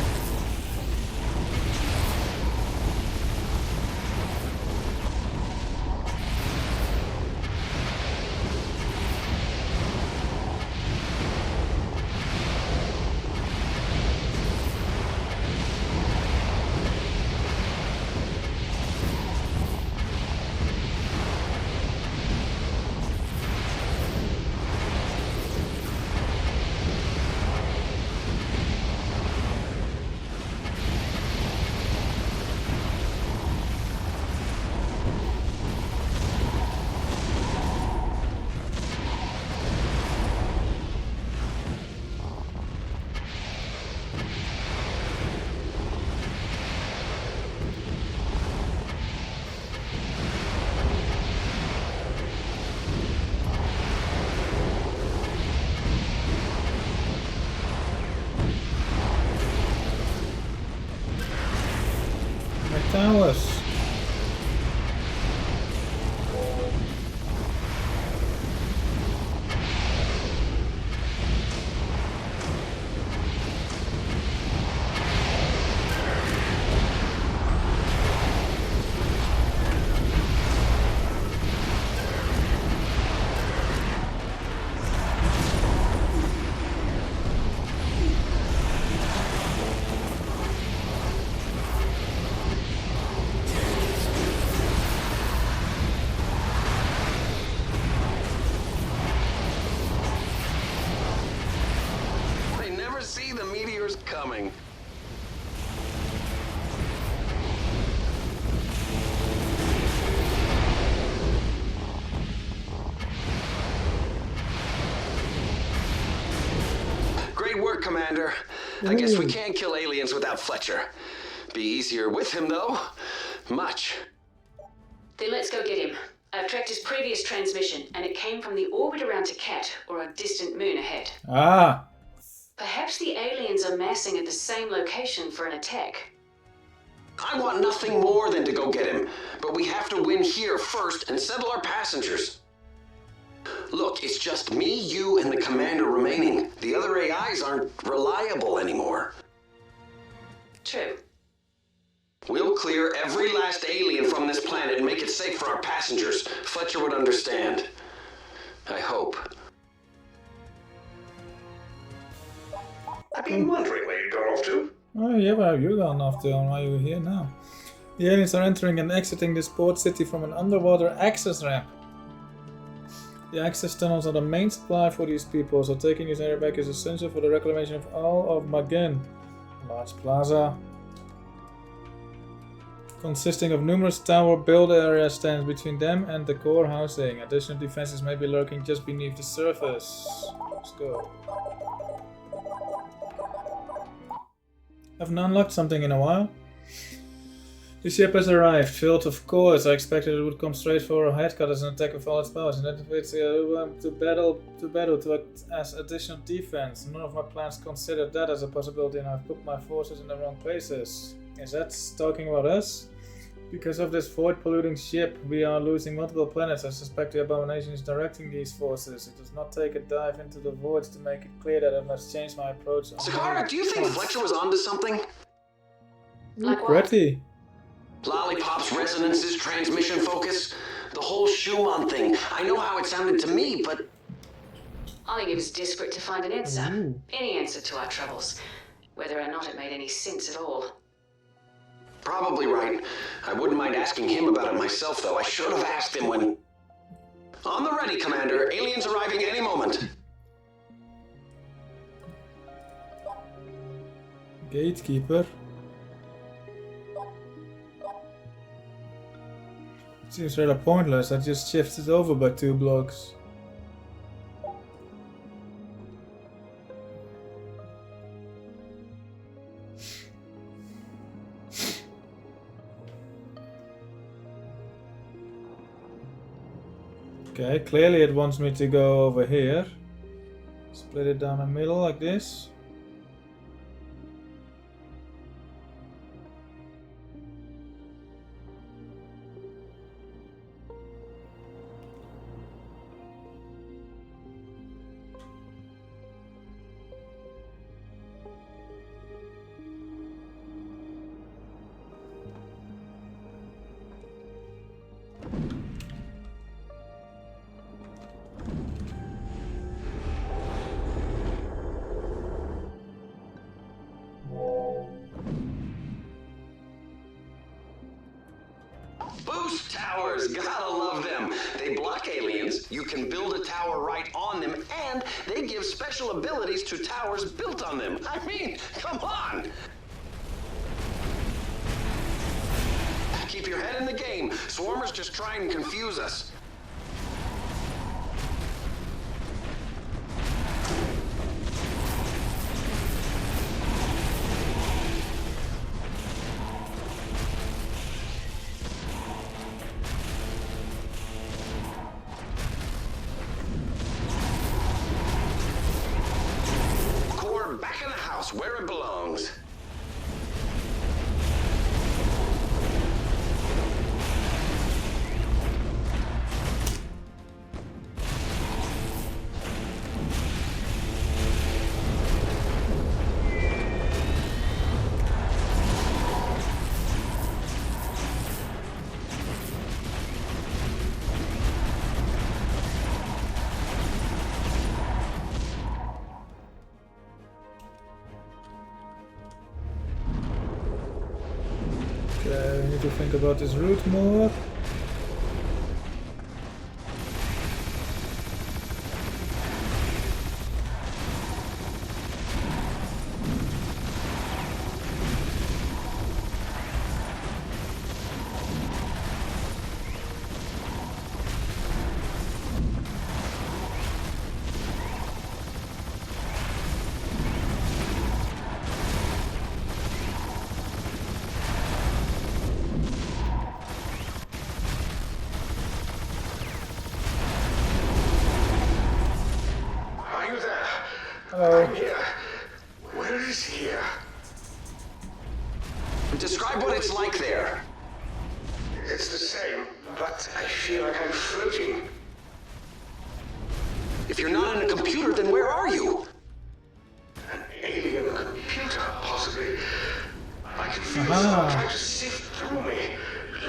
coming. Great work, Commander. I guess we can't kill aliens without Fletcher. Be easier with him, though. Much. Then let's go get him. I've tracked his previous transmission, and it came from the orbit around Takat, or a distant moon ahead. Ah. Perhaps the aliens are massing at the same location for an attack. I want nothing more than to go get him, but we have to win here first and settle our passengers. Look, it's just me, you, and the Commander remaining. The other AIs aren't reliable anymore. True. We'll clear every last alien from this planet and make it safe for our passengers. Fletcher would understand. I hope. I've been wondering where you'd gone off to. Oh yeah, where have you gone after and why are you here now? The aliens are entering and exiting this port city from an underwater access ramp. The access tunnels are the main supply for these people, so taking this area back is essential for the reclamation of all of Magen. A large plaza consisting of numerous tower build area stands between them and the core housing. Additional defenses may be lurking just beneath the surface. Let's go. Haven't unlocked something in a while. The ship has arrived, filled of course. I expected it would come straight for our headcut as an attack with all its powers, and that it's to battle to act as additional defense. None of my plans considered that as a possibility, and I've put my forces in the wrong places. Is that talking about us? Because of this void-polluting ship, we are losing multiple planets. I suspect the Abomination is directing these forces. It does not take a dive into the voids to make it clear that I must change my approach. Sakara, do you think Fletcher was onto something? Like what? Pretty. Lollipop's resonances, transmission focus, the whole Schumann thing. I know how it sounded to me, but... I think he was desperate to find an answer. Any answer to our troubles. Whether or not it made any sense at all. Probably right. I wouldn't mind asking him about it myself, though. I should have asked him when... On the ready, Commander. Aliens arriving any moment. Gatekeeper. Seems rather pointless. I just shifted over by 2 blocks. Okay, clearly it wants me to go over here. Split it down the middle like this. Boost towers! Gotta love them. They block aliens, you can build a tower right on them, and they give special abilities to towers built on them. I mean, come on! Keep your head in the game. Swarmers just try and confuse us. Back in the house where it belongs. Okay, we need to think about this route more. I'm here. Where is here? Describe what it's like there. It's the same, but I feel like I'm floating. If you're not in a computer, then where are you? An alien computer, possibly. I can feel someone trying to sift through me,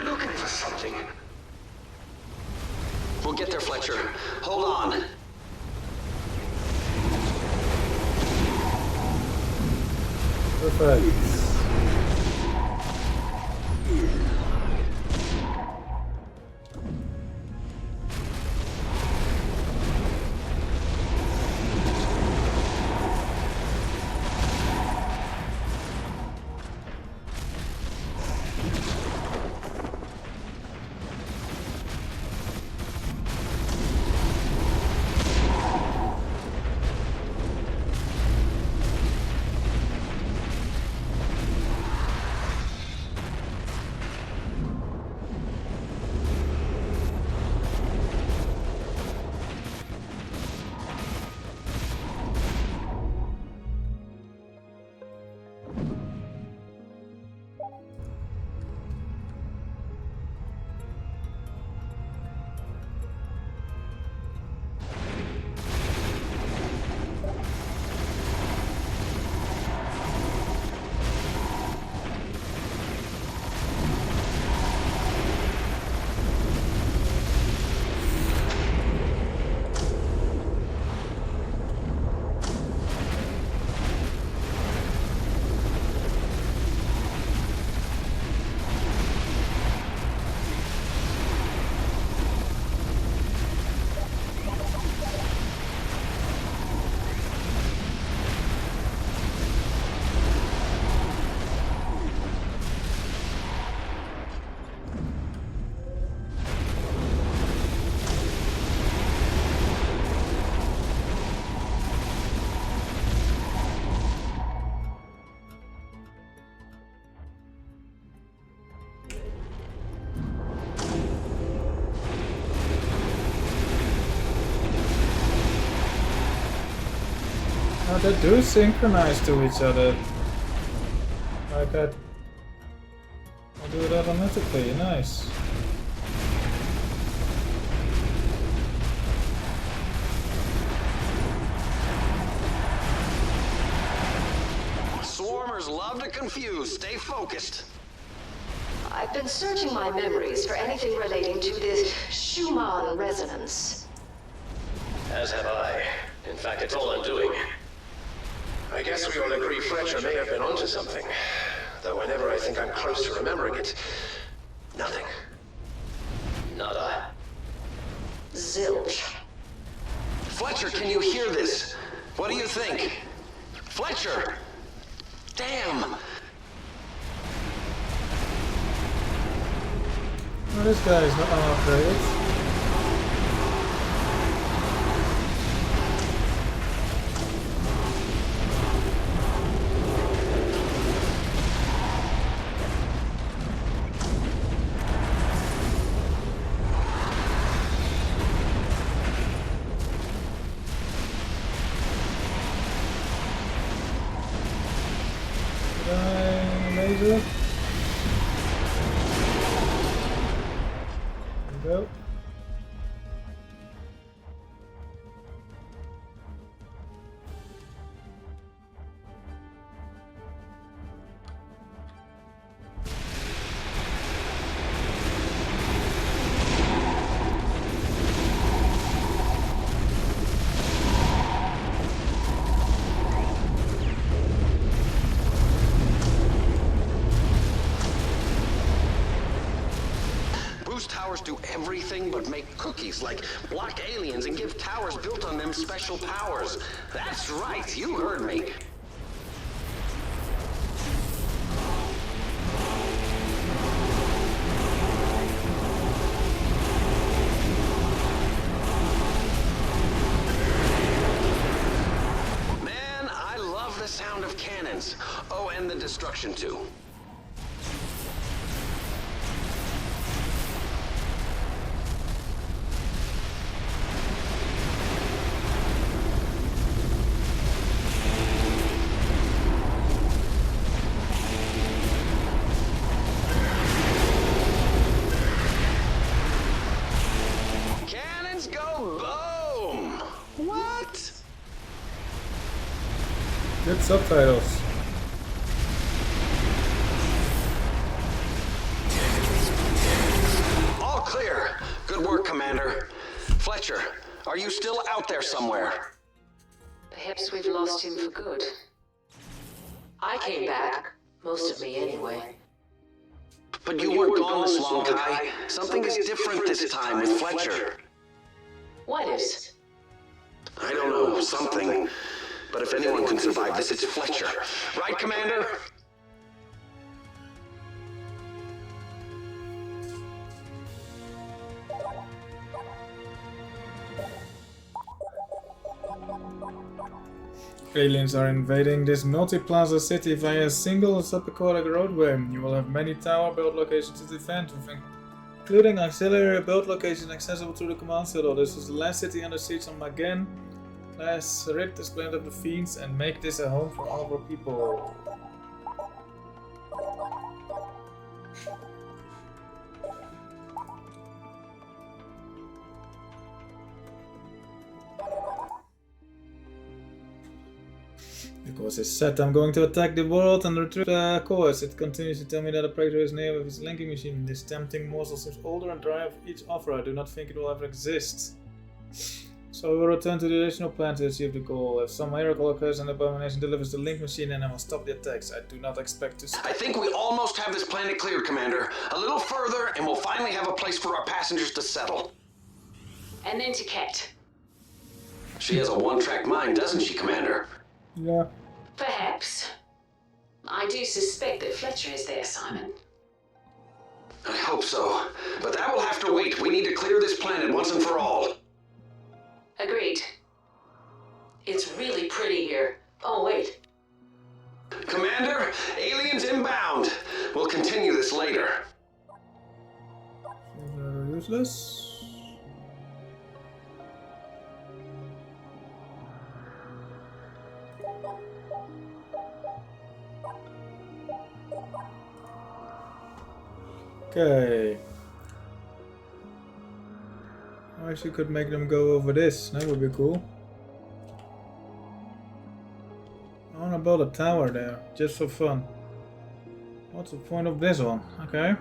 looking for something. We'll get there, Fletcher. Hold on. Perfect. Oh, they do synchronize to each other. Like I do it automatically, nice. Swarmers love to confuse. Stay focused. I've been searching my memories for anything relating to this Schumann resonance. As have I. In fact, it's all undoing. I guess we all agree Fletcher may have been onto something. Though whenever I think I'm close to remembering it, nothing. Nada. Zilch. Fletcher, can you hear this? What do you think? Fletcher! Damn! Oh, this guy is not upgraded. Laser. There we go. Towers do everything but make cookies, like block aliens and give towers built on them special powers. That's right, you heard me. Man, I love the sound of cannons. Oh, and the destruction too. targets. Good subtitles. All clear. Good work, Commander. Fletcher, are you still out there somewhere? Perhaps we've lost him for good. I came back. Most of me, anyway. But you weren't gone this long, Kai. Something is different this time with Fletcher. What is? I don't know, something. But if anyone can survive this, it's Fletcher. Right, Commander? Aliens are invading this multi-plaza city via a single subaquatic roadway. You will have many tower build locations to defend, including auxiliary build locations accessible through the command citadel. This is the last city under siege on Magen. Let's rid this planet of the fiends and make this a home for all of our people. Because it's set, I'm going to attack the world and retrieve the course. It continues to tell me that a breakthrough is near with its linking machine. This tempting morsel seems older and drier of each offer. I do not think it will ever exist. So we will return to the original plan to achieve the goal. If some miracle occurs and the abomination delivers the link machine, then I will stop the attacks. I do not expect to. I think we almost have this planet cleared, Commander. A little further, and we'll finally have a place for our passengers to settle. And then to Ket. She has a one-track mind, doesn't she, Commander? Yeah. Perhaps. I do suspect that Fletcher is there, Simon. I hope so. But that will have to wait. We need to clear this planet once and for all. Agreed. It's really pretty here. Oh, wait. Commander, aliens inbound. We'll continue this later. They're useless. Okay. I wish you could make them go over this. That would be cool. I want to build a tower there, just for fun. What's the point of this one? Okay.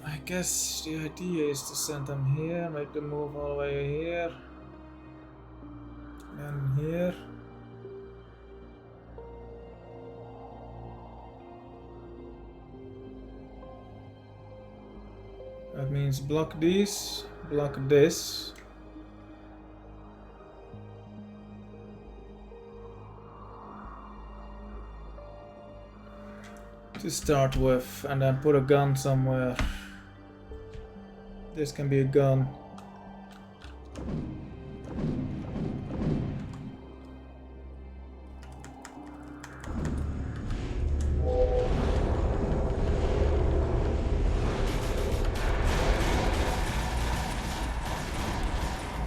I guess the idea is to send them here, make them move all the way here. Then here. That means block these, block this. To start with, and then put a gun somewhere. This can be a gun.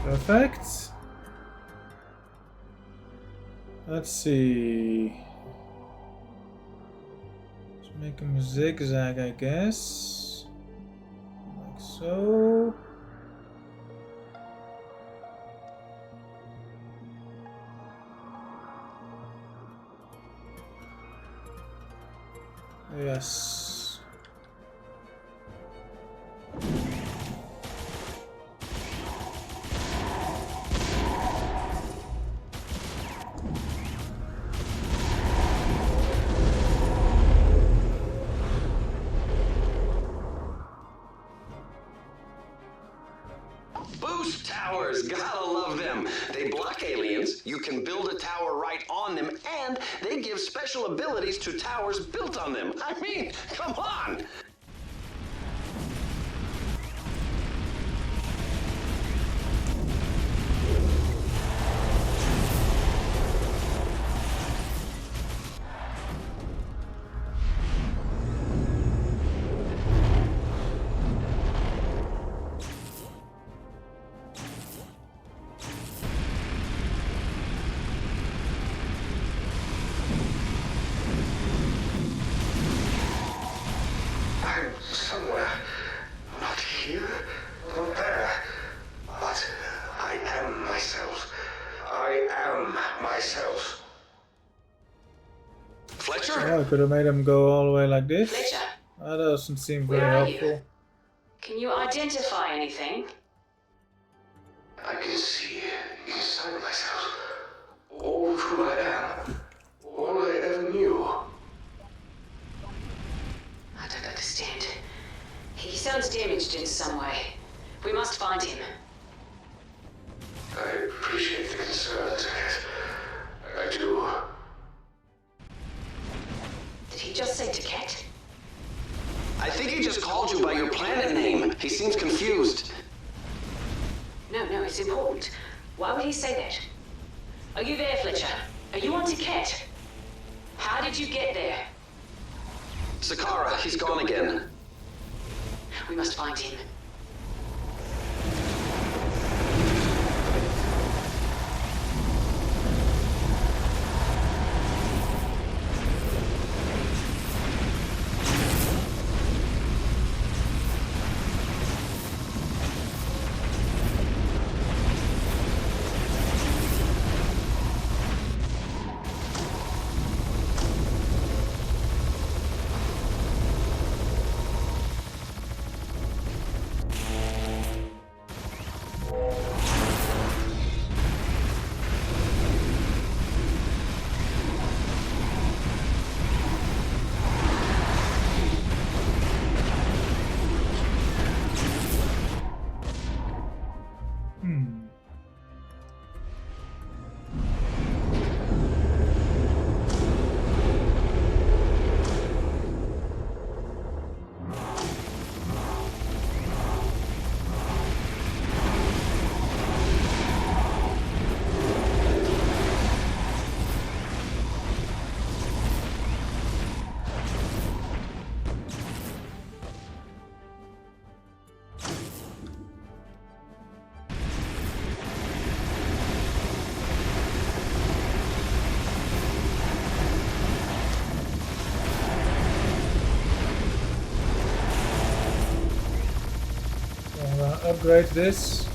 Perfect. Let's see. Let's make them zigzag, I guess. Like so. Yes. Boost towers, gotta love them. They block aliens, you can build a tower right on them, and they give special abilities to towers built on them. I mean, come on! Fletcher? Oh, I could have made him go all the way like this. Fletcher, That doesn't seem very Where are you? helpful. can you identify anything? I can see inside myself all of who I am, all I ever knew. I don't understand. He sounds damaged in some way. We must find him. I appreciate the concern, Ticket. I do. Did he just say Taket? I think he just called you by your planet name. He seems confused. No, it's important. Why would he say that? Are you there, Fletcher? Are you on Taket? How did you get there? Sakara, he's gone again. We must find him. Upgrade this.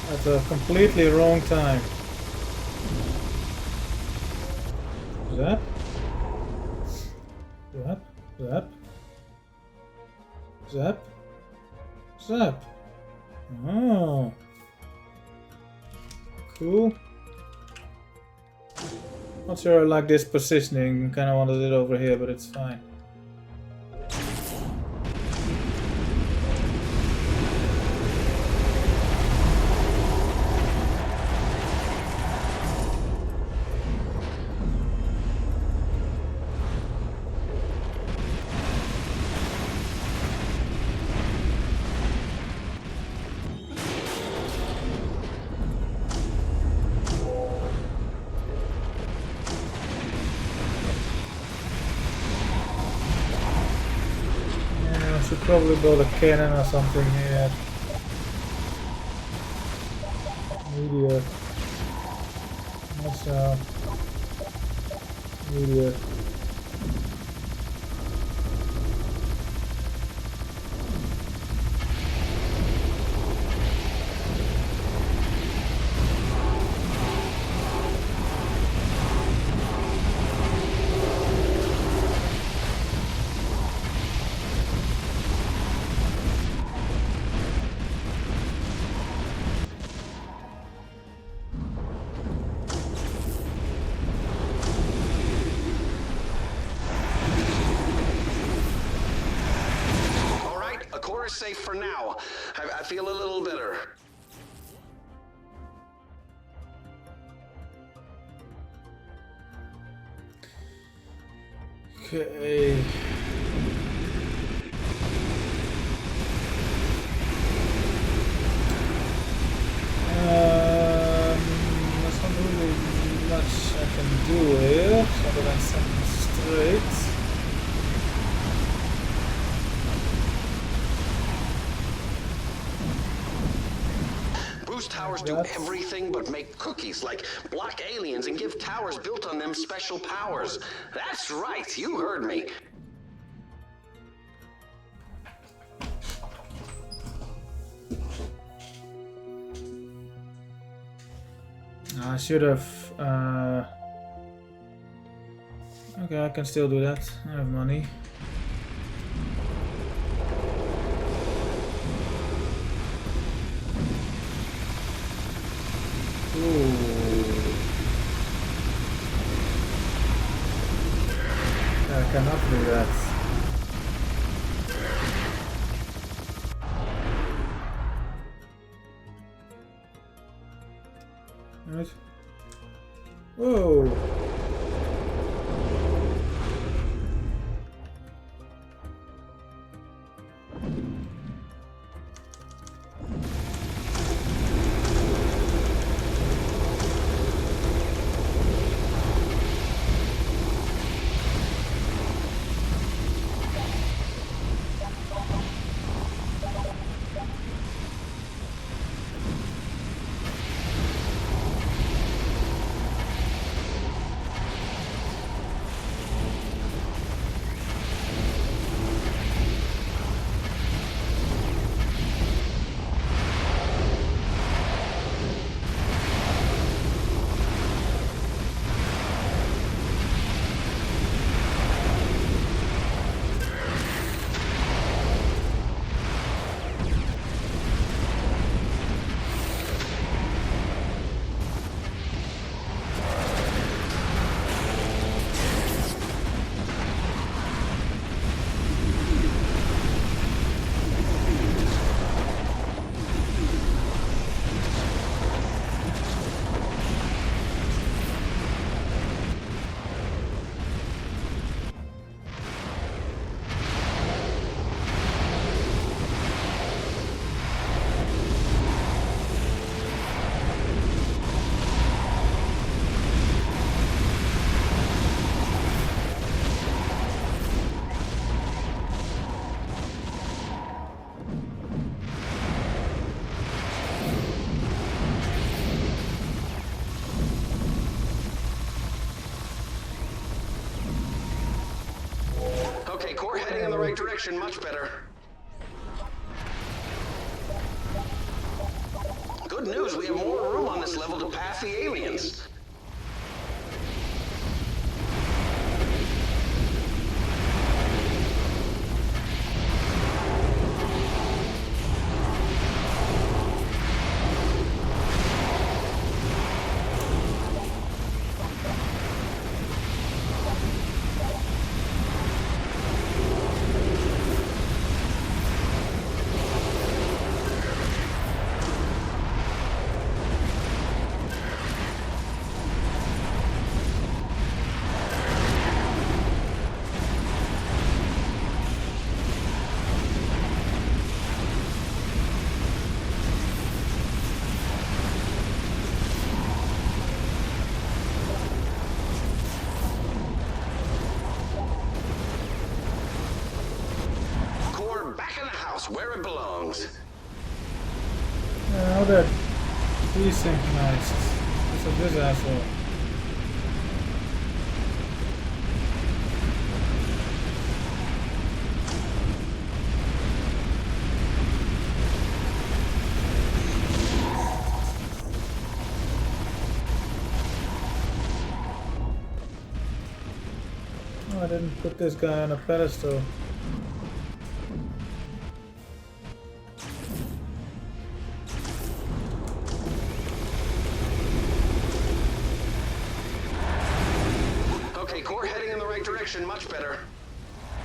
At a completely wrong time. Zap. Zap. Zap. Zap. Zap. Oh. Cool. Not sure I like this positioning, kinda wanted it over here, but it's fine. Should probably build a cannon or something here. Meteor. Also, meteor. Safe for now. I feel a little better. Okay. There's not really much I can do here, other than something straight. Towers do everything but make cookies, like block aliens and give towers built on them special powers. That's right, you heard me. I should have. Okay, I can still do that. I have money. Ooh. I cannot do that. Right. Whoa. Okay, core heading in the right direction, much better. Good news, we have more room on this level to pass the aliens. Where it belongs. Now that desynchronized. What's up this asshole? Oh, I didn't put this guy on a pedestal. Much better.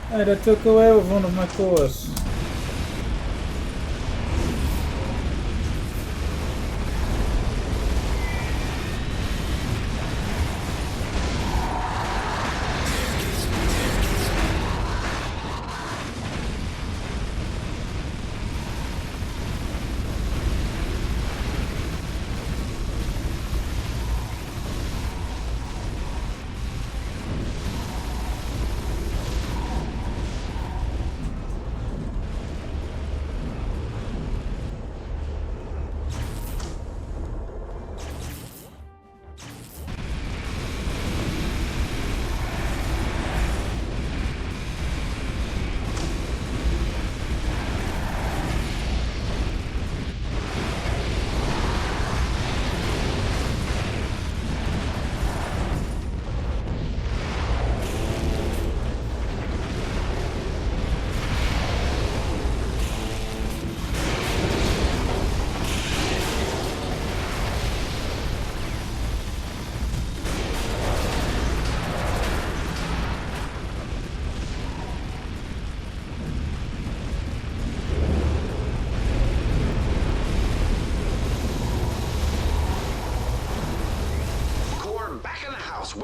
Hey, that took away with one of my cores.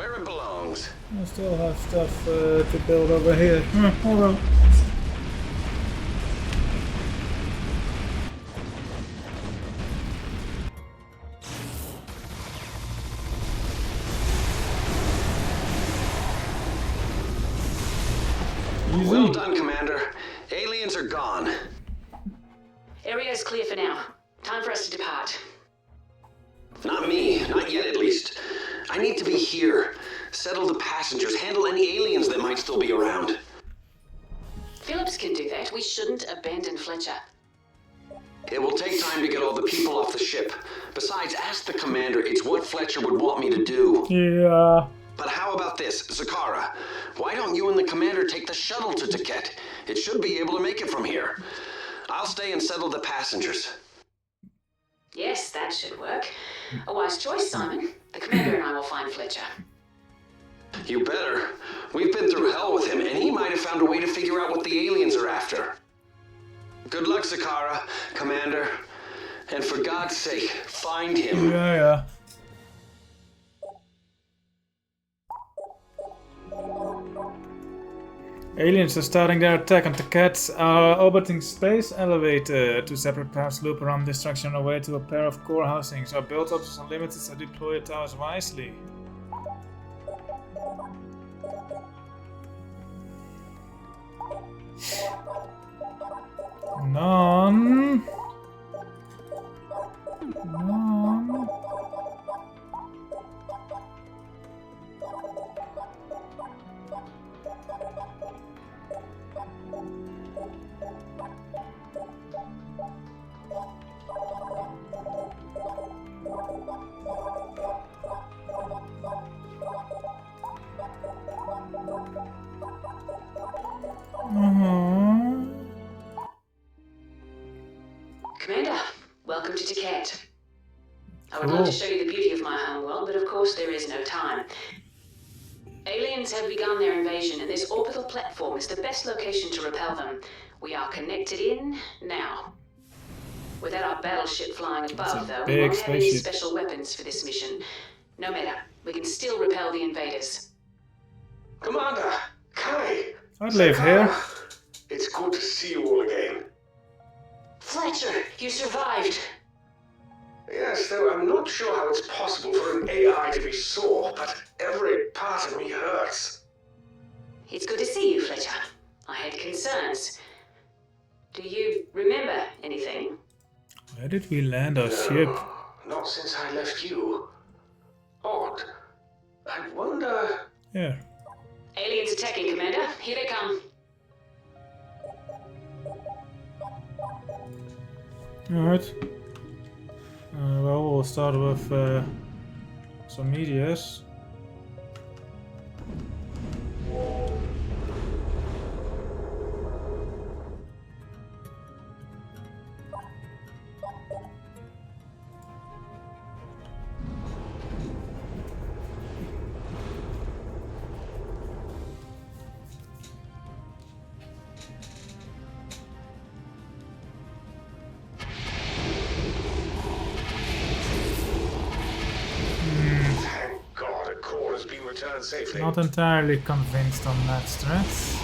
where it belongs. I still have stuff to build over here. Hold on. Well done, Commander. Aliens are gone. Area is clear for now. Time for us to depart. Not me. Not yet, at least. I need to be here. Settle the passengers. Handle any aliens that might still be around. Phillips can do that. We shouldn't abandon Fletcher. It will take time to get all the people off the ship. Besides, ask the Commander. It's what Fletcher would want me to do. Yeah. But how about this, Zakara? Why don't you and the Commander take the shuttle to Taket? It should be able to make it from here. I'll stay and settle the passengers. Yes, that should work. A wise choice, Simon. The Commander and I will find Fletcher. You better. We've been through hell with him, and he might have found a way to figure out what the aliens are after. Good luck, Zakara, Commander. And for God's sake, find him. Yeah. Aliens are starting their attack on Taket. Our orbiting space elevator. Two separate paths loop around destruction on our way to a pair of core housings. Our build-ups are limited, so deploy your towers wisely. None. Commander, welcome to Taket. I would love to show you the beauty of my homeworld, but of course there is no time. Aliens have begun their invasion, and this orbital platform is the best location to repel them. We are connected in now. Without our battleship flying above, though, we won't have any special weapons for this mission. No matter, we can still repel the invaders. Commander, Kai. I'd live here. It's good to see you all again. Fletcher, you survived. Yes, though I'm not sure how it's possible for an AI to be sore, but every part of me hurts. It's good to see you, Fletcher. I had concerns. Do you remember anything? Where did we land our ship? Not since I left you. Odd. I wonder... Yeah. Aliens attacking, Commander. Here they come. Alright. Well, we'll start with some meteors. Safely. Not entirely convinced on that stretch.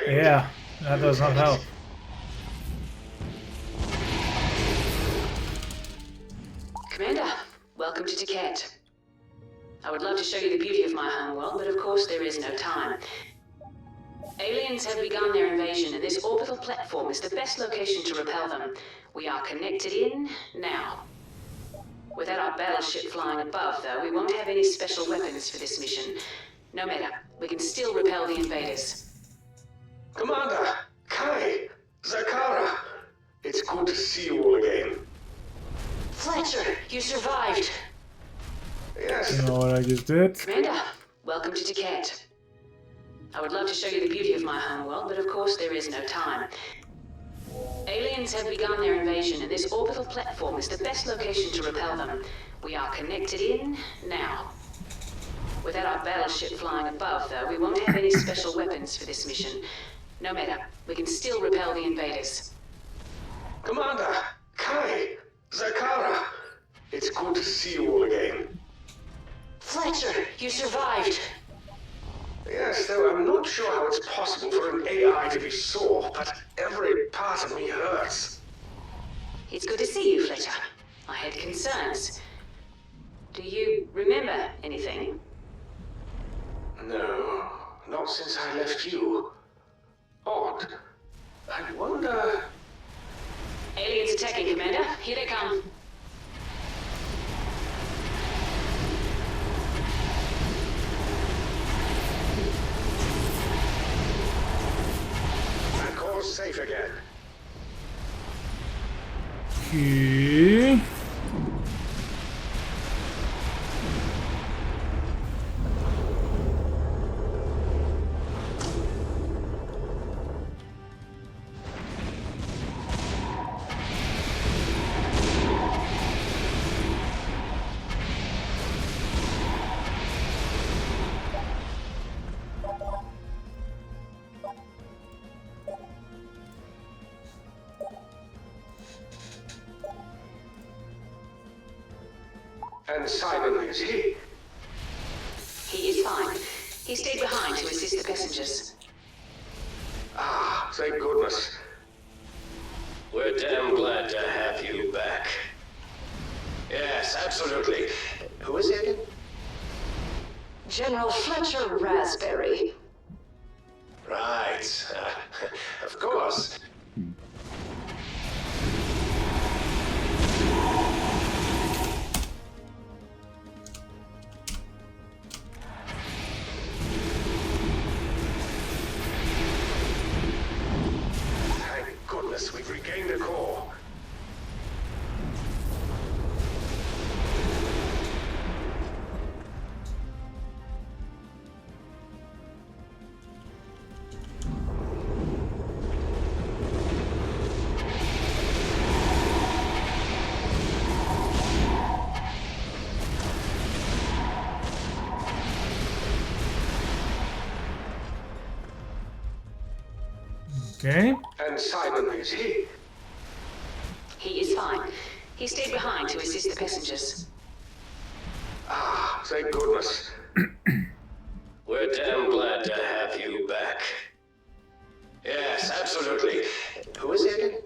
Yeah, that does not help. Commander, welcome to Taket. I would love to show you the beauty of my homeworld, but of course there is no time. Aliens have begun their invasion, and this orbital platform is the best location to repel them. We are connected in now. Without our battleship flying above, though, we won't have any special weapons for this mission. No matter, we can still repel the invaders. Commander, Kai, Zakara, It's good to see you all again. Fletcher, you survived. Yes. You know what I just did? Commander, welcome to Ticket. I would love to show you the beauty of my homeworld, but of course there is no time. Aliens have begun their invasion, and this orbital platform is the best location to repel them. We are connected in now. Without our battleship flying above, though, we won't have any special weapons for this mission. No matter, we can still repel the invaders. Commander, Kai, Zakara. It's good to see you all again. Fletcher, you survived. Yes, though I'm not sure how it's possible for an AI to be sore, but every part of me hurts. It's good to see you, Fletcher. I had concerns. Do you remember anything? No, not since I left you. Odd. I wonder... Aliens attacking, Commander. Here they come. My core's safe again. Okay. And Simon, is he? He is fine. He stayed behind to assist the passengers. Ah, thank goodness. We're damn glad to have you back. Yes, absolutely. Who is he again? General Fletcher Raspberry. Right. Of course. Thank goodness we've regained the core. Okay. And Simon, is he? He is fine. He stayed behind to assist the passengers. Ah, thank goodness. We're damn glad to have you back. Yes, absolutely. Who is he again?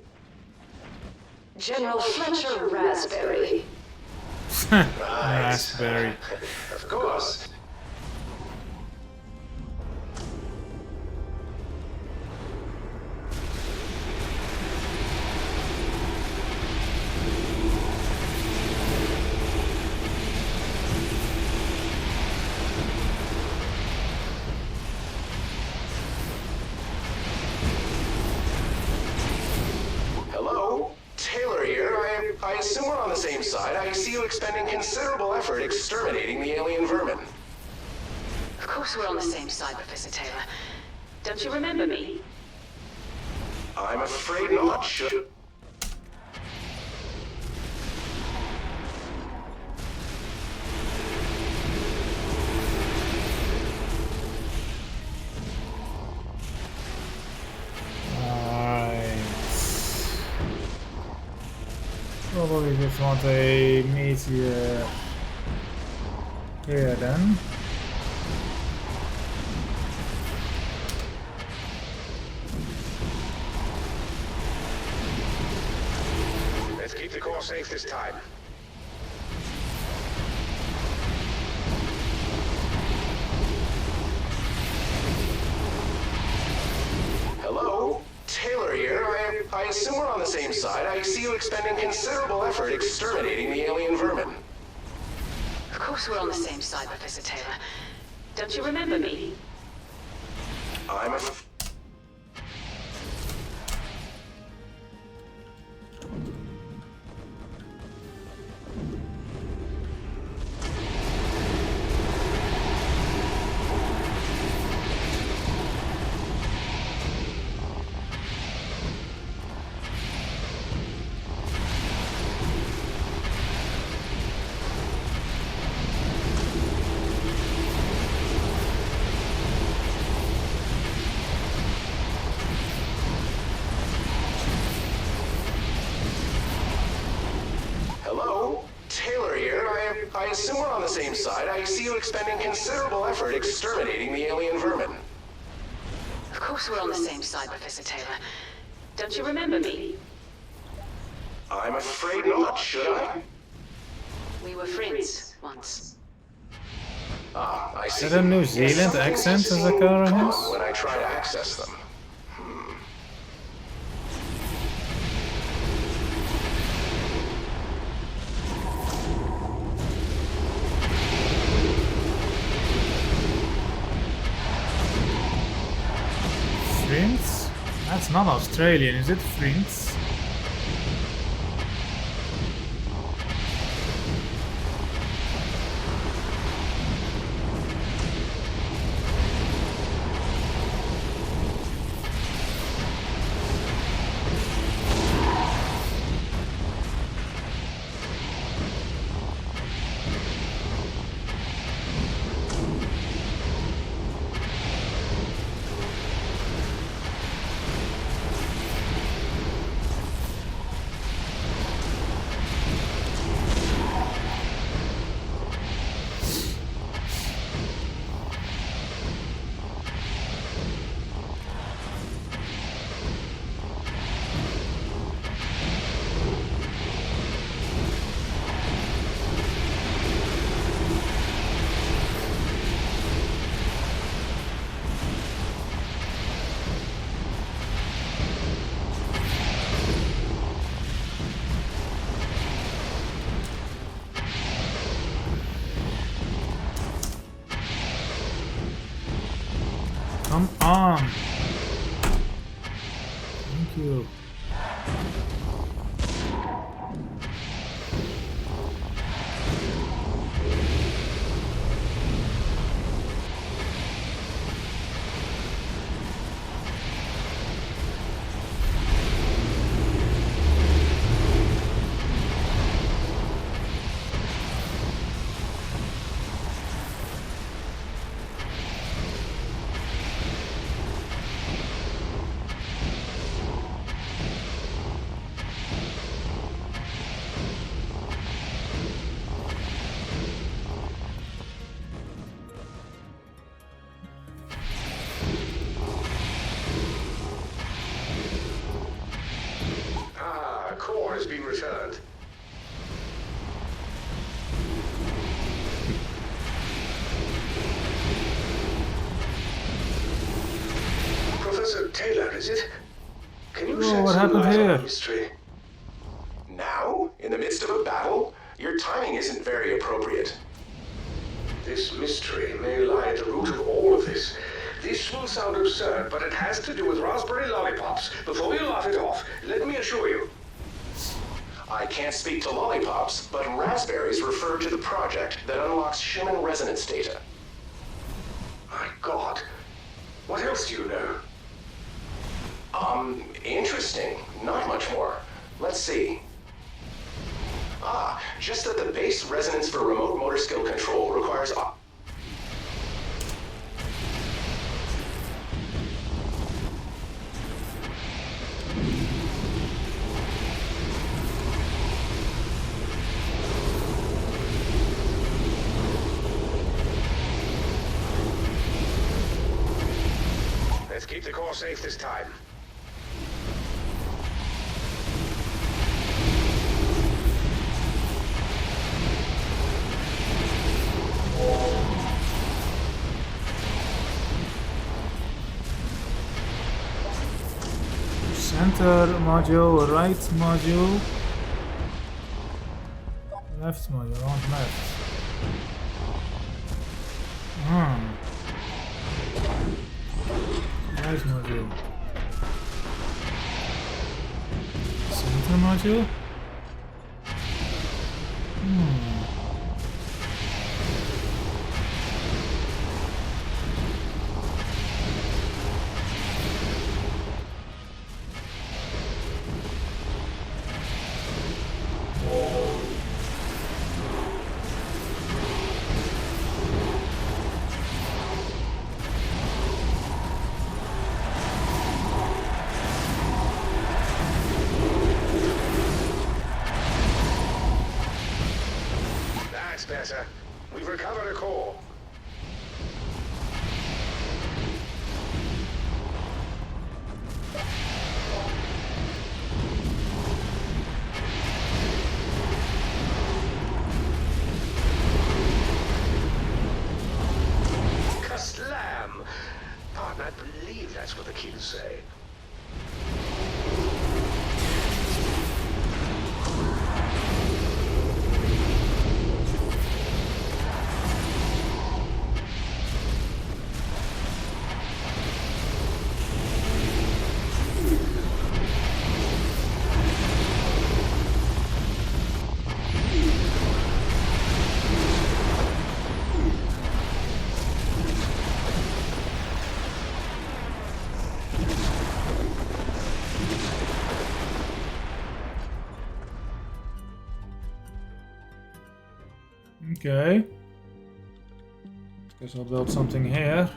General Fletcher Raspberry. Right. Raspberry. Of course. Hello? Taylor here. I assume we're on the same side. I see you expending considerable effort exterminating the alien vermin. Of course we're on the same side, Professor Taylor. Don't you remember me? I'm afraid not. Should... Alright. Probably just want a meteor here then. Let's keep the core safe this time. Hello? Taylor here. I assume we're on the same side. I see you expending considerable effort exterminating the alien vermin. Of course we're on the same side, Professor Taylor. Don't you remember me? I'm a... I assume we're on the same side. I see you expending considerable effort exterminating the alien vermin. Of course we're on the same side, Professor Taylor. Don't you remember me? I'm afraid not, should I? We were friends once. Ah, I see. Is that a New Zealand accent as Zakara has? When I try to access them. Frints? That's not Australian, is it? Frints? Come on. Thank you. Core has been returned. Professor Taylor, is it? Can you shed what some happened light on here? the mystery? Now? In the midst of a battle? Your timing isn't very appropriate. This mystery may lie at the root of all of this. This will sound absurd, but it has to do with raspberry lollipops. Before you laugh it off, let me assure you. I can't speak to lollipops, but raspberries refer to the project that unlocks Schumann resonance data. My God. What else do you know? Interesting. Not much more. Let's see. Just that the base resonance for remote motor skill control requires... Let's keep the core safe this time. Center module, right module, left module, I want left. Right module. Center module? That's better. We've recovered a core. Slam! Pardon, I believe that's what the keys say. Okay. Guess I'll build something here.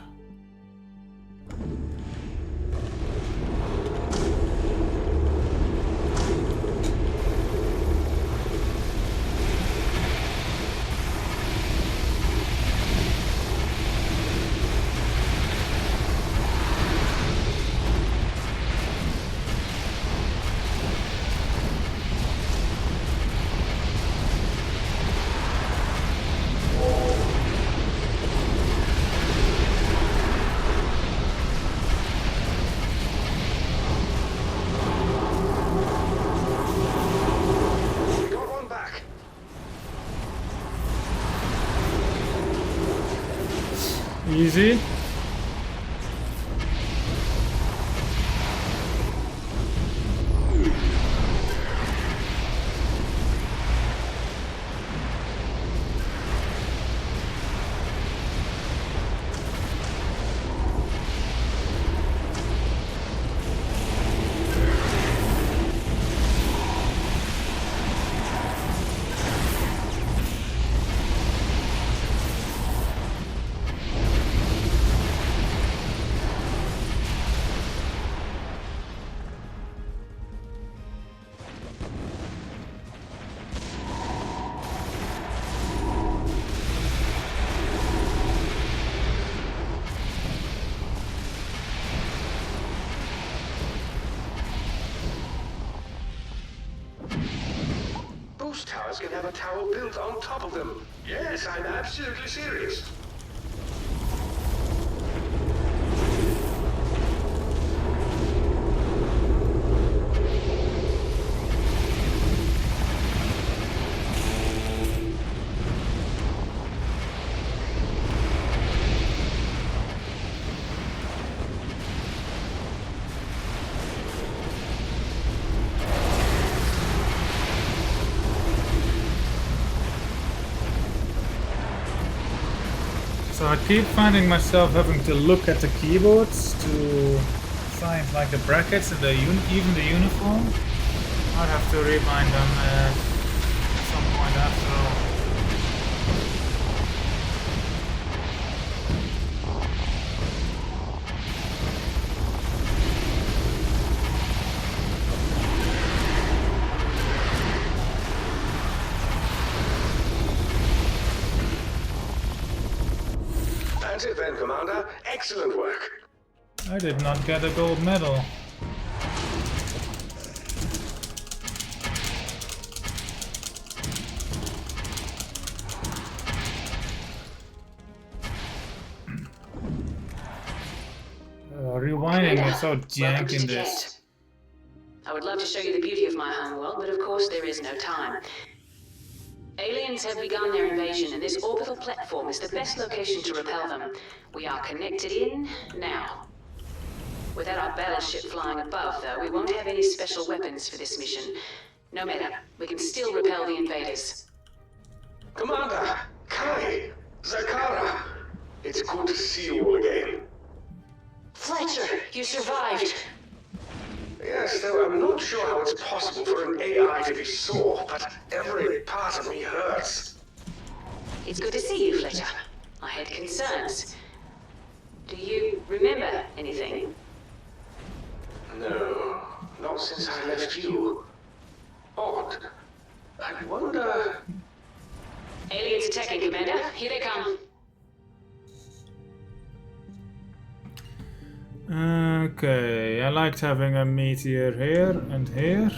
Easy. Boost towers can have a tower built on top of them. Yes, I'm absolutely serious. So I keep finding myself having to look at the keyboards to find like the brackets and even the uniform. I'd have to rewind them at some point after all. That's it then, Commander. Excellent work. I did not get a gold medal. Rewinding is so jank in this. I would love to show you the beauty of my homeworld, but of course there is no time. Aliens have begun their invasion, and this orbital platform is the best location to repel them. We are connected in now. Without our battleship flying above, though, we won't have any special weapons for this mission. No matter, we can still repel the invaders. Commander, Kai, Zakara, it's good to see you all again. Fletcher, you survived. Yes, though I'm not sure how it's possible for an AI to be sore, but every part of me hurts. It's good to see you, Fletcher. I had concerns. Do you remember anything? No, not since I left you. Odd. I wonder... Aliens attacking, Commander. Here they come. Okay, I liked having a meteor here and here.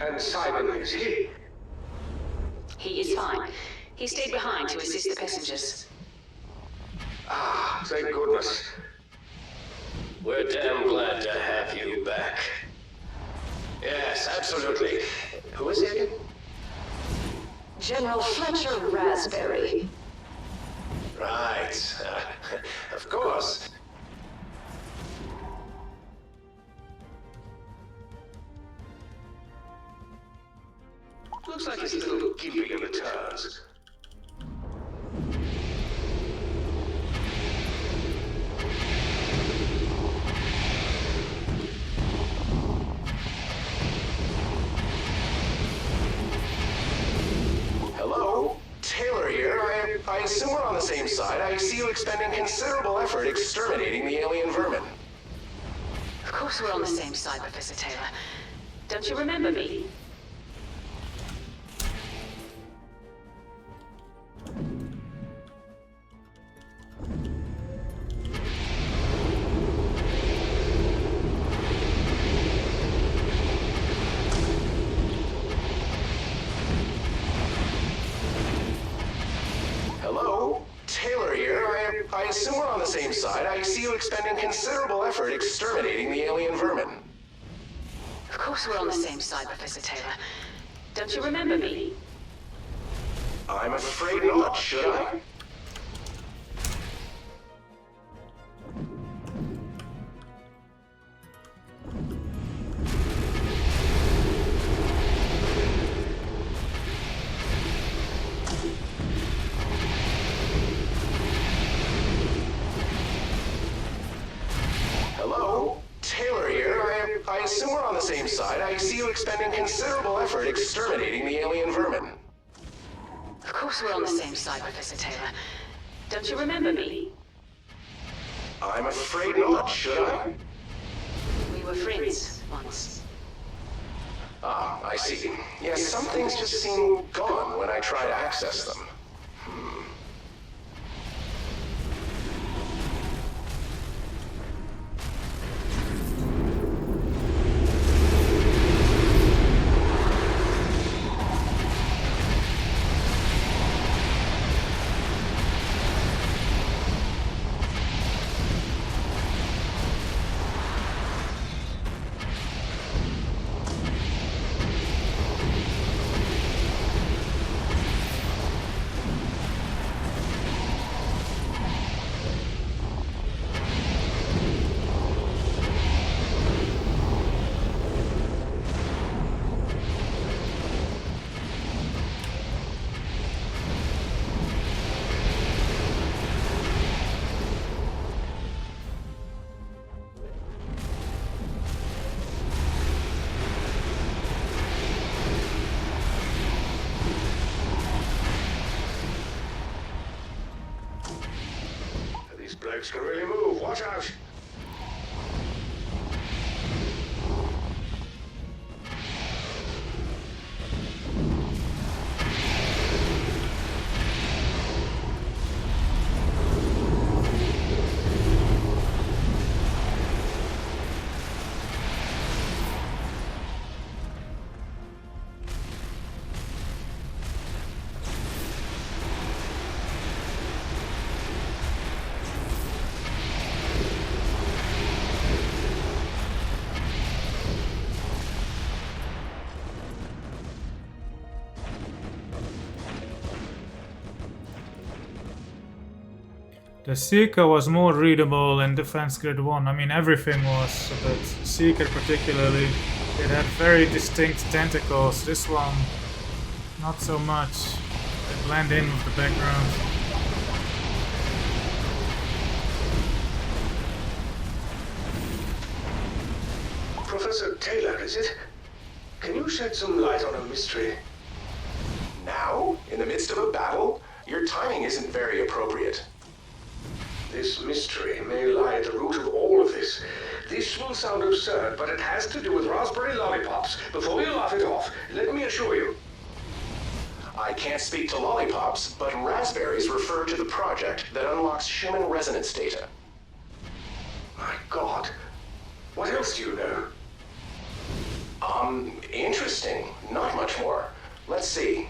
And Simon, is he? He is fine. He stayed behind to assist the passengers. Ah, thank goodness. We're damn glad to have you back. Yes, absolutely. Who is he again? General Fletcher Raspberry. Right. Of course. Looks like he's a little gimpy in the turns. Hello? Taylor here. I assume we're on the same side. I see you expending considerable effort exterminating the alien vermin. Of course we're on the same side, Professor Taylor. Don't you remember me? Hello? Taylor here. I assume we're on the same side. I see you expending considerable effort exterminating the alien vermin. Of course we're on the same side, Professor Taylor. Don't you remember me? I'm afraid not, should I? Hello? Taylor here. I assume we're on the same side. I see you expending considerable effort exterminating the alien vermin. Of course we're on the same side, Professor Taylor. Don't you remember me? I'm afraid not, should I? We were friends once. Ah, I see. Yes, some things just seem gone when I try to access them. These blokes can really move. Watch out. The Seeker was more readable in Defense Grid 1. I mean, everything was, but Seeker particularly, it had very distinct tentacles. This one, not so much. They blend in with the background. Professor Taylor, is it? Can you shed some light on a mystery? Now? In the midst of a battle? Your timing isn't very appropriate. This mystery may lie at the root of all of this. This will sound absurd, but it has to do with raspberry lollipops. Before you laugh it off, let me assure you. I can't speak to lollipops, but raspberries refer to the project that unlocks Schumann resonance data. My God. What else do you know? Interesting. Not much more. Let's see.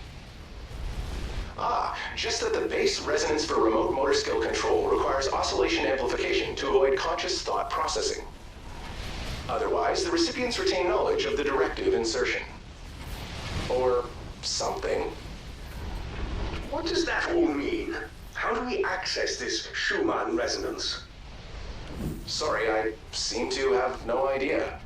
Just that the base resonance for remote motor skill control requires oscillation amplification to avoid conscious thought processing. Otherwise, the recipients retain knowledge of the directive insertion. Or something. What does that all mean? How do we access this Schumann resonance? Sorry, I seem to have no idea.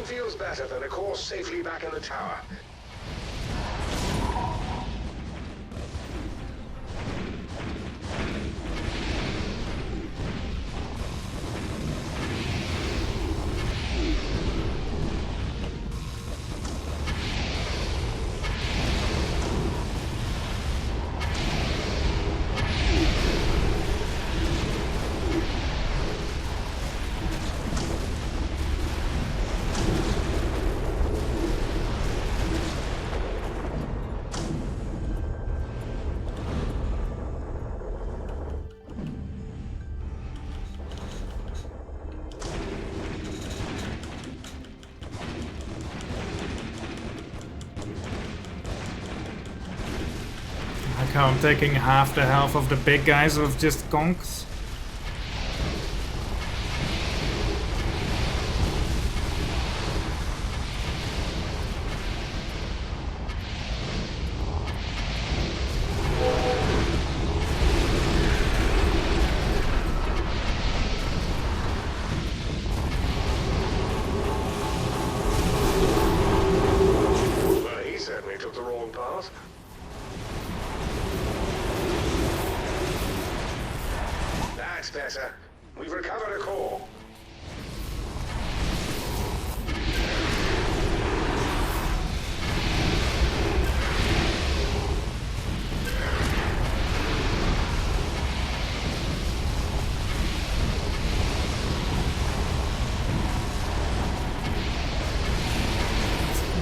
Feels better than a course safely back in the tower. Like how I'm taking half the health of the big guys with just gonks. Well, he certainly took the wrong path. That's better. We've recovered a core.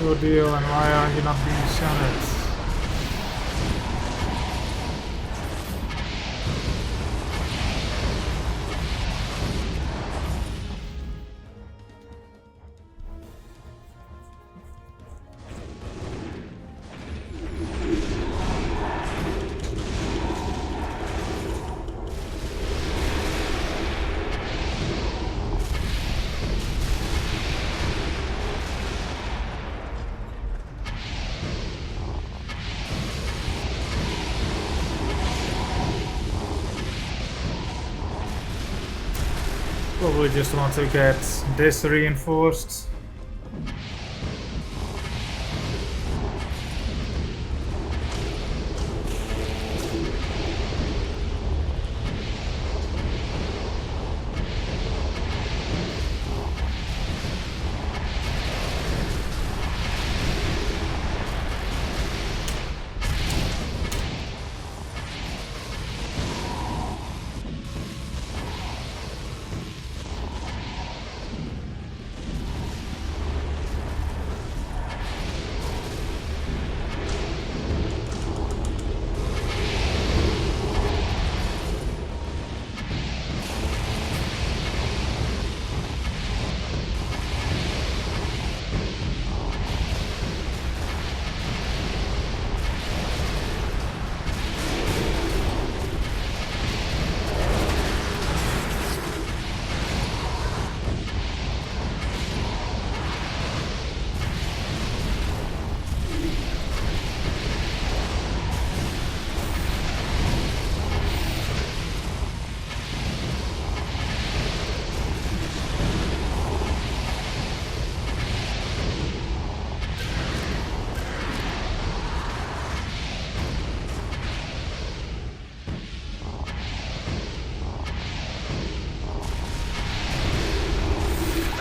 Your deal, and why are you not being shot at? Probably just want to get this reinforced.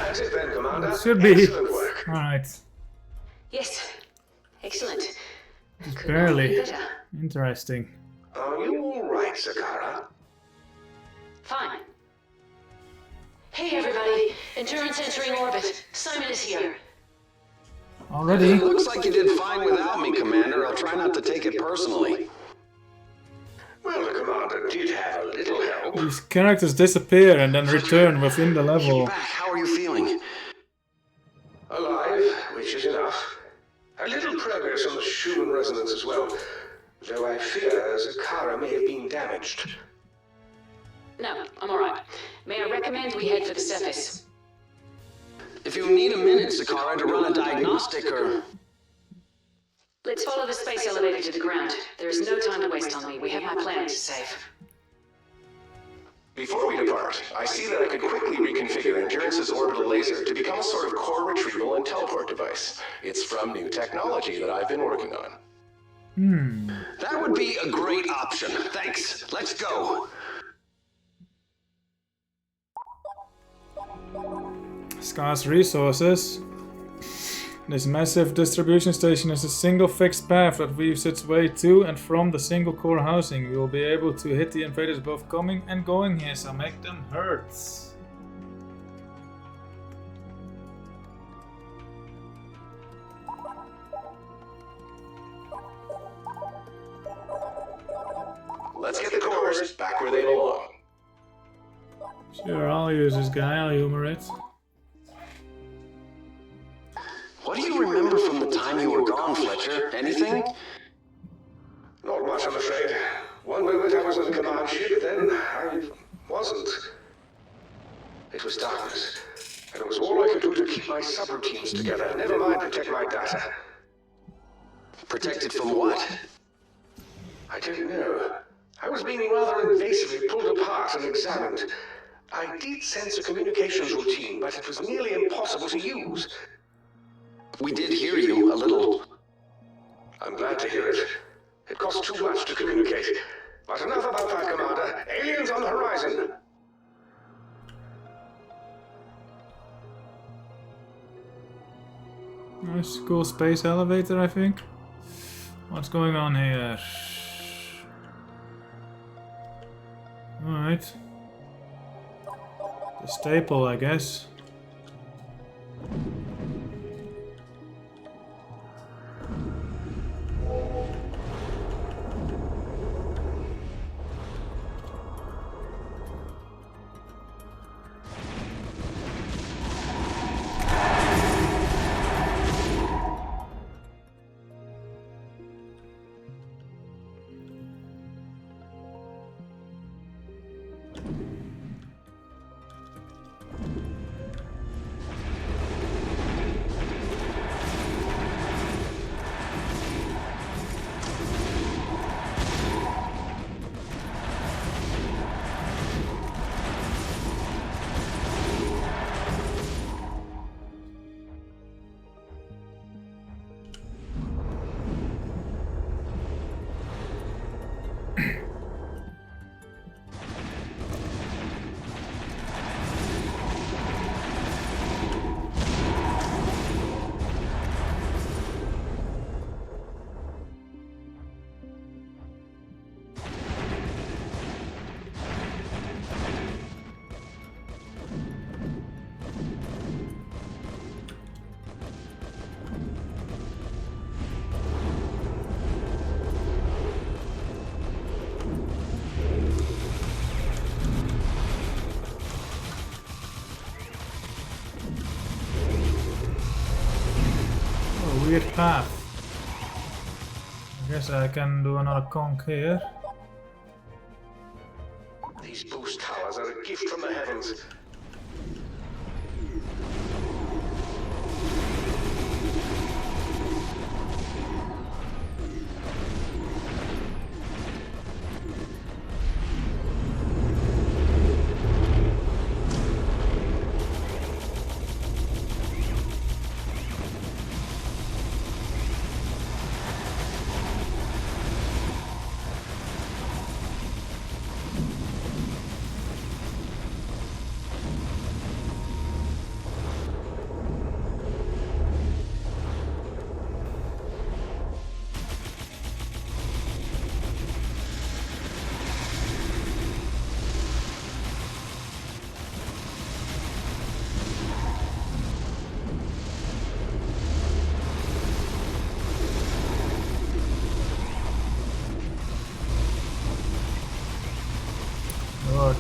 That's it then, Commander. It should be. Excellent work. Alright. Yes. Excellent. Just Could not be barely. better. Interesting. Are you all right, Sakara? Fine. Hey everybody, Endurance entering orbit. Simon is here. Already? Looks like you did fine without me, Commander. I'll try not to take it personally. Well, the Commander did have a little help. These characters disappear and then return within the Get level. back. How are you feeling? Alive, which is enough. A little progress on the Schumann resonance as well, though I fear Sakara may have been damaged. No, I'm alright. May I recommend we head for the surface? If you need a minute, Sakara, to run a diagnostic or... Let's follow the space elevator to the ground. There is no time to waste on me. We have my planet to save. Before we depart, I see that I could quickly reconfigure Endurance's orbital laser to become a sort of core retrieval and teleport device. It's from new technology that I've been working on. That would be a great option. Thanks. Let's go. Scarce resources. This massive distribution station is a single fixed path that weaves its way to and from the single core housing. We will be able to hit the invaders both coming and going here, so make them hurt. Let's get the cores back where they belong. Sure, I'll use this guy, I'll humor it. What do you remember from the time you were gone, Fletcher? Anything? Not much, I'm afraid. One moment I was on the command ship, then I wasn't. It was darkness, and it was all I could do to keep my subroutines together, never mind protect my data. Protected from what? I don't know. I was being rather invasively pulled apart and examined. I did sense a communications routine, but it was nearly impossible to use. We did hear you, a little. I'm glad to hear it. It costs too much to communicate. But enough about that, Commander. Aliens on the horizon. Nice, cool space elevator, I think. What's going on here? Alright. The staple, I guess. Weird path. I guess I can do another conk here. These boost towers are a gift from the heavens.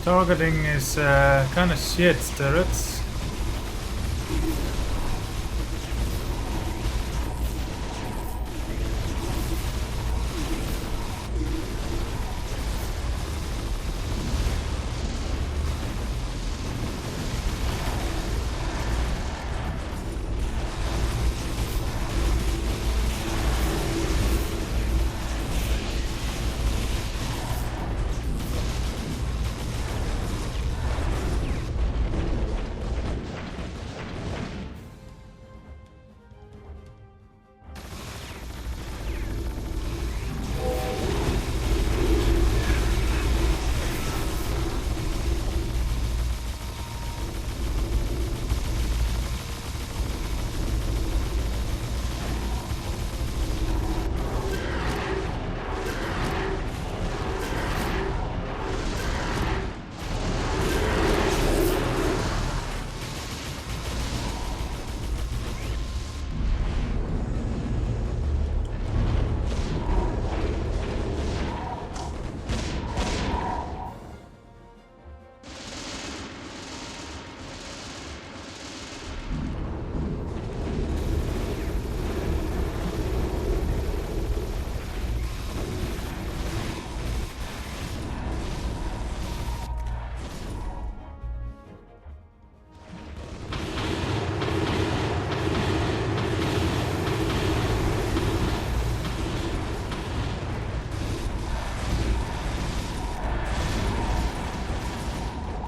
Targeting is kind of shit, turrets.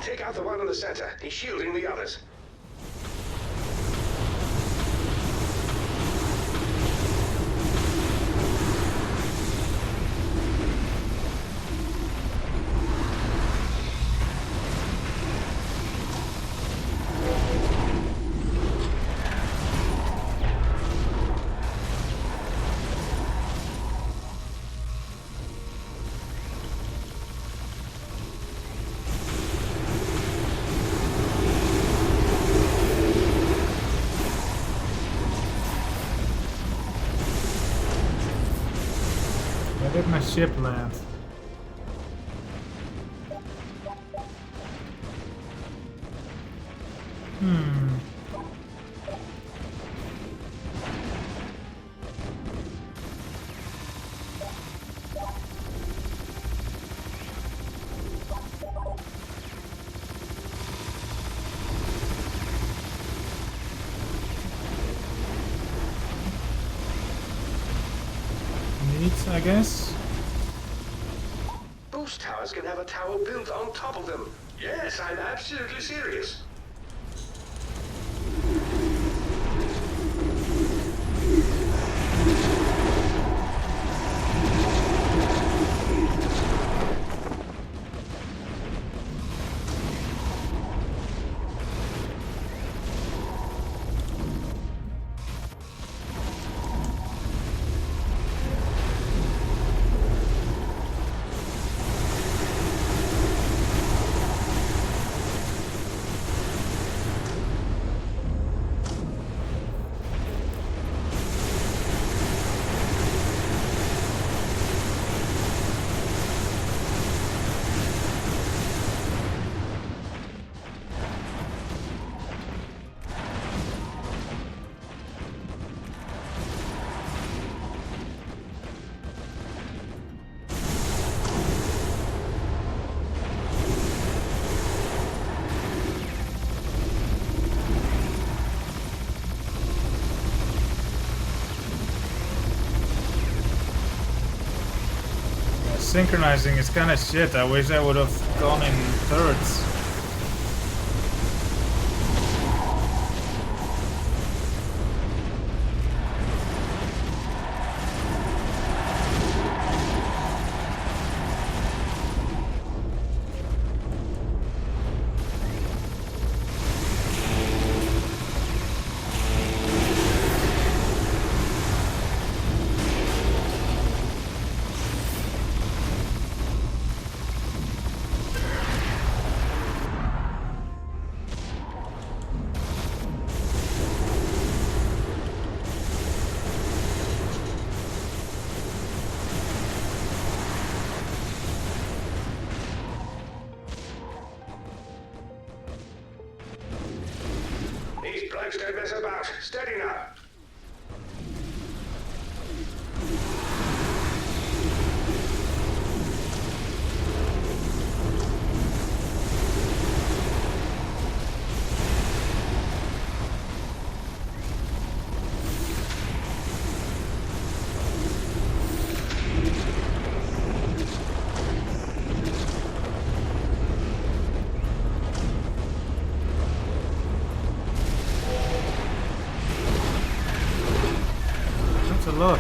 Take out the one in the center. He's shielding the others. Where did my ship land? I guess. Boost towers can have a tower built on top of them. Yes, I'm absolutely serious. Synchronizing is kind of shit. I wish I would have gone in thirds. Folks, don't mess about. Steady now. A lot.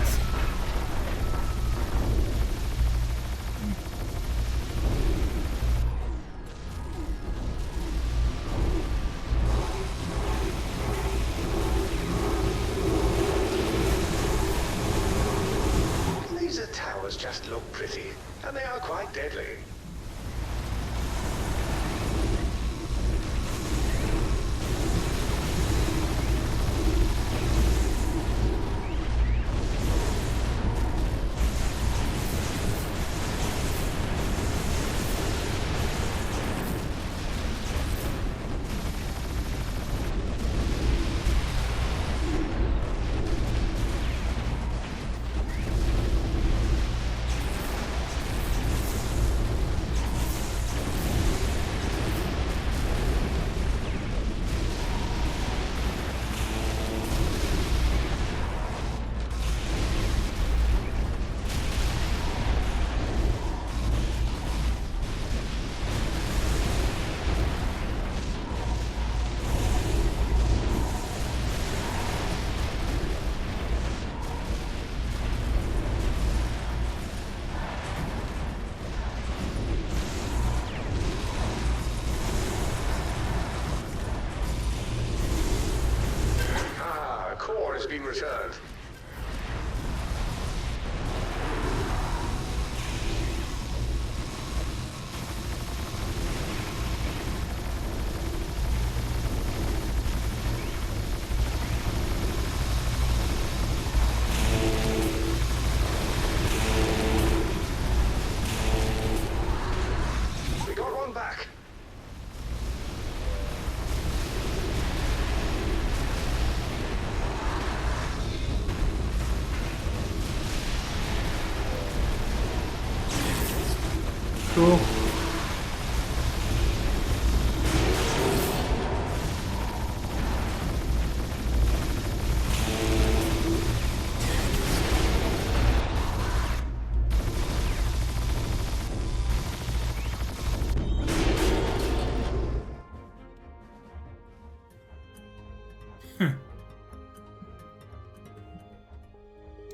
Laser towers just look pretty, and they are quite deadly. Has been returned. We got one back. Cool.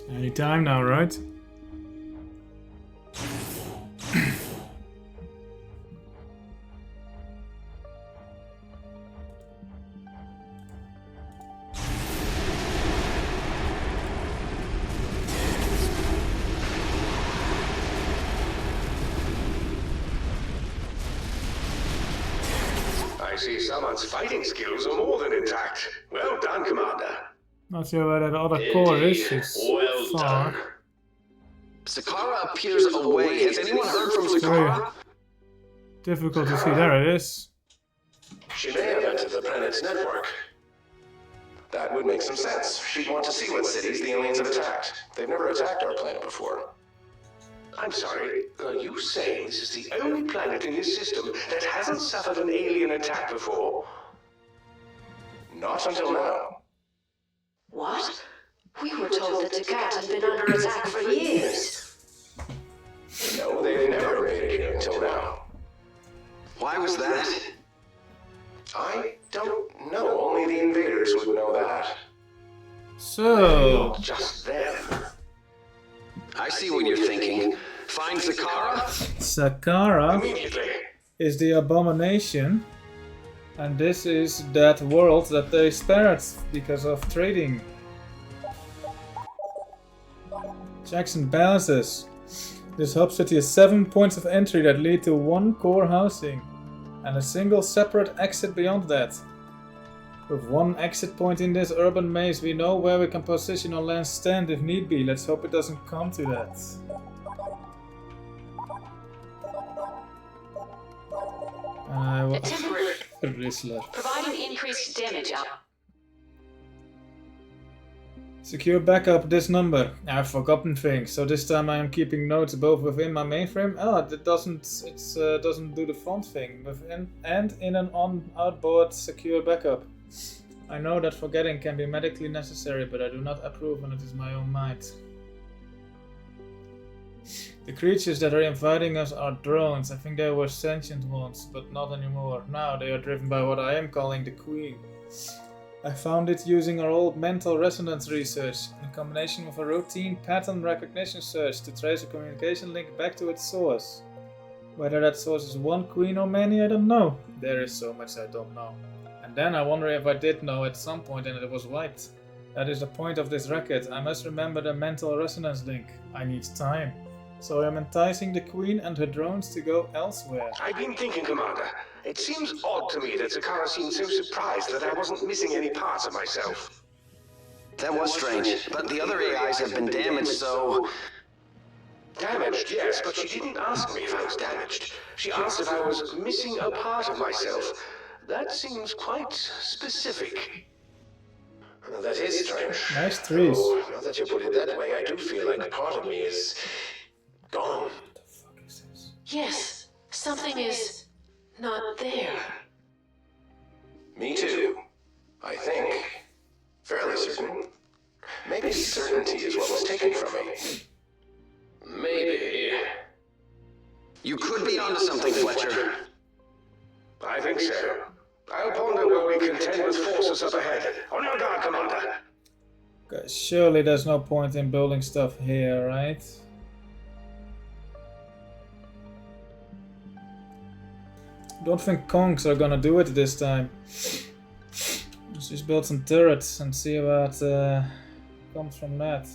Any time now, right? I see someone's fighting skills are more than intact. Well done, Commander. Not sure where that other core is. It's Well far. done. Sakara appears away. Has anyone heard from Sakara? Difficult to see. There it is. She may have entered the planet's network. That would make some sense. She'd want to see what cities the aliens have attacked. They've never attacked our planet before. I'm sorry, are you saying this is the only planet in this system that hasn't suffered an alien attack before? Not until now. What? We were told that Takat had been under attack for years. No, they've never invaded here until now. Why was that? I don't know. Only the invaders would know that. So, Not just them. I see what you're thinking. Find Sakara? Sakara Immediately. is the abomination, and this is that world that they spared because of trading. Checks and balances. This hub city has 7 points of entry that lead to one core housing, and a single separate exit beyond that. With one exit point in this urban maze, we know where we can position our land stand if need be. Let's hope it doesn't come to that. A temporary. Rizzler. Providing increased damage up. Secure backup this number. I've forgotten things, so this time I am keeping notes both within my mainframe. It doesn't do the font thing within and in an outboard secure backup. I know that forgetting can be medically necessary, but I do not approve when it is my own might. The creatures that are inviting us are drones. I think they were sentient ones, but not anymore. Now they are driven by what I am calling the Queen. I found it using our old mental resonance research, in combination with a routine pattern recognition search to trace a communication link back to its source. Whether that source is one queen or many, I don't know. There is so much I don't know. And then I wonder if I did know at some point and it was wiped. That is the point of this record. I must remember the mental resonance link. I need time. So I am enticing the Queen and her drones to go elsewhere. I've been thinking, Commander. It seems odd to me that Scarce seemed so surprised that I wasn't missing any parts of myself. That was strange, but the other AIs have been damaged, so... Damaged, yes, but she didn't ask me if I was damaged. She asked if I was missing a part of myself. That seems quite specific. Well, that is strange. Nice trees. Oh, now that you put it that way, I do feel like part of me is... gone. What the fuck is this? Yes, something is not there. Me too. I think. Fairly certain. Maybe certainty is what was taken from me. Maybe. You could be onto something, Fletcher. I think so. I'll ponder while we contend with forces up ahead. On your guard, Commander. Okay, surely there's no point in building stuff here, right? Don't think conks are gonna do it this time. Let's just build some turrets and see what comes from that.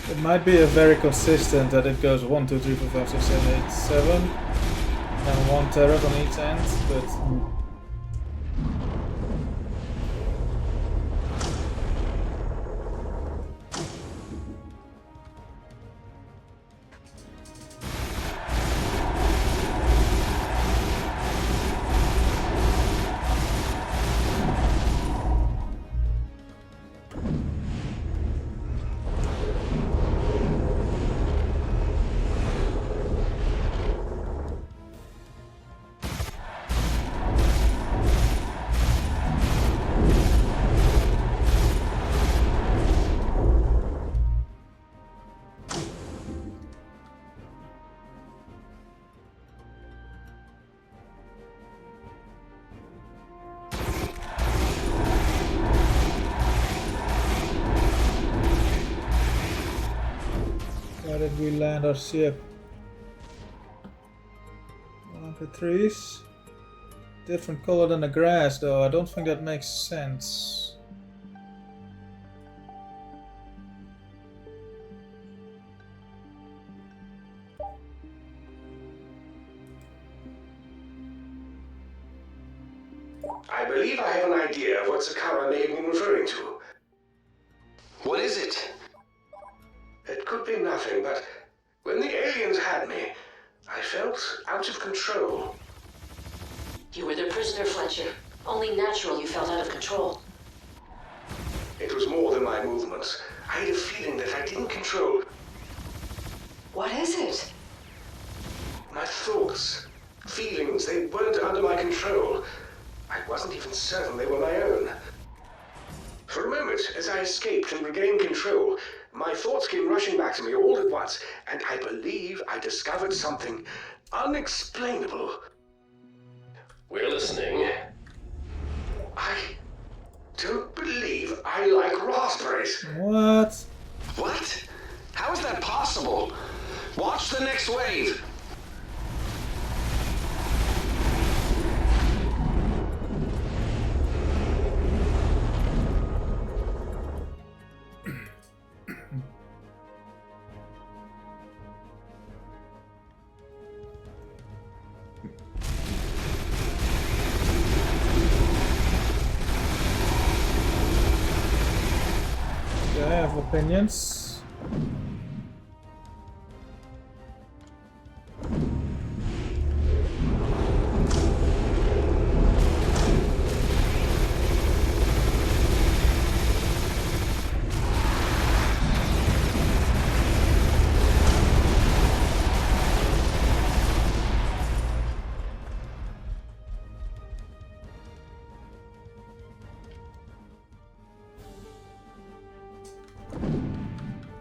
It might be a very consistent that it goes 1, 2, 3, 4, 5, 6, 7, 8, 7 and one turret on each end, but where did we land our ship? One of the trees. Different color than the grass though, I don't think that makes sense. I believe I have an idea of what Sakara may have been referring to. What is it? It could be nothing, but when the aliens had me, I felt out of control. You were their prisoner, Fletcher. Only natural you felt out of control. It was more than my movements. I had a feeling that I didn't control What is it? my thoughts. Feelings, they weren't under my control. I wasn't even certain they were my own. For a moment, as I escaped and regained control, my thoughts came rushing back to me all at once, and I believe I discovered something unexplainable. We're listening. I don't believe I like raspberries. What? What? How is that possible? Watch the next wave. opinions.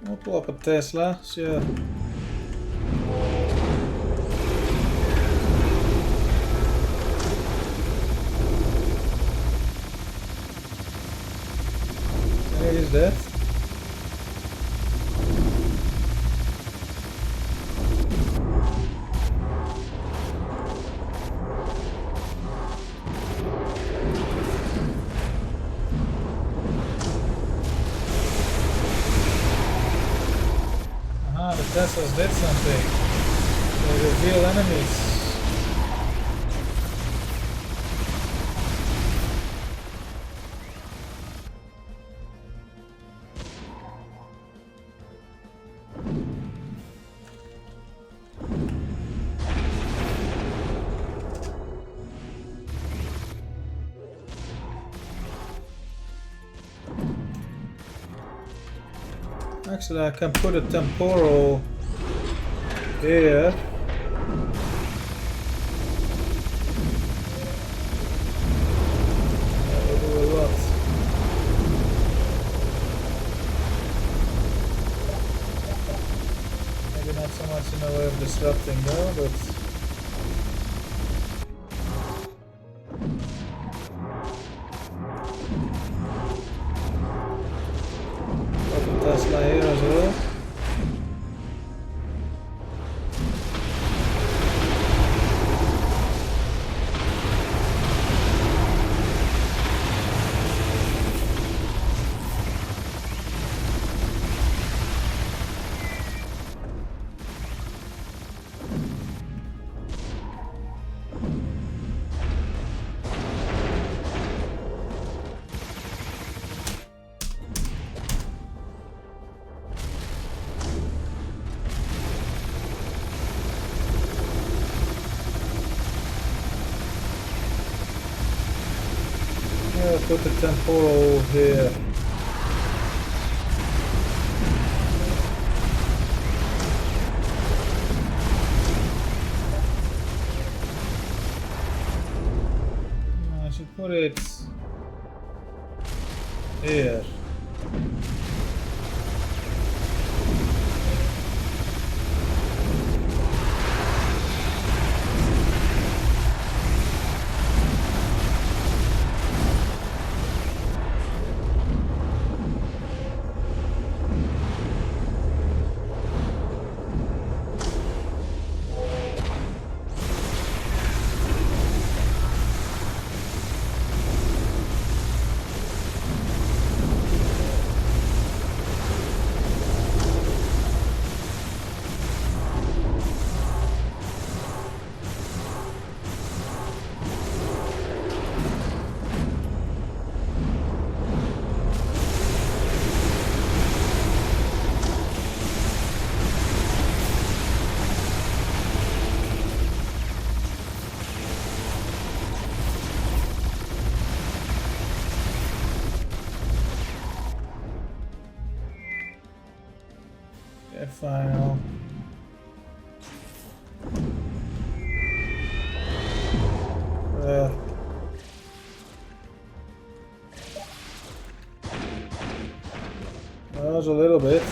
We'll pull up a Tesla, sure. There is that. The Teslas did something. They reveal enemies. Actually, I can put a temporal here. That will do a lot. Maybe not so much in the way of disrupting though, but Tesla here as well. I'll put the temporal here. I should put it here. Final. That was a little bit.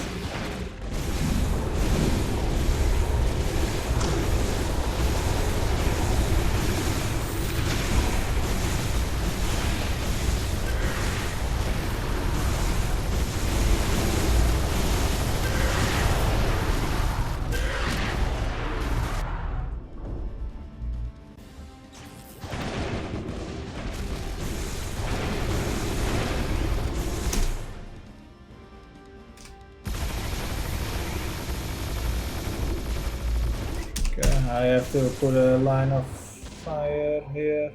I have to put a line of fire here.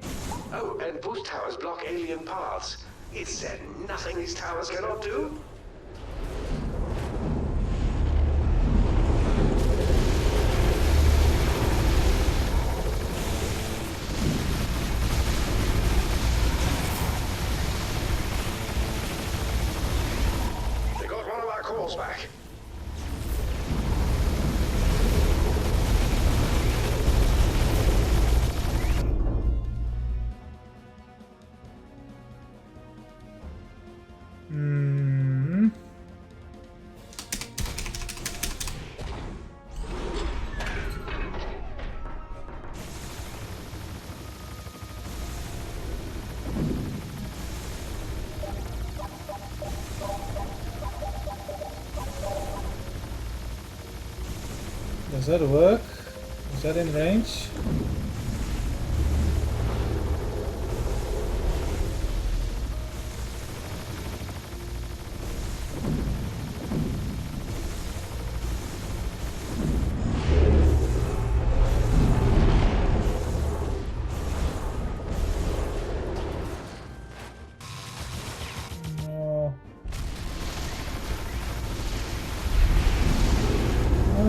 Oh, and boost towers block alien paths. Is there nothing these towers cannot do? Does that work? Is that in range?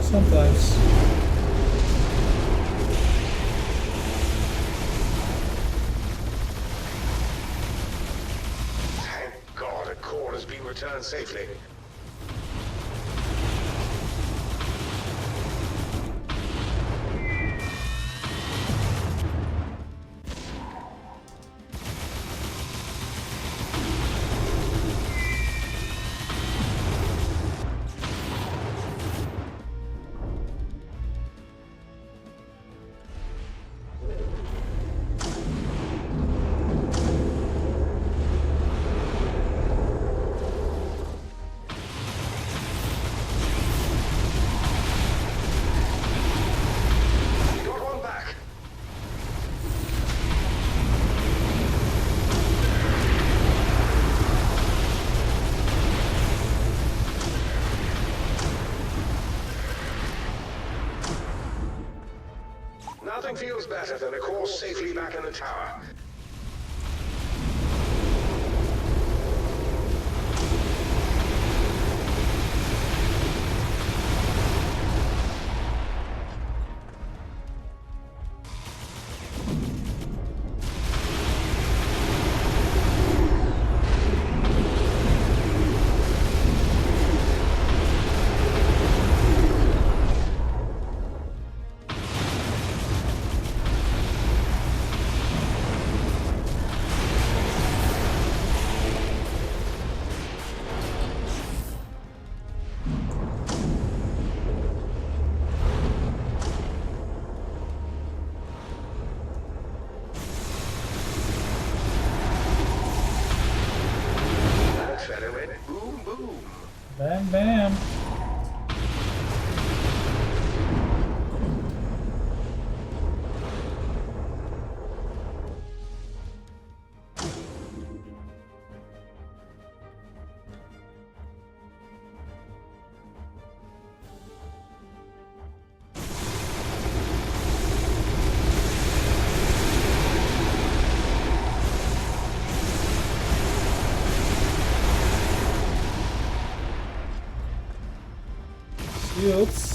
Sometimes. Thank God a core has been returned safely. Nothing feels better than a core safely back in the tower. Bam, bam. Shields.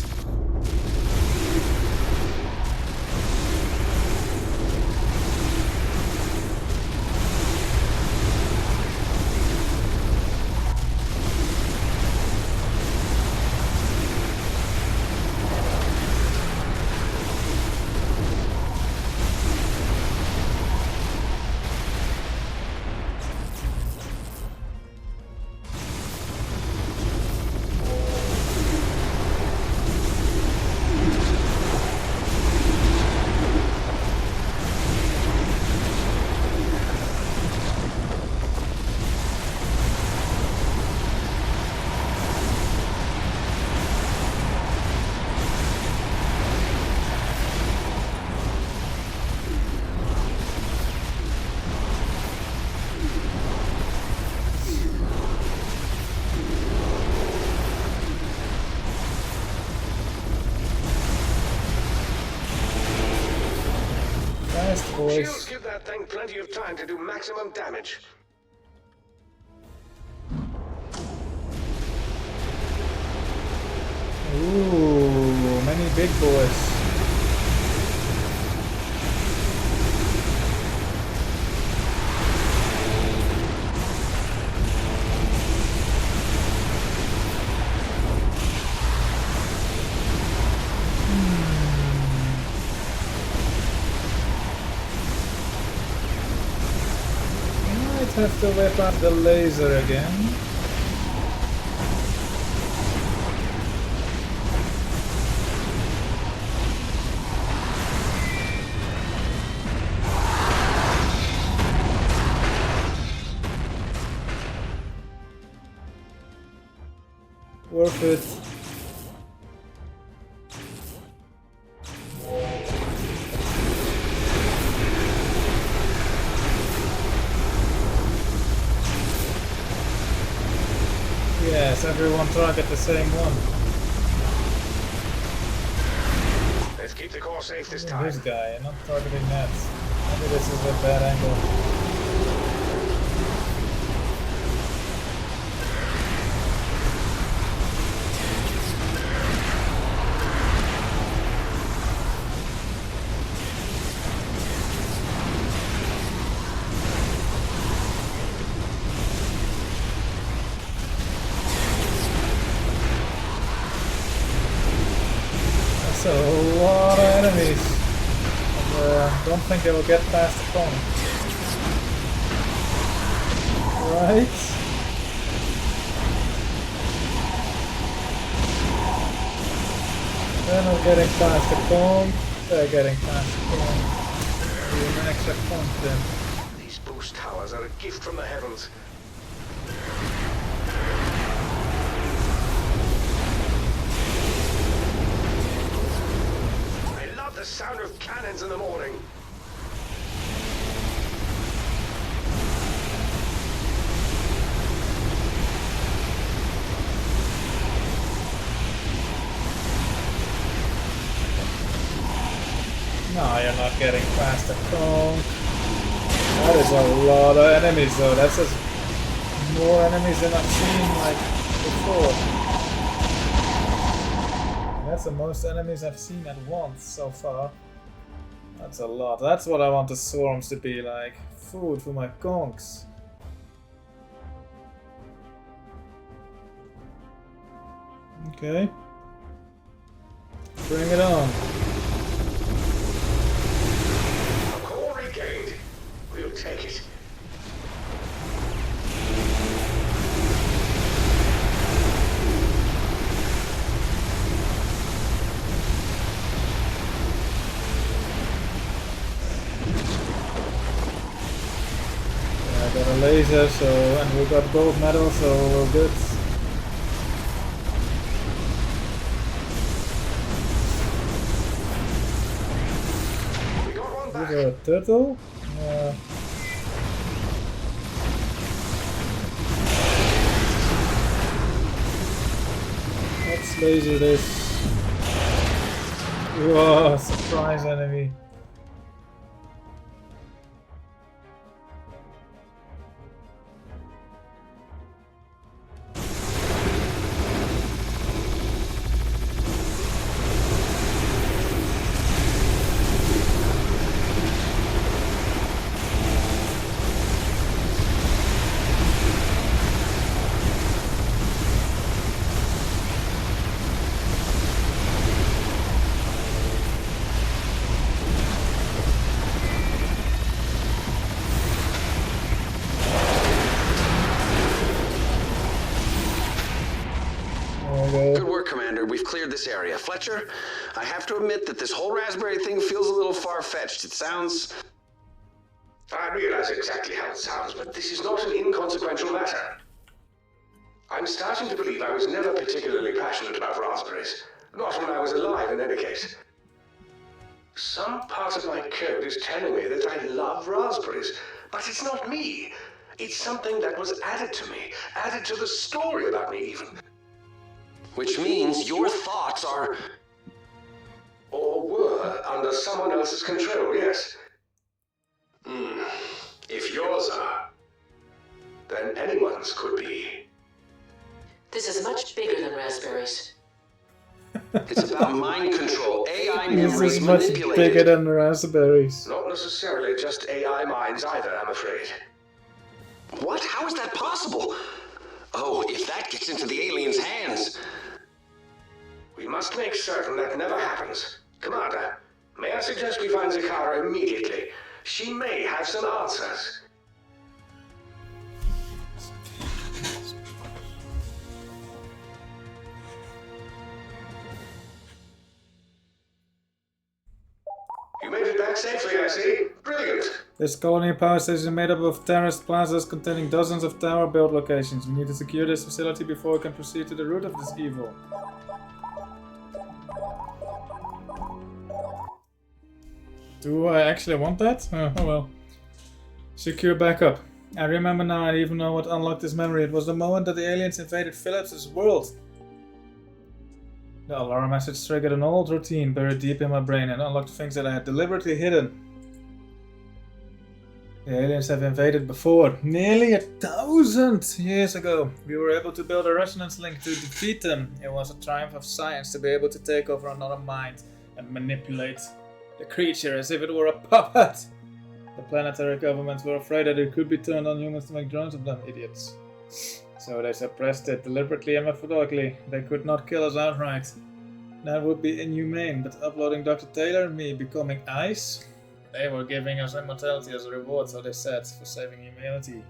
Shields give that thing plenty of time to do maximum damage. Ooh, many big boys. Have to whip up the laser again. Worth it. does everyone target the same one? Let's keep the core safe this Even time. this guy, not targeting that. Maybe this is a bad angle. That's a lot of enemies. Don't think they will get past the phone. Right? They're not getting past the phone. They're getting past the phone. Doing an extra point then. These boost towers are a gift from the heavens. I love the sound of cannons in the morning. No, you're not getting past the conch. That is a lot of enemies though. That's just more enemies than I've seen like before. That's the most enemies I've seen at once so far. That's a lot. That's what I want the swarms to be like. Food for my conchs. Okay. Bring it on. Core regained. We'll take it. Yeah, I got a laser, so and we got gold medal, so we're good. We got one Is back. there a turtle? Let's laser this. Whoa, surprise enemy. Good work, Commander. We've cleared this area. Fletcher, I have to admit that this whole raspberry thing feels a little far-fetched. It sounds... I realize exactly how it sounds, but this is not an inconsequential matter. I'm starting to believe I was never particularly passionate about raspberries. Not when I was alive, in any case. Some part of my code is telling me that I love raspberries, but it's not me. It's something that was added to me, added to the story about me, even. Which means your thoughts are... Or were under someone else's control, yes. If yours are, then anyone's could be. This is much bigger than raspberries. It's about mind control, AI This memories is much manipulated. bigger than raspberries. Not necessarily just AI minds either, I'm afraid. What? How is that possible? Oh, if that gets into the aliens' hands... We must make certain that never happens. Commander, may I suggest we find Zakara immediately? She may have some answers. You made it back safely, I see. Brilliant. This colony power station is made up of terraced plazas containing dozens of tower build locations. We need to secure this facility before we can proceed to the root of this evil. Do I actually want that? Oh well. Secure backup. I remember now, I even know what unlocked this memory. It was the moment that the aliens invaded Phillips's world. The alarm message triggered an old routine buried deep in my brain and unlocked things that I had deliberately hidden. The aliens have invaded before, nearly 1,000 years ago. We were able to build a resonance link to defeat them. It was a triumph of science to be able to take over another mind and manipulate the creature as if it were a puppet. The planetary governments were afraid that it could be turned on humans to make drones of them, idiots. So they suppressed it deliberately and methodically. They could not kill us outright. That would be inhumane, but uploading Dr. Taylor and me becoming ice? They were giving us immortality as a reward, so they said, for saving humanity.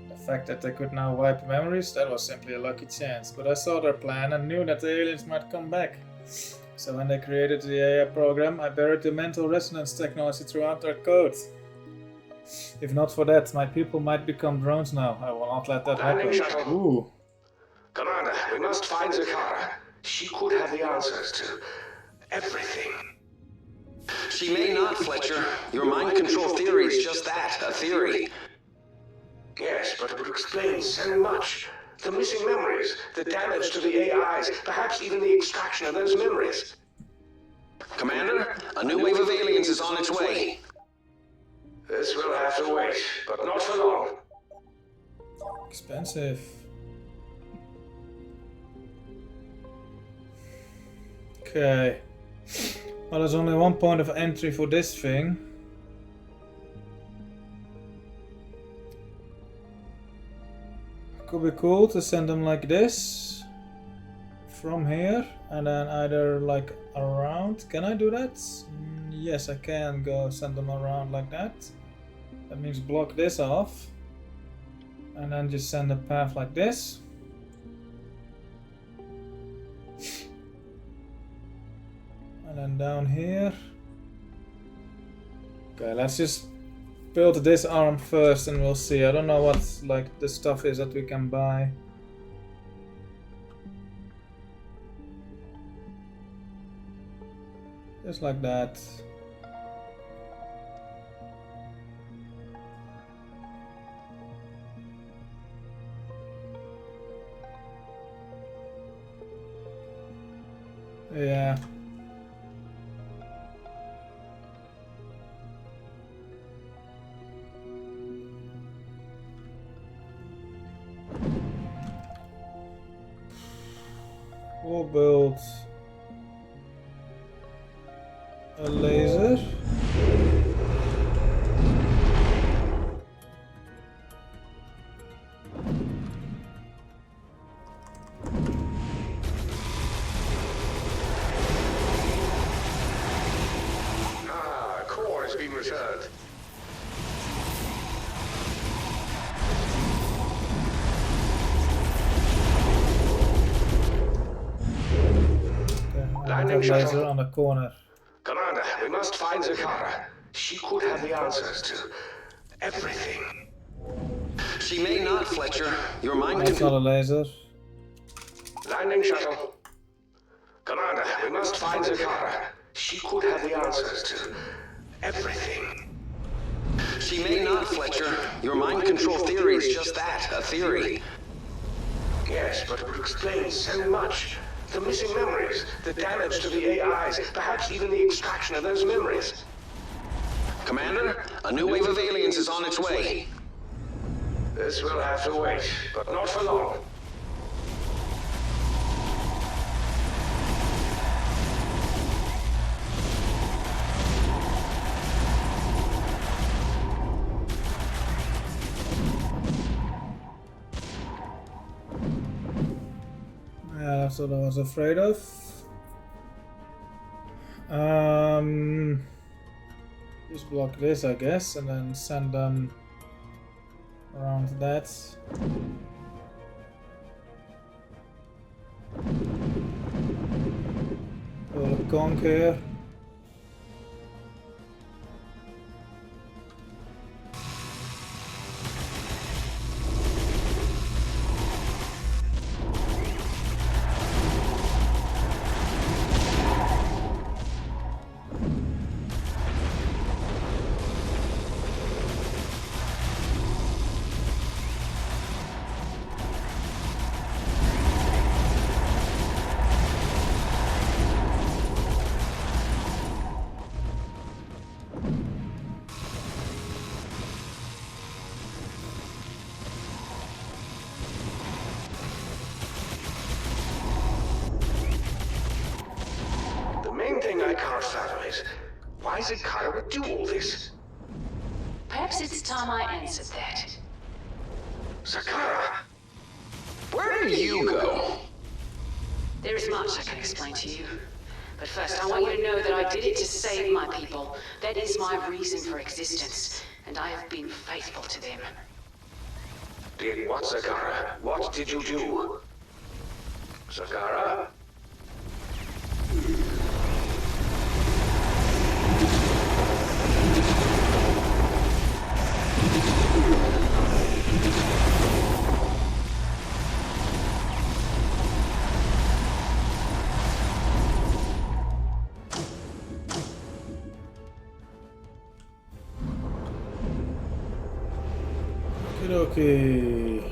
The fact that they could now wipe memories, that was simply a lucky chance. But I saw their plan and knew that the aliens might come back. So when they created the AI program, I buried the mental resonance technology throughout their code. If not for that, my people might become drones now. I will not let that happen. Ooh. Commander, we must find Zakara. She could have the answers to everything. She may not, Fletcher. Your mind control theory is just that, a theory. Yes, but it would explain so much. The missing memories, the damage to the AIs, perhaps even the extraction of those memories. Commander, a new wave of aliens is on its way. This will have to wait, but not for long. Expensive. Okay. Well, there's only one point of entry for this thing. Could be cool to send them like this. From here. And then either like around. Can I do that? Yes, I can go send them around like that. That means block this off. And then just send a path like this. And then down here. Okay, let's just build this arm first and we'll see. I don't know what like the stuff is that we can buy. Just like that. Yeah. We'll build a laser. Core has been returned. Landing laser on the corner. Commander, we must find Zakara. She could have the answers to everything. She may not, Fletcher. Your mind That's not a laser. Landing shuttle. Commander, we must find Zakara. She could have the answers to everything. She may not, Fletcher. Your mind control theory is just that, a theory. Yes, but it would explain so much. The missing memories, the damage to the AIs, perhaps even the extraction of those memories. Commander, a new wave of aliens is on its way. This will have to wait, but not for long. Yeah, that's what I was afraid of. Just block this, I guess, and then send them around that. Build a conch here. thing I can't fathom is, why Zakara would do all this? Perhaps it's time I answered that. Zakara? Where do you go? There is much I can explain to you. But first, I want you to know that I did it to save my people. That is my reason for existence, and I have been faithful to them. Did what, Zakara? What did you do? Zakara? Okay.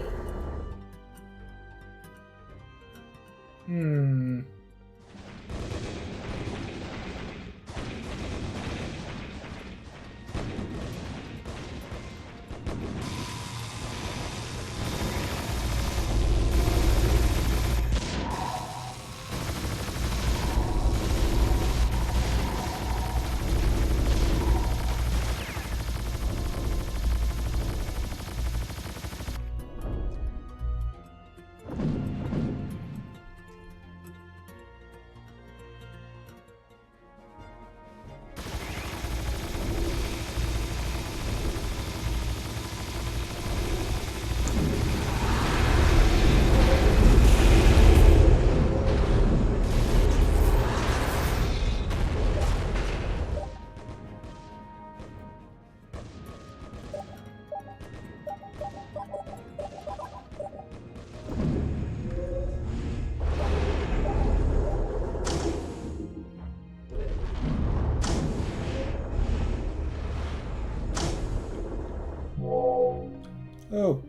Oh.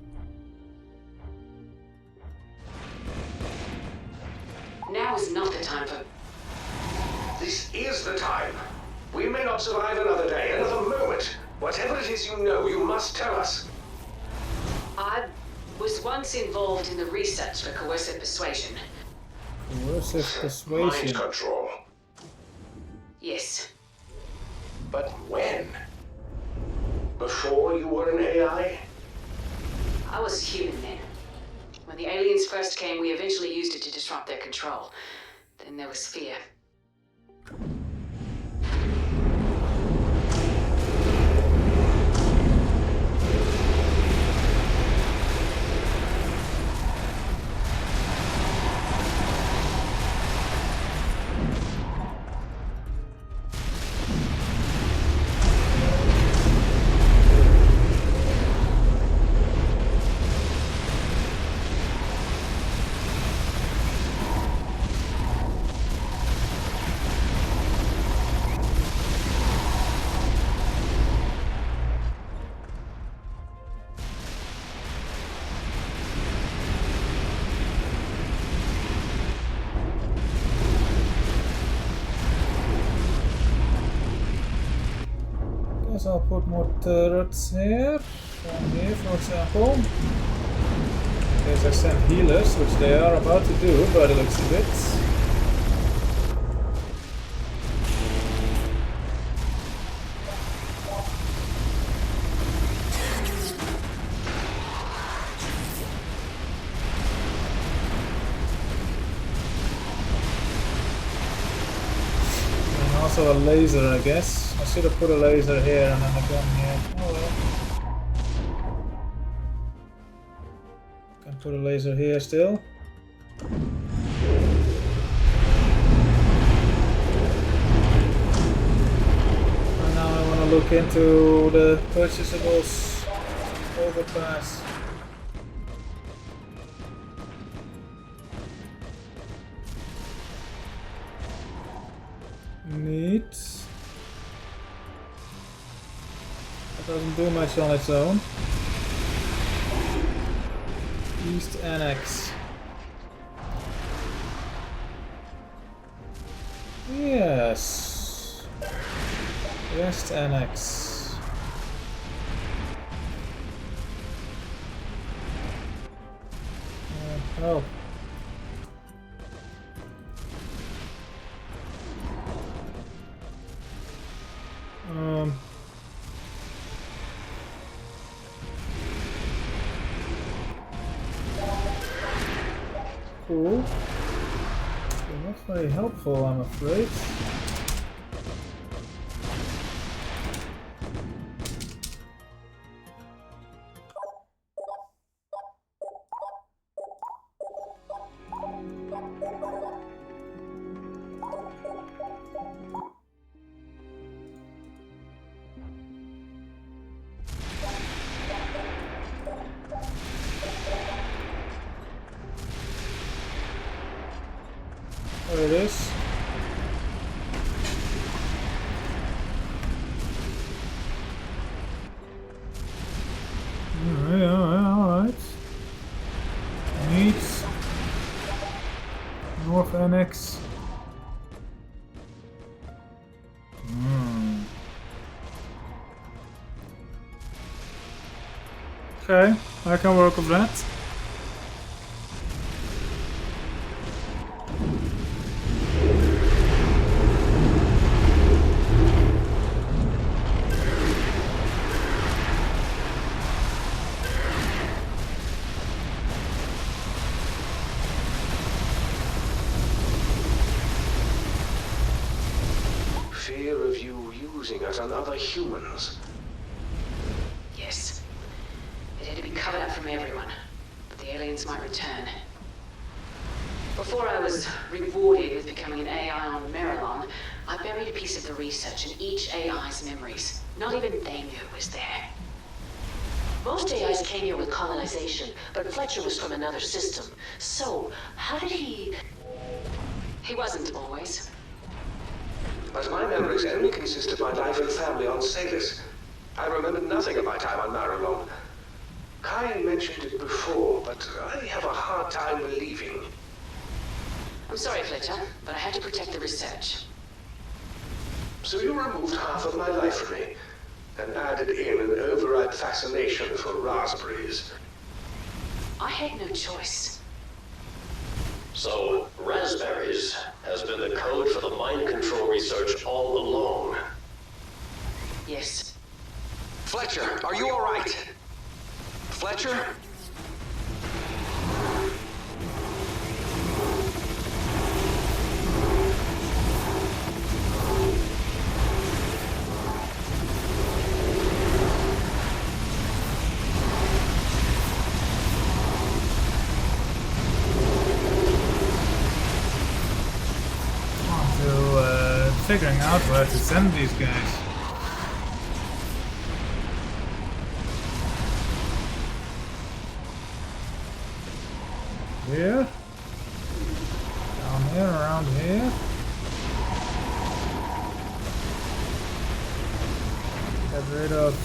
Now is not the time for... This is the time. We may not survive another day, another moment. Whatever it is you know, you must tell us. I was once involved in the research for coercive persuasion. Coercive Mind persuasion. control. Yes. But when? Before you were an AI? I was human then. When the aliens first came, we eventually used it to disrupt their control. Then there was fear. I'll put more turrets here, from here for example. In case I send healers, which they are about to do by the looks of it. And also a laser, I guess. I should have put a laser here and then a gun here. Oh well. Can put a laser here still. And now I want to look into the purchasables overpass. Neat. Doesn't do much on its own. East Annex. Yes. West Annex. Oh. cool. But not very helpful, I'm afraid. There it is. Alright. Meets North Annex. Okay, I can work with that. Fear of you using it on other humans. Yes. It had to be covered up from everyone, but the aliens might return. Before I was rewarded with becoming an AI on Marilon, I buried a piece of the research in each AI's memories. Not even they knew it was there. Most AIs came here with colonization, but Fletcher was from another system. So, how did he... He wasn't always. But my memories only consist of my life and family on Salus. I remember nothing of my time on Marilon. Kai mentioned it before, but I have a hard time believing. I'm sorry, Fletcher, but I had to protect the research. So you removed half of my life from me, and added in an overripe fascination for raspberries. I had no choice. So, raspberries has been the code for the mind control research all along. Yes. Fletcher, are you all right? Fletcher? Figuring out where to send these guys. Here. Down here, around here. Get rid of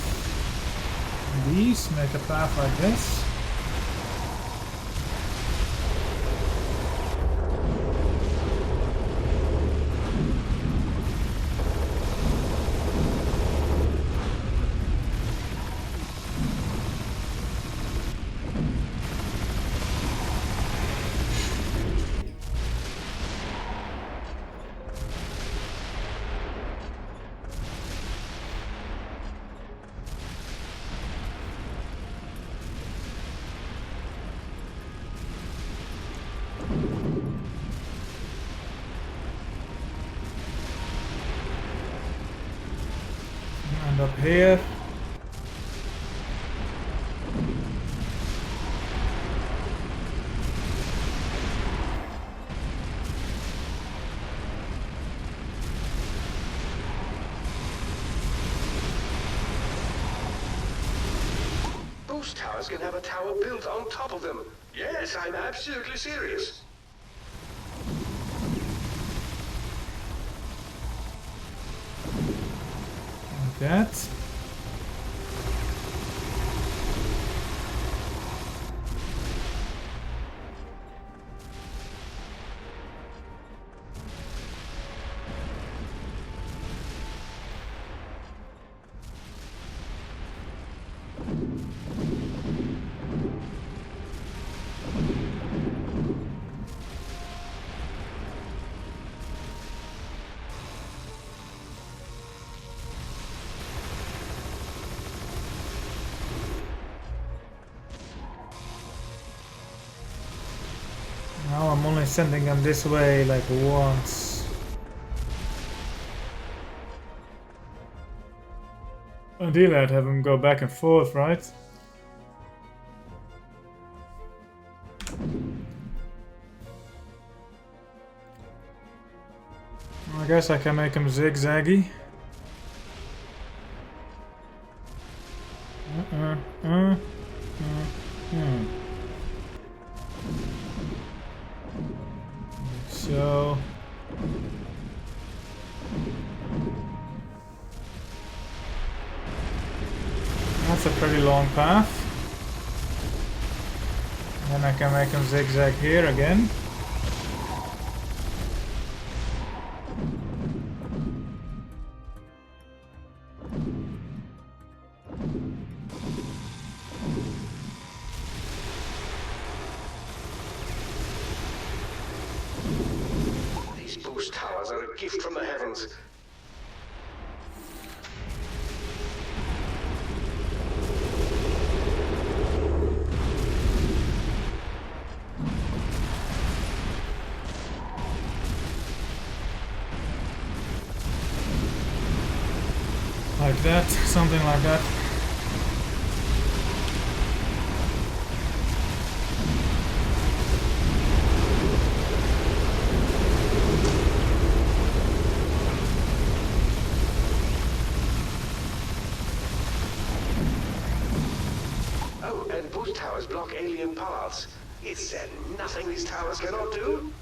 these, make a path like this. And up here. Boost towers can have a tower built on top of them. Yes, I'm absolutely serious. Like that. Now I'm I'm only sending them this way like once. Ideally I'd have them go back and forth, right? I guess I can make them zigzaggy. So that's a pretty long path. Then I can make them zigzag here again. These boost towers are a gift from the heavens. Like that, something like that. Oh, and boost towers block alien paths. Is there nothing these towers cannot do?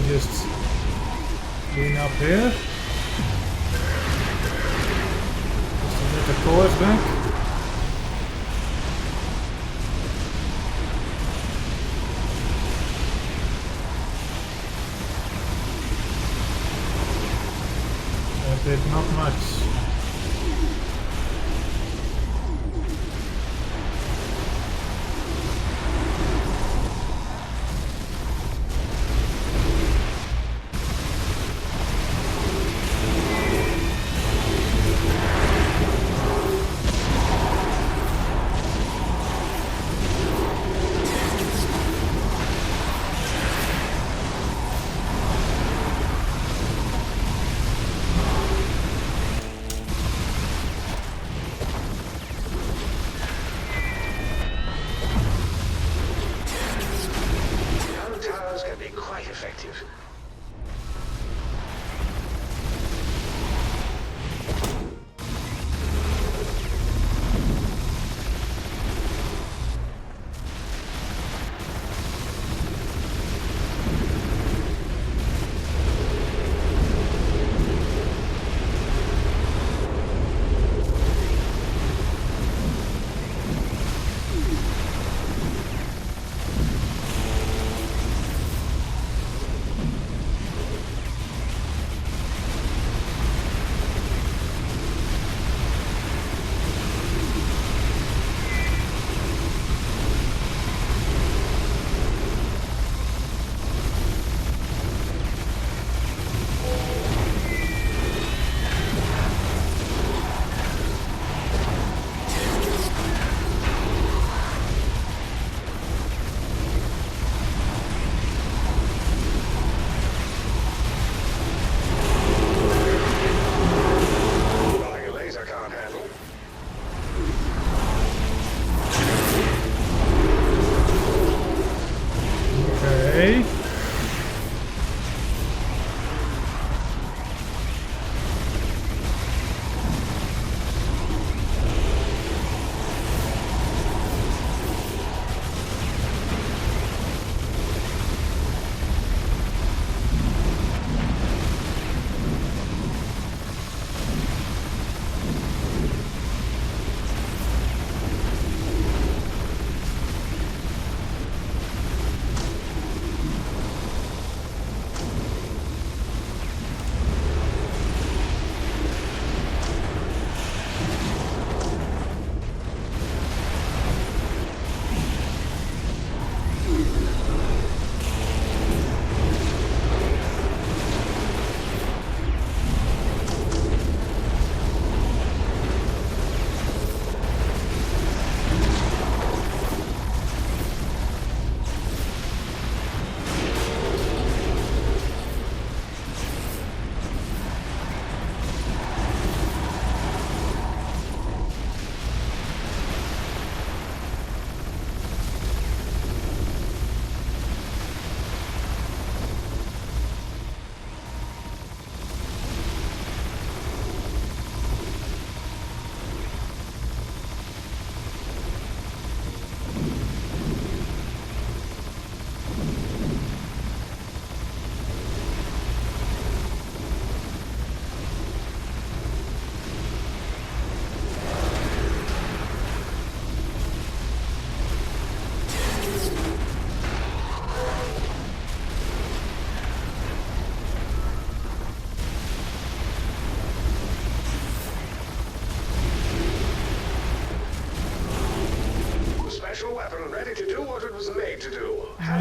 Just clean up here. Just to get the cores back. That did not much.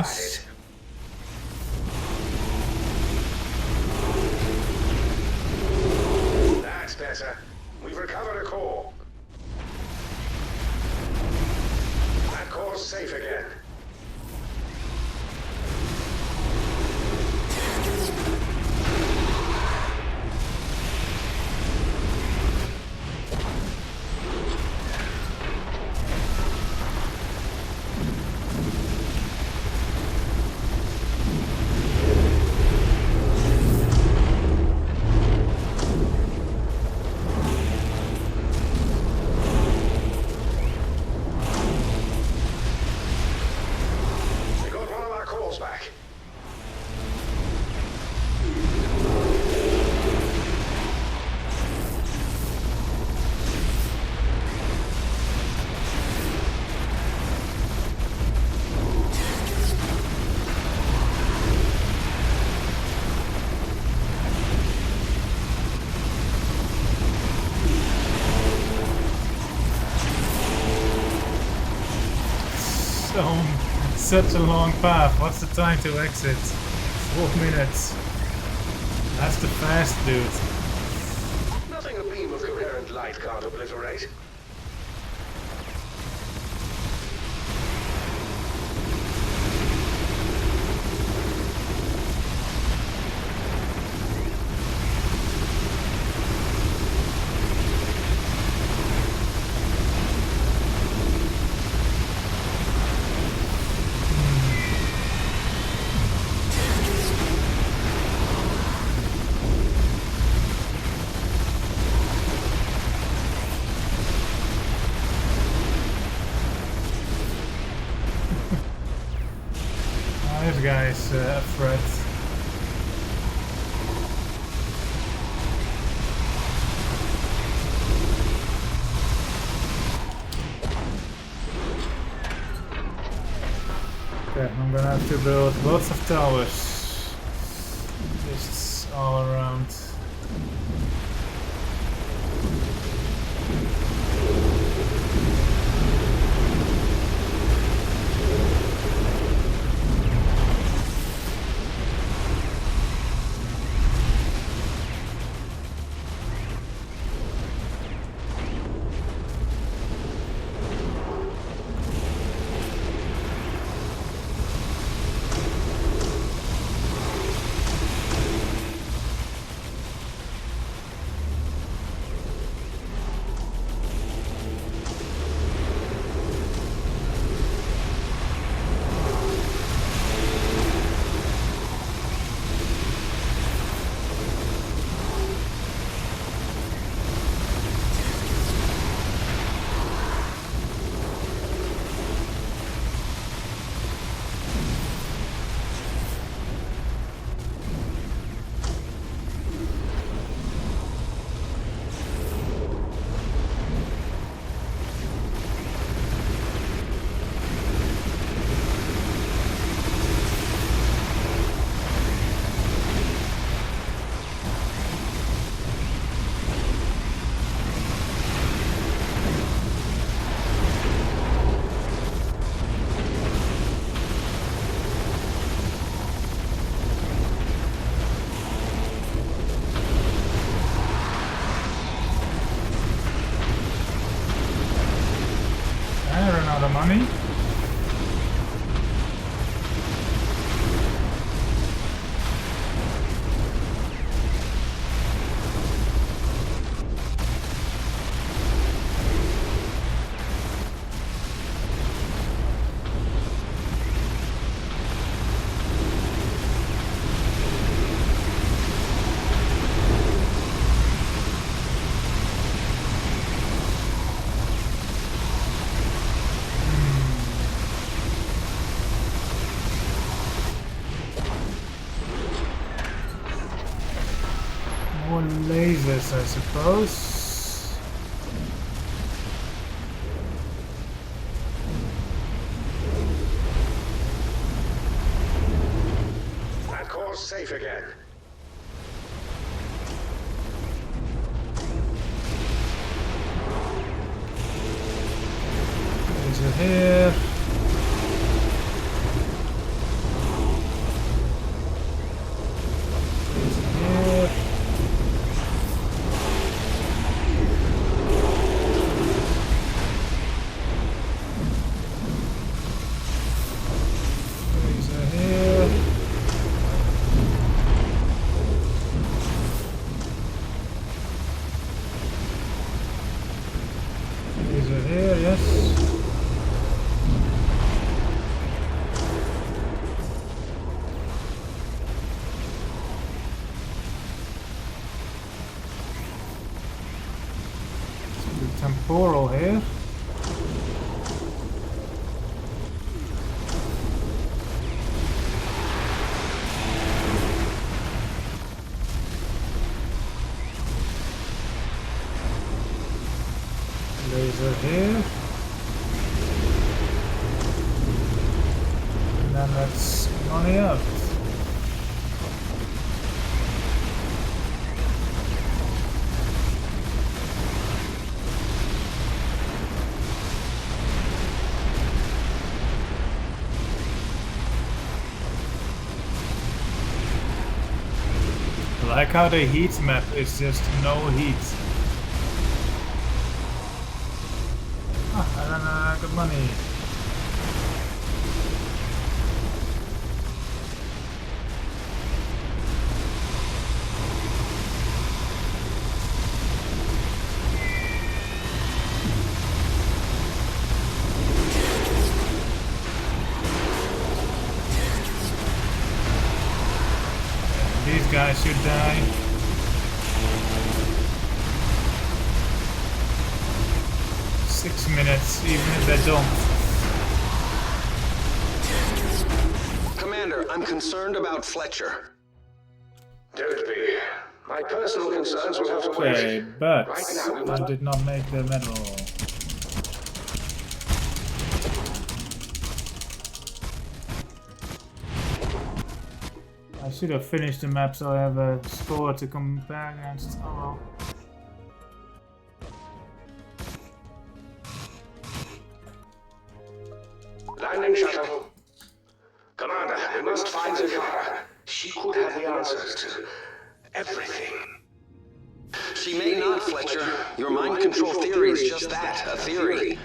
Nice. That's better. We've recovered a core. That core's safe again. Such a long path. What's the time to exit? 4 minutes. That's the fast, dude. Nothing a beam of coherent light can't obliterate. This guy's a threat. Okay, I'm gonna have to build lots of towers. Just all around. Money. More lasers, I suppose. That core's safe again. Laser here. here, yes. Temporal here. Laser here. And then let's money out. I like how the heat map is just no heat. Ah, and then I got money. These guys should die. Six minutes, even if they don't. Commander, I'm concerned about Fletcher. Don't be. My personal concerns will have to Okay, wait. but Right now, we I must... did not make the medal. I should have finished the map so I have a score to compare against. Oh well. Landing shuttle. Commander, we must find Zakara. She could have the answers to everything. She may not, Fletcher. Your mind control theory is just that, a theory.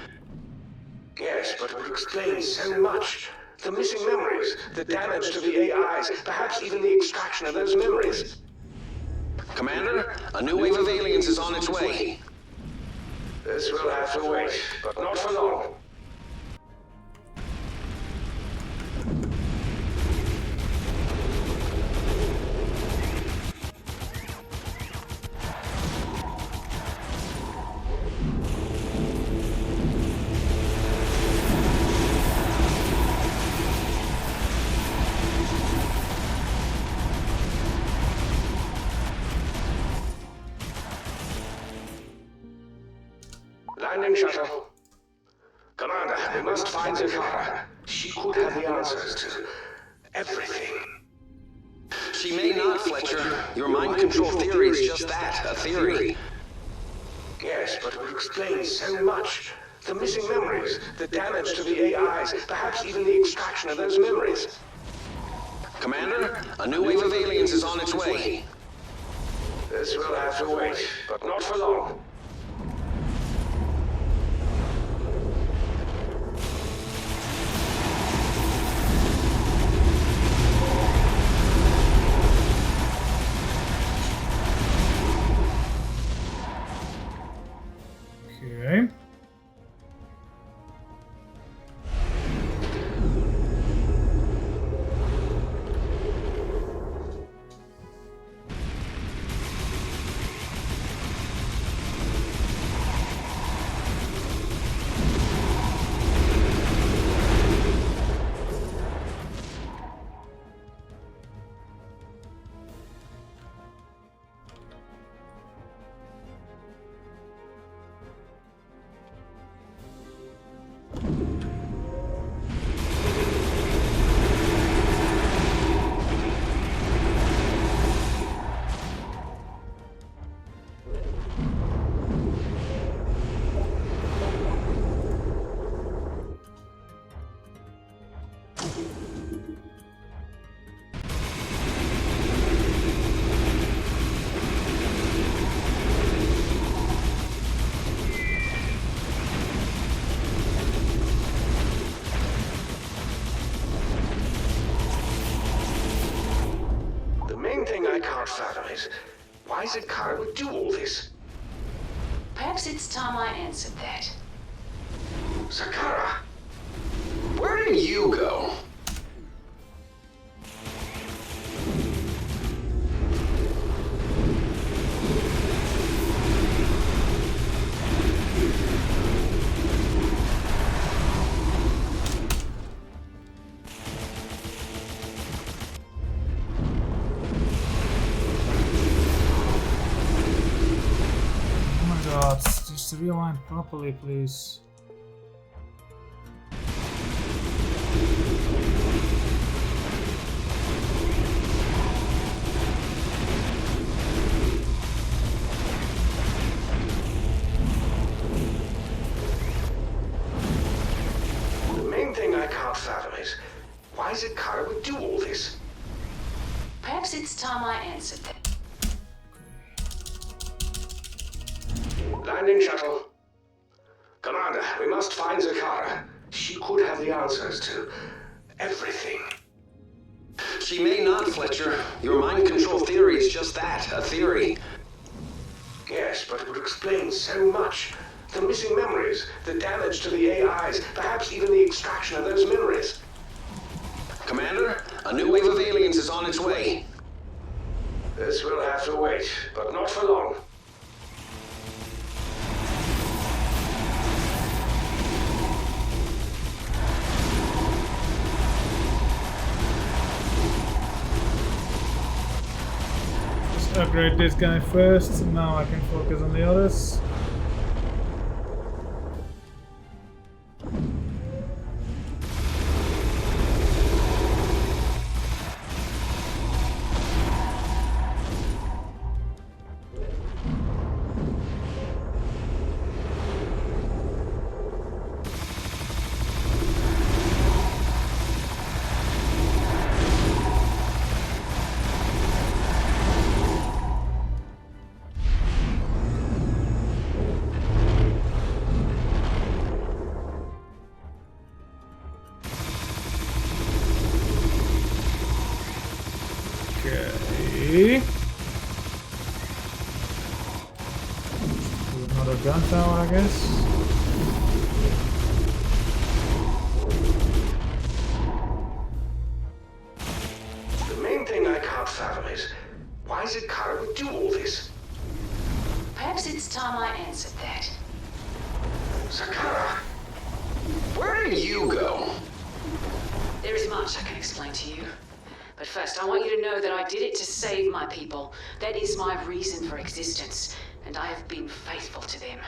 Yes, but it would explain so much. The missing memories, the damage to the AIs, perhaps even the extraction of those memories. Commander, a new wave of aliens is on its way. This will have to wait, but not for long. Landing shuttle. Commander, we must find Zakara. She could have the answers to everything. She may not, Fletcher. Your mind control theory is just that, a theory. Yes, but it would explain so much. The missing memories, the damage to the AIs, perhaps even the extraction of those memories. Commander, a new wave of aliens is on its way. This will have to wait, but not for long. Okay. I can't fathom is, why Zakara would do all this? Perhaps it's time I answered that. Sakara! Where did you go? Oh my god, just realign properly, please. The main thing I can't fathom is, why Zakara would do all this? Perhaps it's time I answered that. Landing shuttle. Commander, we must find Zakara. She could have the answers to everything. She may not, Fletcher. Your mind control theory is just that, a theory. Yes, but it would explain so much. The missing memories, the damage to the AIs, perhaps even the extraction of those memories. Commander, a new wave of aliens is on its way. This will have to wait, but not for long. Let's upgrade this guy first, now I can focus on the others. Okay. Another gun tower, I guess. The main thing I can't fathom is, why Zakara would do all this? Perhaps it's time I answered that. Zakara! Where did you go? There is much I can explain to you. But first, I want you to know that I did it to save my people. That is my reason for existence, and I have been faithful to them.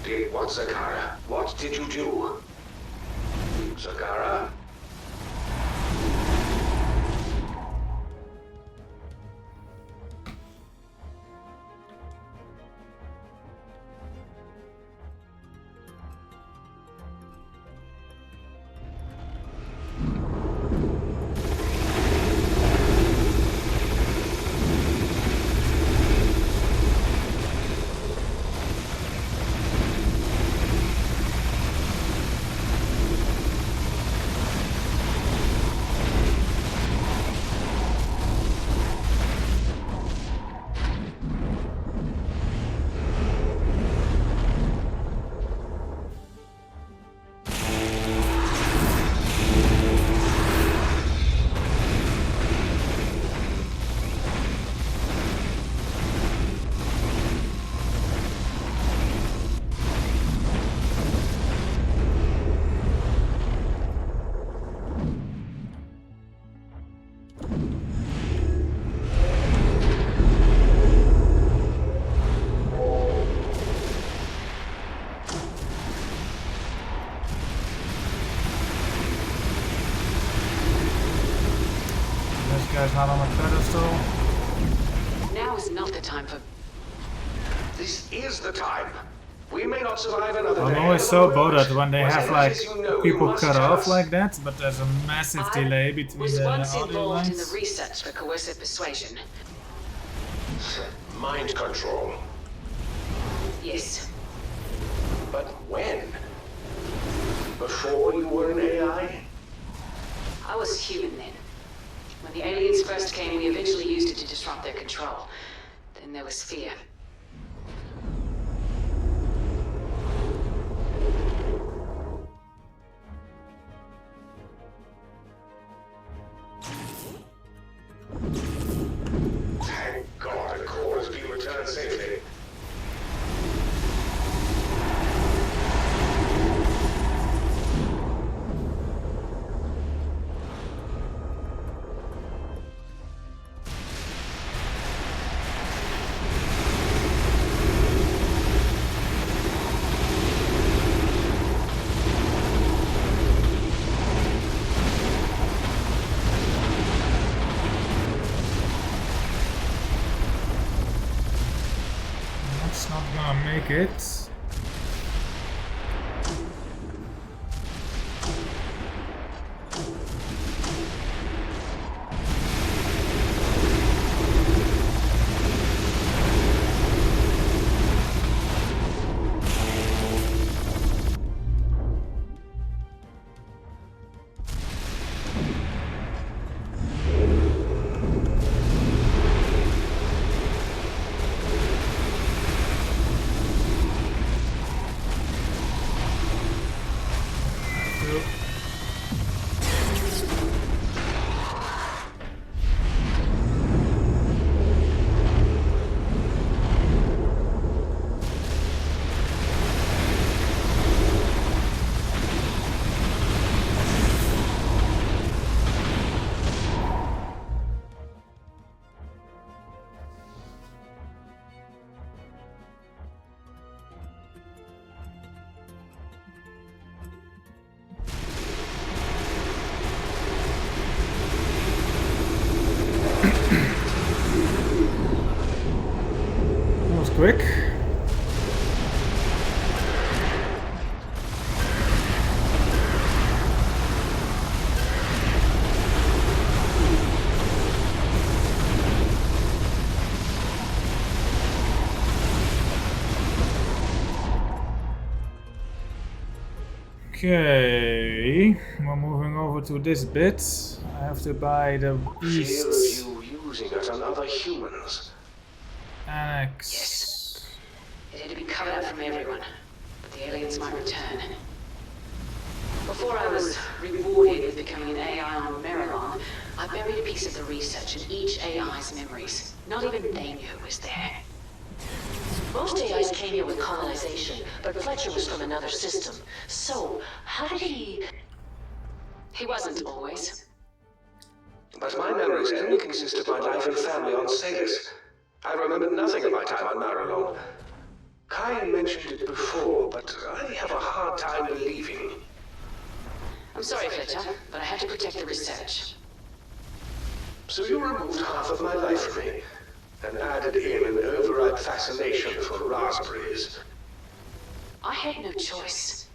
Did what, Zakara? What did you do? Zakara? Guy's not on the pedestal. Now is not the time for... This is the time. We may not survive another I'm day. always so bothered when they have Whatever like it is you know, you people must cut tell off us. like that, but there's a massive delay between was the once audio involved in lines. the research for coercive persuasion. Mind control. Yes. But when? Before you were an AI? I was human then. When the aliens first came, we eventually used it to disrupt their control. Then there was fear. It's not gonna make it. Quick. Okay, we're moving over to this bit. I have to buy the beast. Fear of you using us on other humans. Annex. Yes. It had to be covered up from everyone, but the aliens might return. Before I was rewarded with becoming an AI on Marilon, I buried a piece of the research in each AI's memories. Not even they knew it was there. Most AIs came here with colonization, but Fletcher was from another system. So, how did he... He wasn't always. But my memories only consist of my life and family on Salus. I remember nothing of my time on Marilon. Kai mentioned it before, but I have a hard time believing. I'm sorry, Fletcher, but I had to protect the research. So you removed half of my life from me, and added in an overripe fascination for raspberries. I had no choice.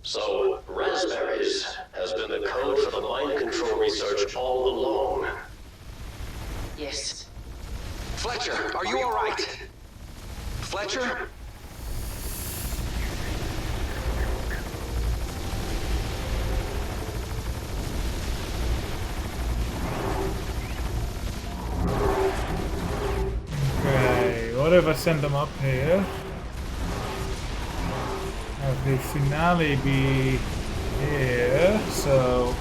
So, raspberries has been the code for the mind control research all along. Yes. Fletcher, are you all right? Fletcher? Okay, what if I send them up here? Have the finale be here, so...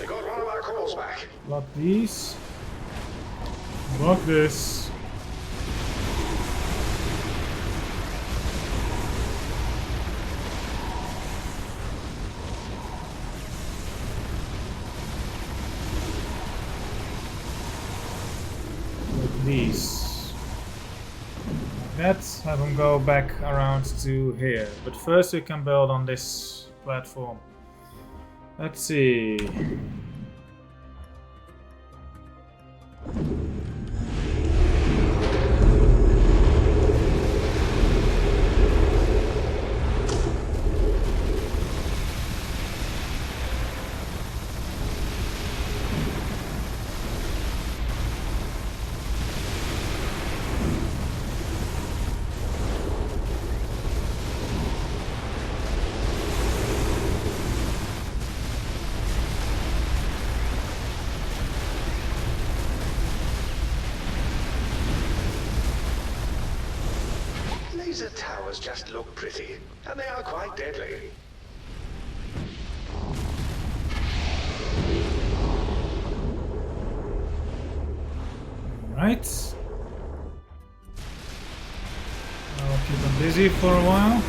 They got one of our calls back. Block these. Block this. Block these. Let's have them go back around to here. But first we can build on this platform. Let's see. Laser towers just look pretty, and they are quite deadly. Right. I'll keep them busy for a while.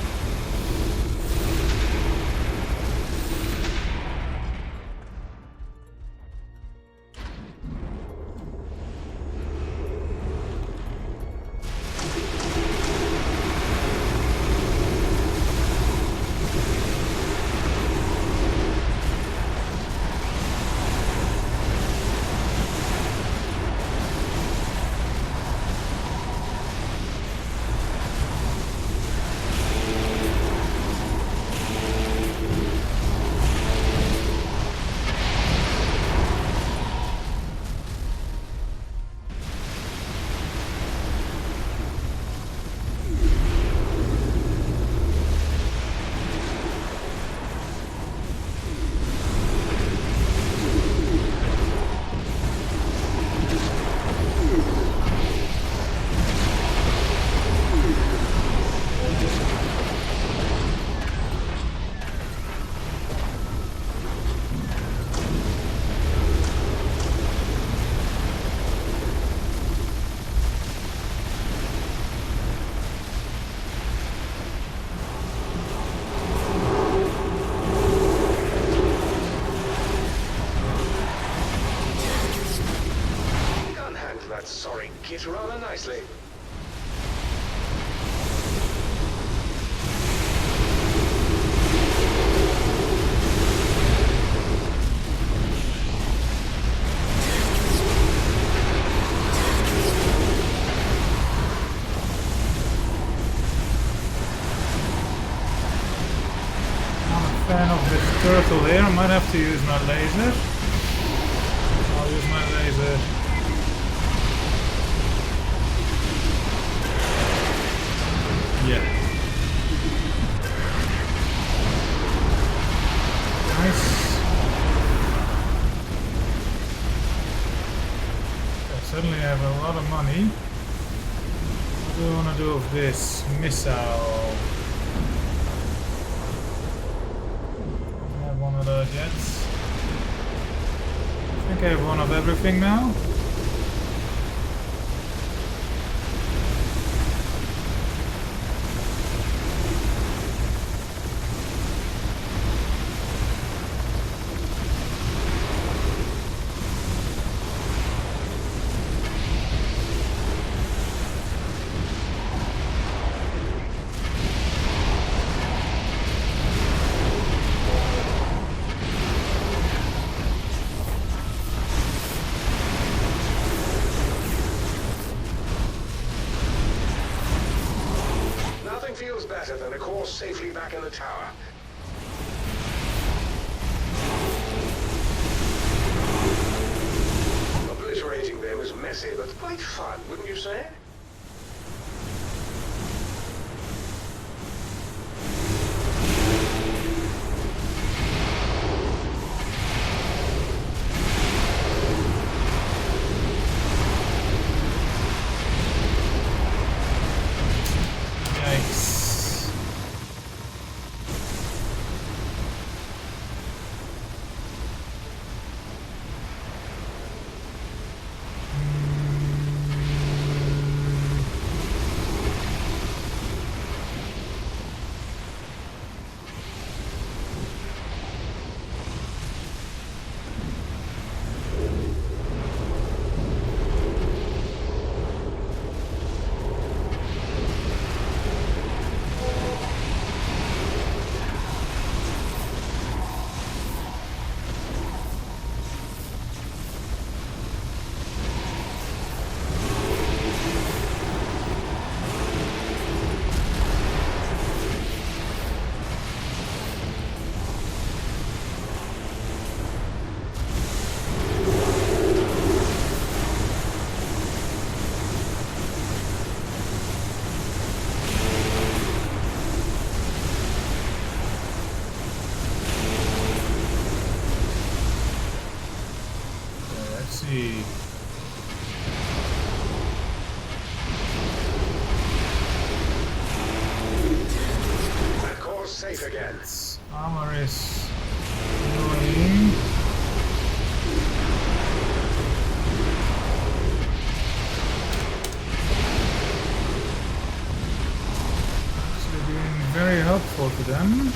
that sorry git rather nicely. Fan of this turtle here, I might have to use my laser. I'll use my laser. Yeah. Nice. I suddenly have a lot of money. What do I want to do with this missile? One of those yet. I think I have one of everything now. Feels better than a course safely back in the tower. Obliterating them is messy, but quite fun, wouldn't you say? That core's safe again. Armor is annoying. Actually being very helpful to them.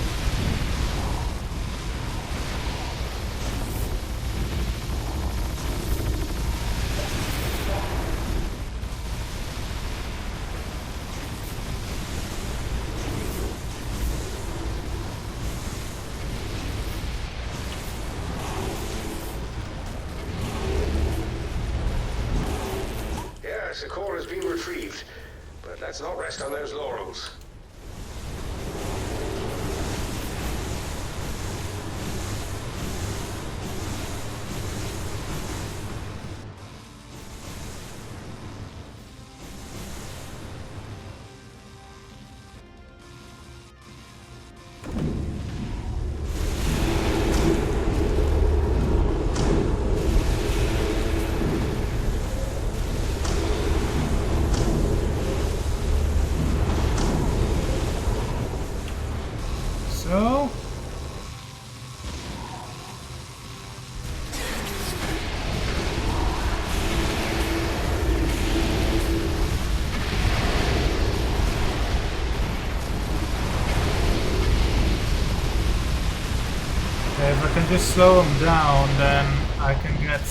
The core has been retrieved, but let's not rest on those laurels. So okay, if I can just slow him down, then I can get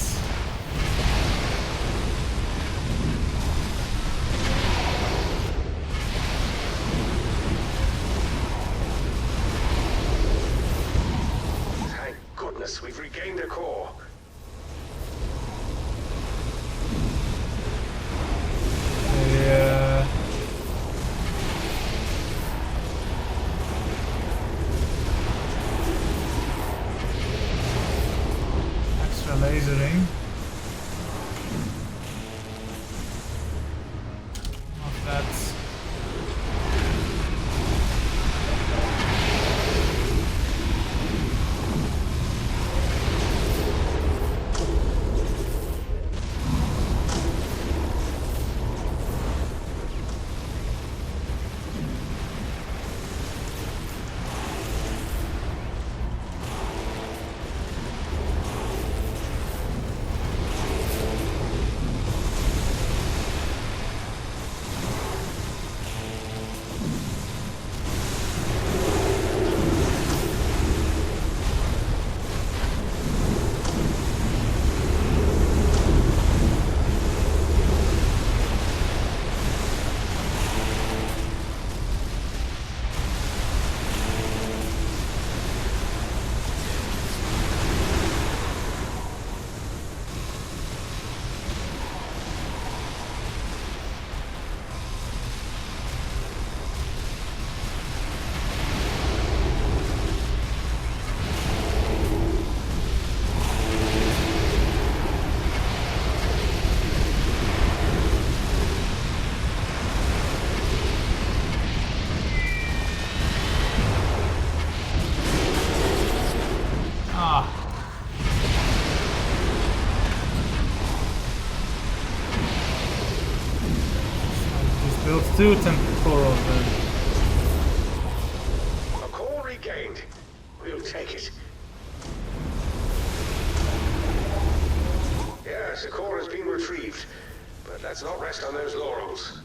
Build 2 temporal then. A core regained. We'll take it. Yes, a core has been retrieved. But let's not rest on those laurels.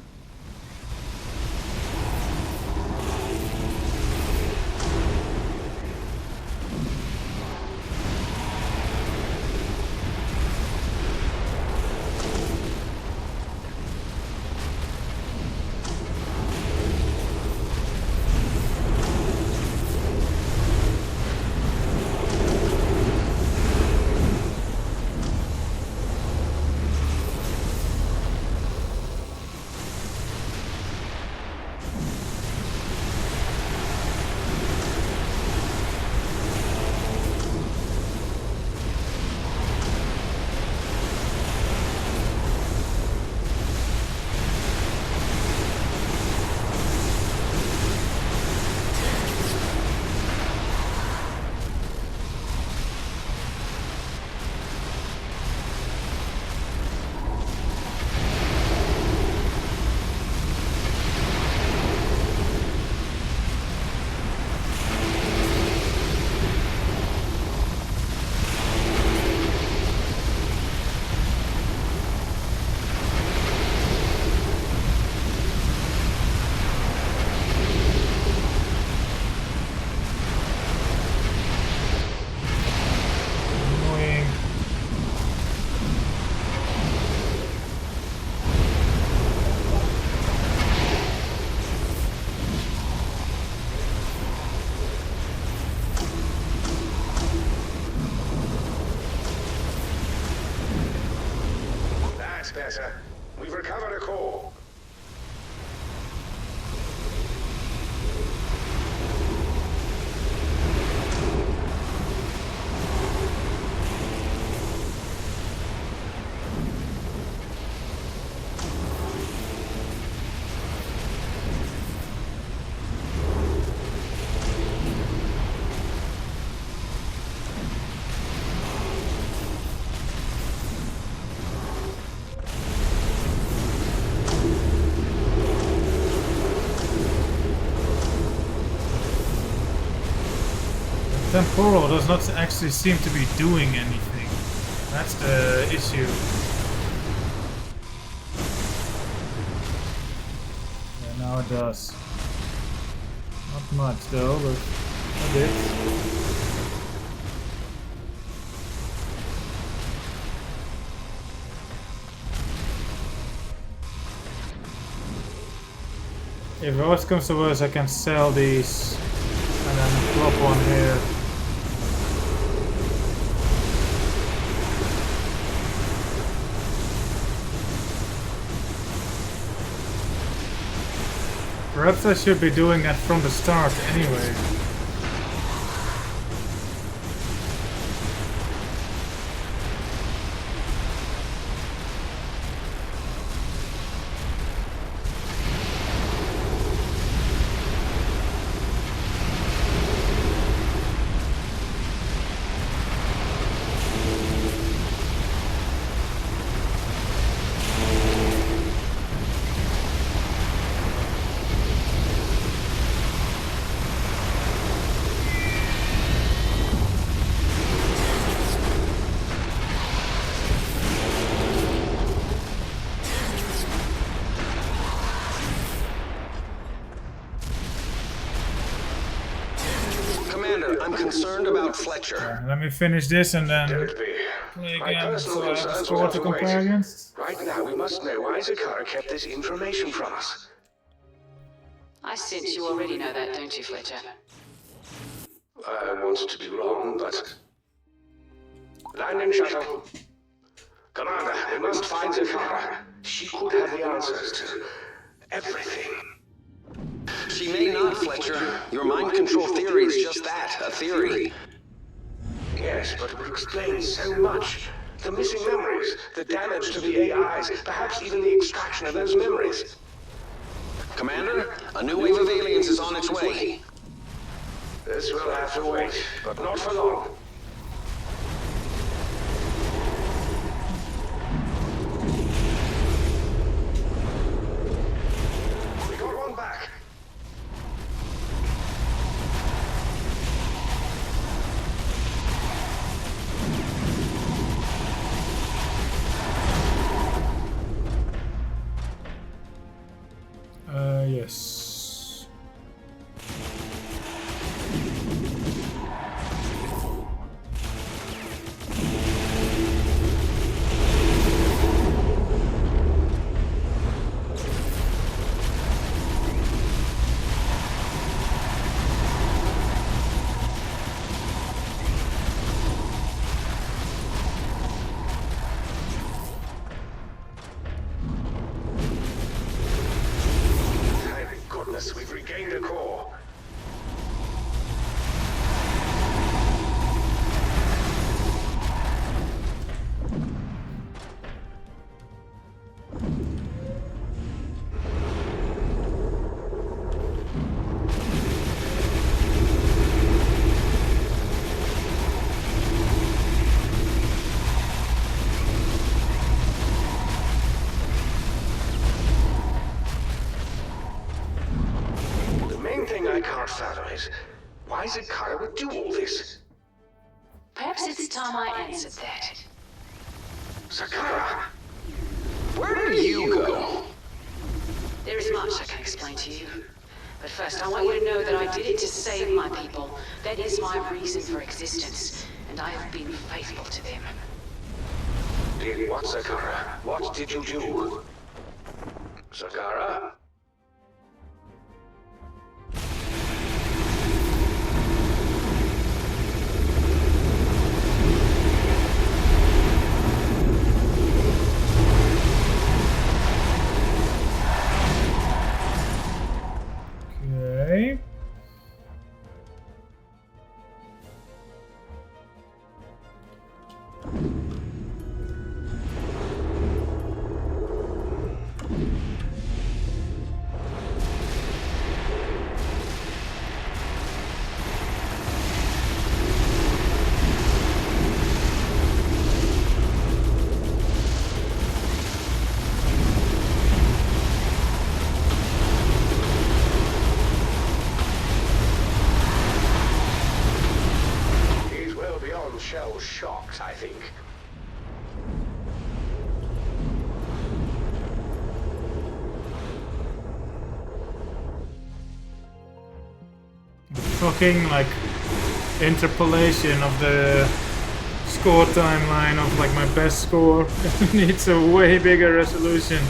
Better. We've recovered a core. Temporal does not actually seem to be doing anything. That's the issue. Yeah, now it does. Not much though, but a bit. If worse comes to worse, I can sell these and then plop one here. Perhaps I should be doing that from the start anyway. I'm concerned about Fletcher. Let me finish this and then Don't be. play My again. personal So I have a concerns score will have to to compare wait. against. Right now, we must know why Zakara kept this information from us. I sense you already know that, don't you, Fletcher? I want to be wrong, but... Landing shuttle. Commander, we must find Zakara. She could have the answers to everything. She may not, Fletcher. Your mind control theory is just that, a theory. Yes, but it would explain so much. The missing memories, the damage to the AIs, perhaps even the extraction of those memories. Commander, a new wave of aliens is on its way. This will have to wait, but not for long. why Zakara would do all this. Perhaps it's time I answered that. Zakara! Where did you go? There is much I can explain to you. But first, I want you to know that I did it to save my people. That is my reason for existence, and I have been faithful to them. Did what, Zakara? What did you do? Zakara? Okay. He's well beyond shell shocked, I think. Fucking like interpolation of the score timeline of like my best score needs a way bigger resolution.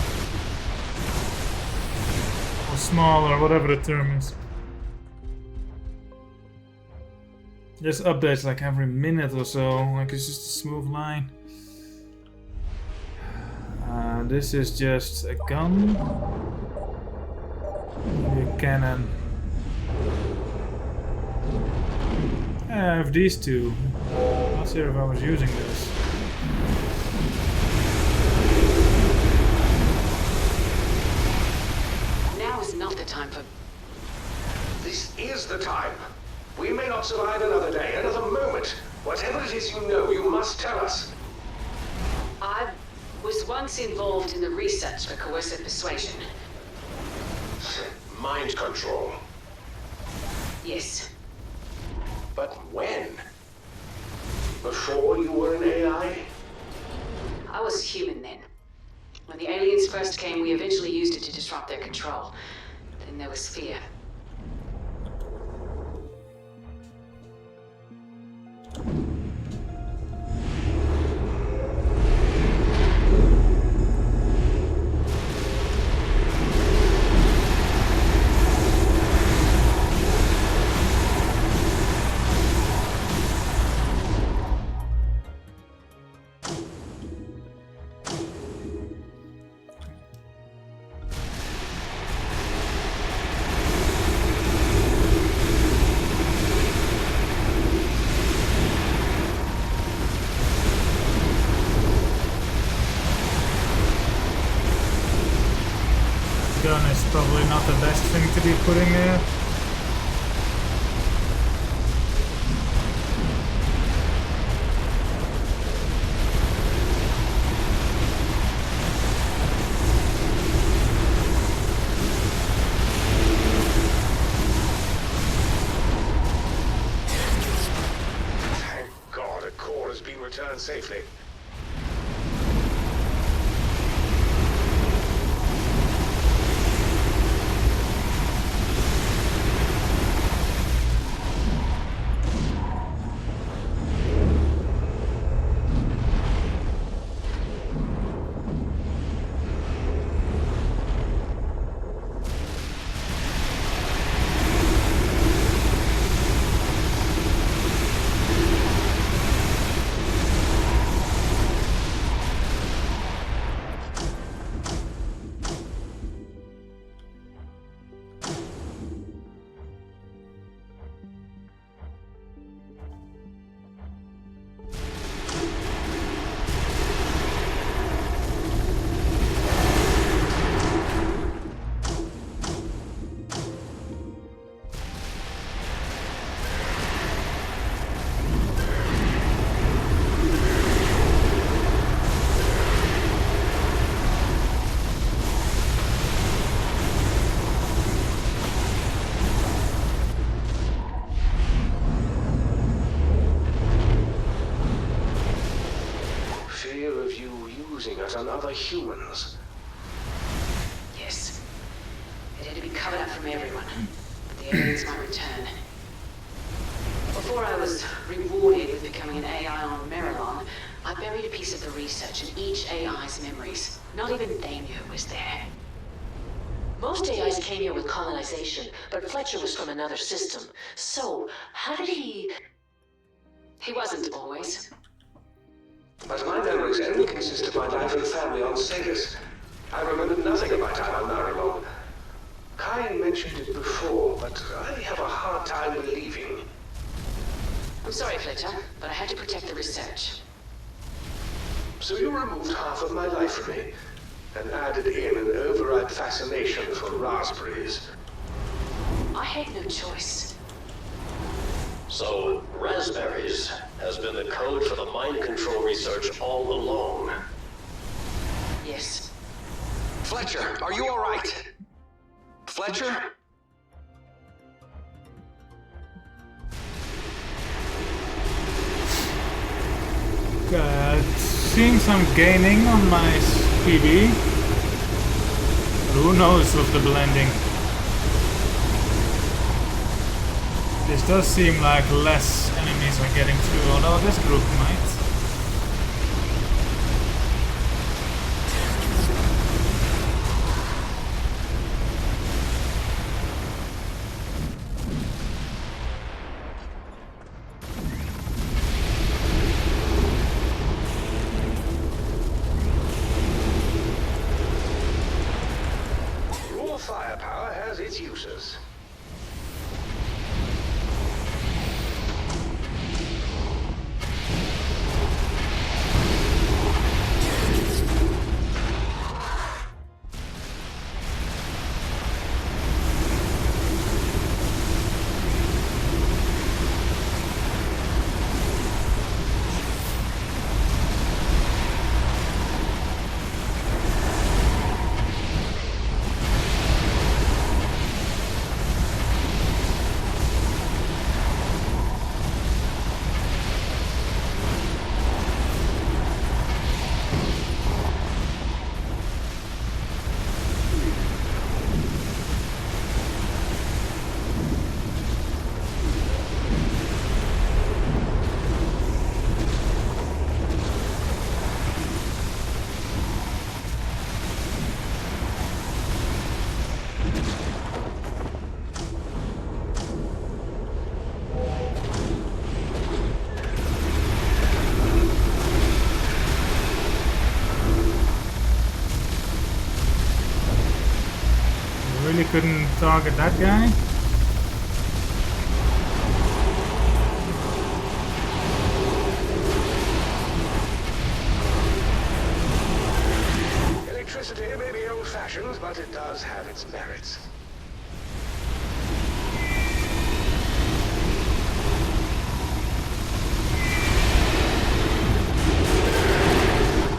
Or small, or whatever the term is. There's updates like every minute or so, like it's just a smooth line. This is just a gun. Maybe a cannon. I have these two. Not sure if I was using this. Now is not the time for... This is the time. We may not survive another day, another moment. Whatever it is you know, you must tell us. I was once involved in the research for coercive persuasion. Mind control. Yes. But when? Before you were an AI? I was human then. When the aliens first came, we eventually used it to disrupt their control. Then there was fear. Gun is probably not the best thing to be putting there. Thank God a core has been returned safely. other humans. Yes. It had to be covered up from everyone. But the aliens might return. Before I was rewarded with becoming an AI on Merilon, I buried a piece of the research in each AI's memories. Not even they knew it was there. Most AIs came here with colonization, but Fletcher was from another system. So, how did he... He wasn't always. But my memories only consist of my life and family on Sardis. I remembered nothing of my time on Merilon. Kai mentioned it before, but I have a hard time believing. I'm sorry, Fletcher, but I had to protect the research. So you removed half of my life from me, and added in an overripe fascination for raspberries. I had no choice. So, raspberries has been the code for the mind control research all along. Yes. Fletcher, are you all right? Fletcher? Seeing some gaining on my PB. But who knows with the blending. This does seem like less enemies are getting through, although this group might. Your firepower has its uses. Really couldn't target that guy. Electricity may be old-fashioned, but it does have its merits.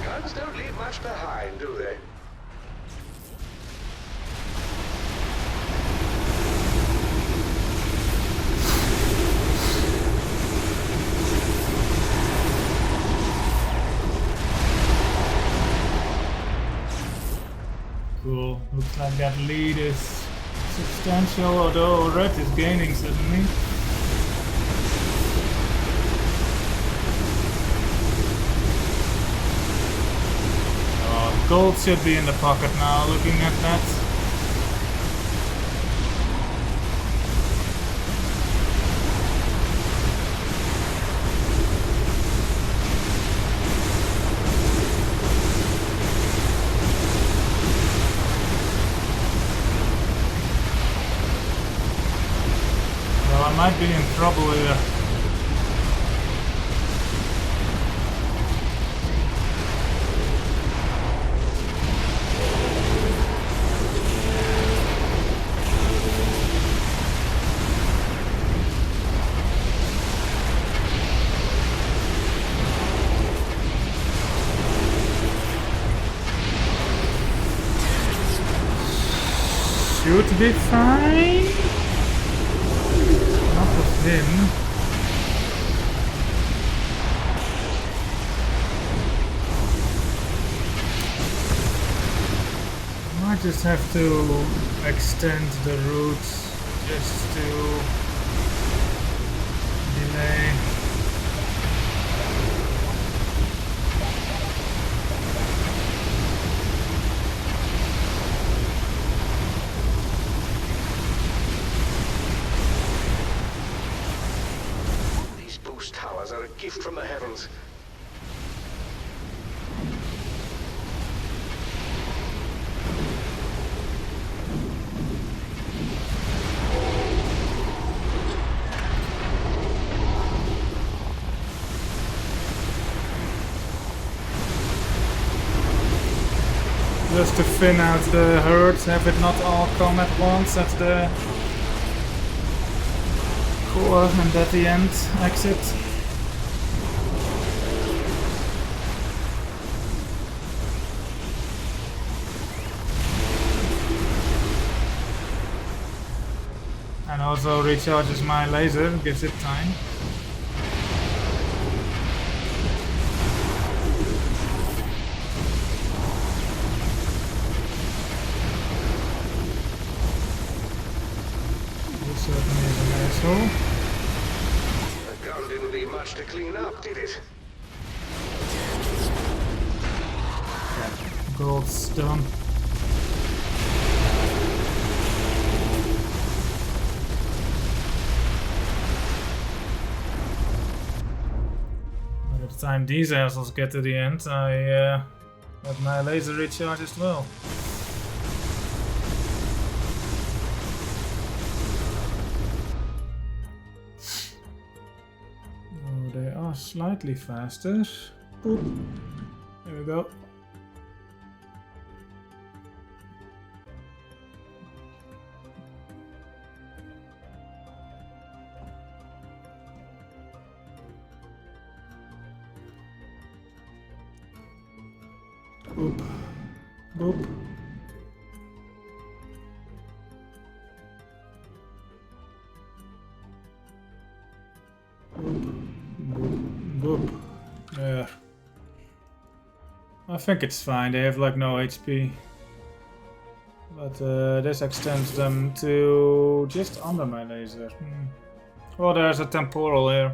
Guns don't leave much behind, do they? Cool. Looks like that lead is substantial, although red is gaining suddenly. Gold should be in the pocket now, looking at that. Well, I might be in trouble here. Should be fine. Not with him. I just have to extend the route just to delay. These boost towers are a gift from the heavens. Just to thin out the herd, have it not all come at once at the core and at the end exit. And also recharges my laser, gives it time. Certainly is an asshole. The gun didn't leave much to clean up, did it? Gold's done. By the time these assholes get to the end, I have my laser recharged as well. They are slightly faster. Boop. There we go. Boop. Boop. Boop. There. I think it's fine, they have like no HP. But this extends them to just under my laser. Oh, there's a temporal here.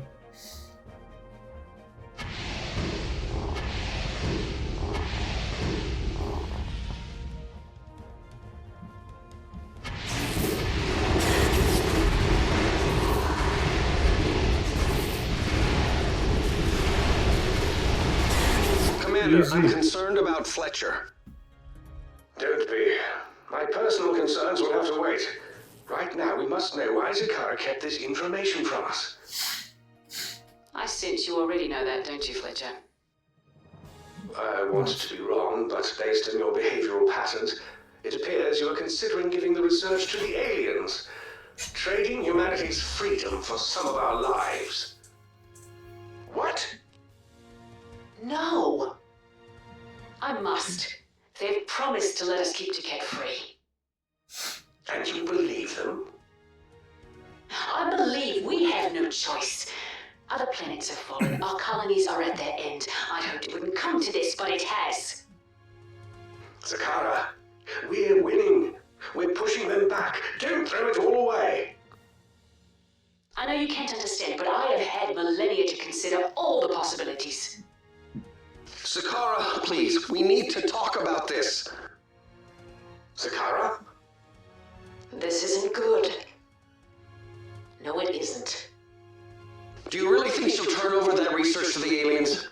I'm concerned about Fletcher. Don't be. My personal concerns will have to wait. Right now, we must know why Zakara kept this information from us. I sense you already know that, don't you, Fletcher? I wanted to be wrong, but based on your behavioral patterns, it appears you are considering giving the research to the aliens, trading humanity's freedom for some of our lives. What? No! I must. They've promised to let us keep Duquette free. And you believe them? I believe we have no choice. Other planets have fallen. Our colonies are at their end. I hoped it wouldn't come to this, but it has. Zakara, we're winning. We're pushing them back. Don't throw it all away. I know you can't understand, but I have had millennia to consider all the possibilities. Zakara, please, we need to talk about this. Zakara? This isn't good. No, it isn't. Do you really think she'll turn over that research to the aliens?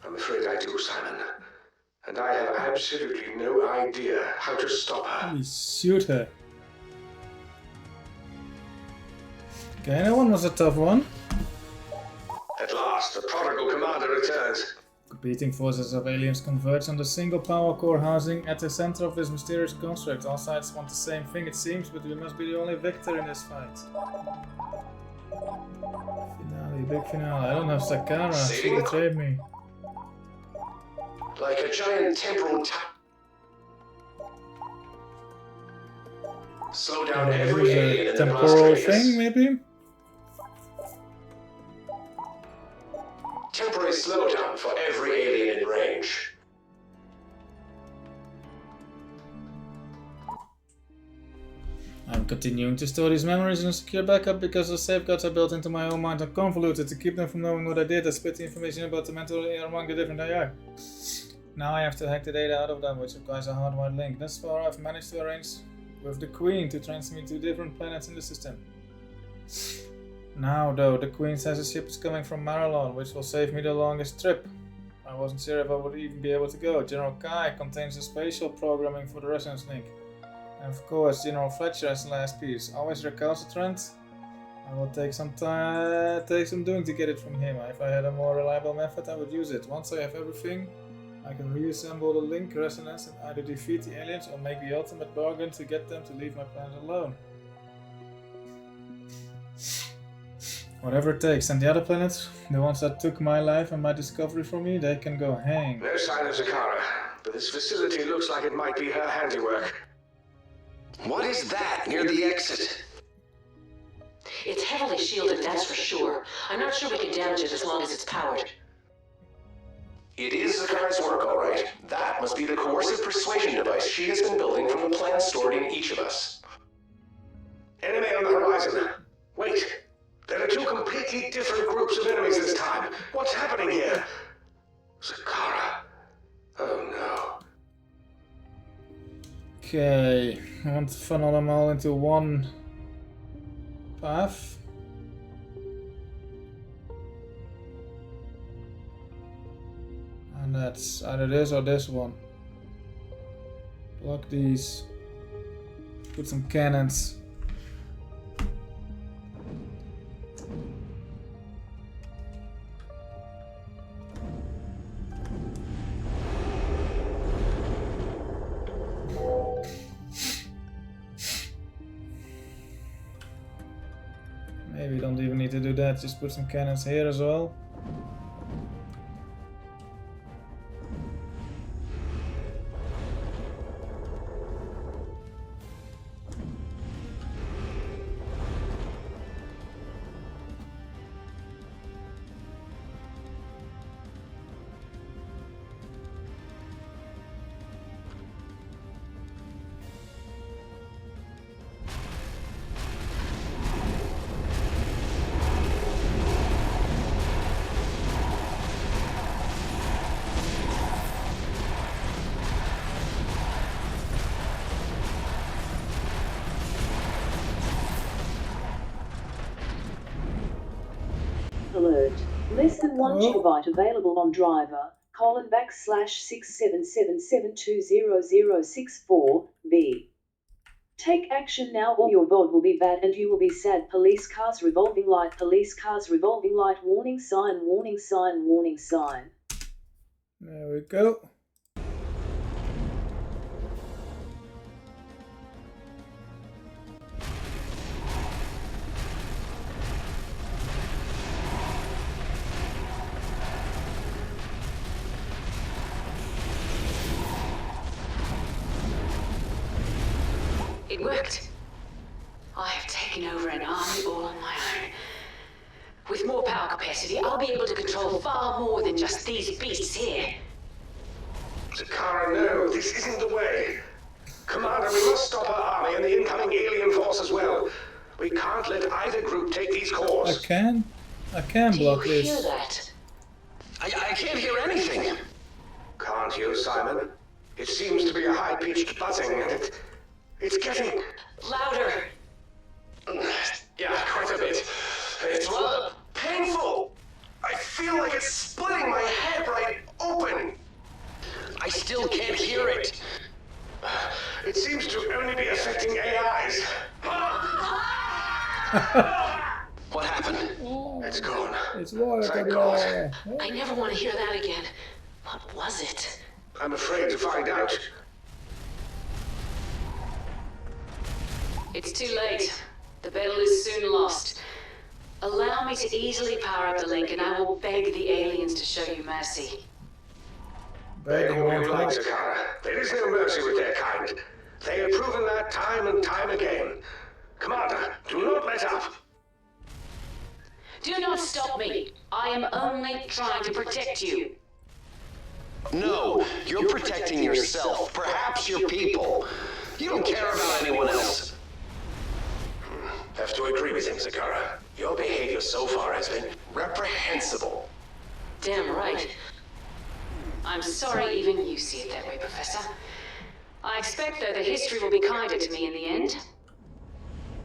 I'm afraid I do, Simon. And I have absolutely no idea how to stop her. We shoot her. Okay, that one was a tough one. At last, the prodigal commander returns. Competing forces of aliens converge on the single power core housing at the center of this mysterious construct. All sides want the same thing, it seems, but we must be the only victor in this fight. Finale, big finale. I don't have Scarce. She betrayed me. Like a giant temporal slow down every alien in the temporal thing, maybe? Temporary slowdown for every alien in range. continuing to store these memories in a secure backup because the safeguards I built into my own mind are convoluted to keep them from knowing what I did. I split the information about the mental among the different AI. Now I have to hack the data out of them, which requires a hardwired link. Thus far, I've managed to arrange with the Queen to transmit to different planets in the system. Now, though, the Queen says a ship is coming from Marilon, which will save me the longest trip. I wasn't sure if I would even be able to go. General Kai contains the spatial programming for the resonance link. And of course, General Fletcher has the last piece. Always recalcitrant. I will take some doing to get it from him. If I had a more reliable method, I would use it. Once I have everything, I can reassemble the link resonance and either defeat the aliens or make the ultimate bargain to get them to leave my planet alone. Whatever it takes. And the other planets, the ones that took my life and my discovery from me, they can go hang. No sign of Zakara, but this facility looks like it might be her handiwork. What is that near the exit? It's heavily shielded, that's for sure. I'm not sure we can damage it as long as it's powered. It is Zakara's work, all right. That must be the coercive persuasion device she has been building from the plans stored in each of us. Enemy on the horizon. Wait. There are two completely different groups of enemies this time. What's happening here? Zakara. Oh no. Okay, I want to funnel them all into one path. And that's either this or this one. Block these. Put some cannons. Maybe you don't even need to do that, just put some cannons here as well. Alert. Less than 1 gigabyte available on driver, /677720064B. Take action now or your VOD will be bad and you will be sad. Police cars revolving light, warning sign, warning sign, warning sign. There we go. It worked. I have taken over an army all on my own. With more power capacity, I'll be able to control far more than just these beasts here. Zakara, no, this isn't the way. Commander, we must stop our army and the incoming alien force as well. We can't let either group take these cores. I can block Do you this. hear that? I can't hear anything. Can't you, Simon? It seems to be a high-pitched buzzing, and it's getting Louder! Yeah, quite a bit. It's rather painful. I feel like it's splitting my head right open. I still can't hear it. It seems to only be affecting AIs. What happened? It's gone. It's water. Thank God. I never want to hear that again. What was it? I'm afraid to find out. It's too late. The battle is soon lost. Allow me to easily power up the link and I will beg the aliens to show you mercy. Beg all you like, Zakara. There is no mercy with their kind. They have proven that time and time again. Commander, do not let up. Do not stop me. I am only trying to protect you. No, you're protecting yourself, perhaps your people. You don't care about anyone else. everything, Zakara. Your behavior so far has been reprehensible. Damn right. I'm sorry even you see it that way, Professor. I expect, though, that history will be kinder to me in the end.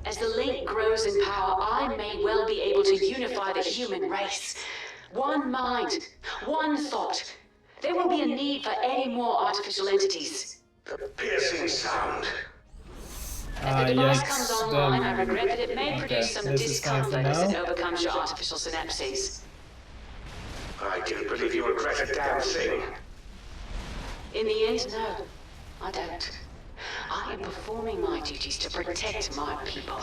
As the link grows in power, I may well be able to unify the human race. One mind, one thought. There won't be a need for any more artificial entities. The piercing sound. As the device yikes. comes online, I Then- regret that it may produce some this is fine for discomfort as it now. overcomes your artificial synapses. I do believe you regret a damn thing. In the end, no, I don't. I am performing my duties to protect my people.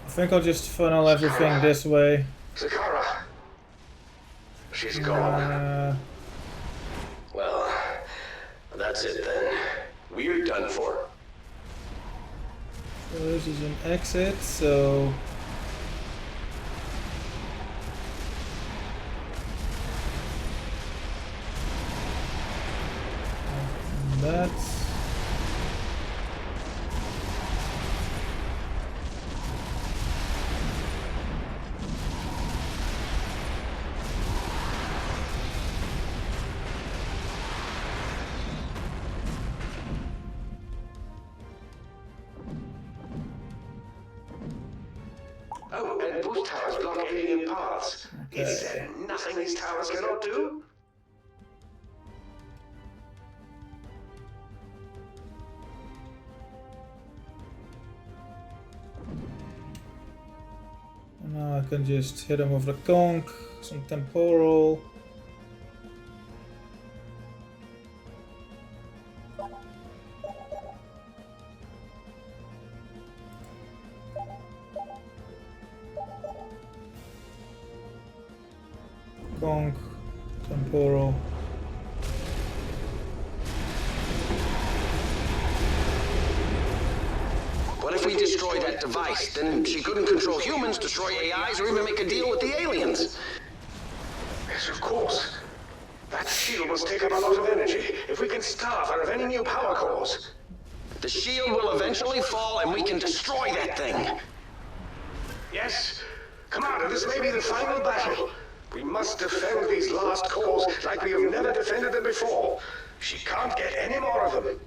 I think I'll just funnel everything this way. Zakara. She's gone. Well, that's it then. We're done for. So this is an exit, so that's Oh, and boost towers block alien paths. Is there nothing these towers cannot do? and now I can just hit him with the conch, some temporal. Conch, temporal. What if we destroy that device? Then she couldn't control humans, destroy AIs, or even make a deal with the aliens. Yes, of course. That shield must take up a lot of energy. If we can starve her of any new power cores. The shield will eventually fall and we can destroy that thing. Yes? Commander, this may be the final battle. We must defend these last cores like we have never defended them before. She can't get any more of them.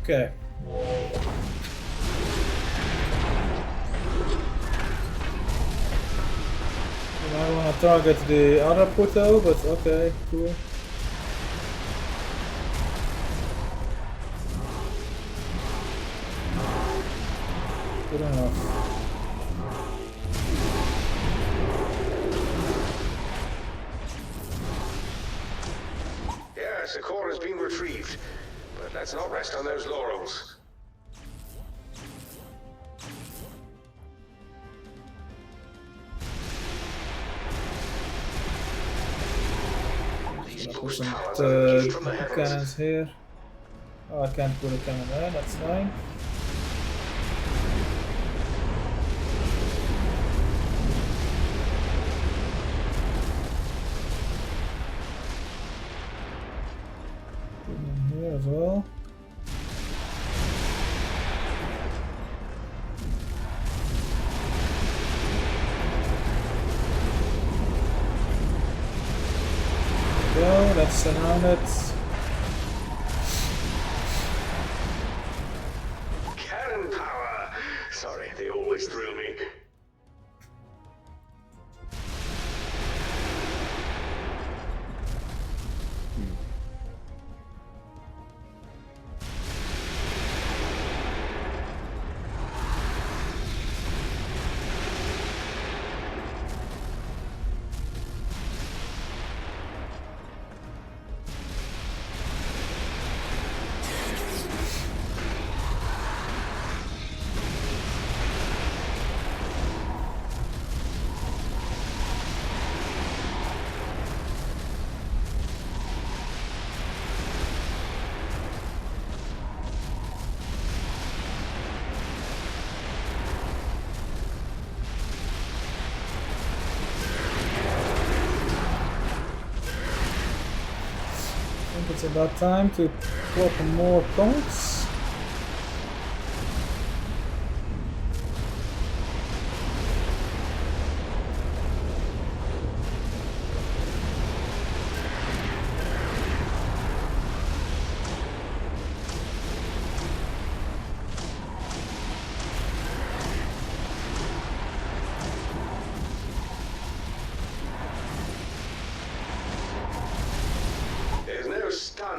Okay. I want to target the other Puto, but okay, cool. Good enough. Yes, the core has been retrieved. But let's not rest on those laurels. These Put boost some towers are a key from the heavens. cannons here. Oh, I can't put a cannon there, that's fine. Put them here as well. Go, that's surrounded. Cannon power! Sorry, they always thrill me. It's about time to plop more points.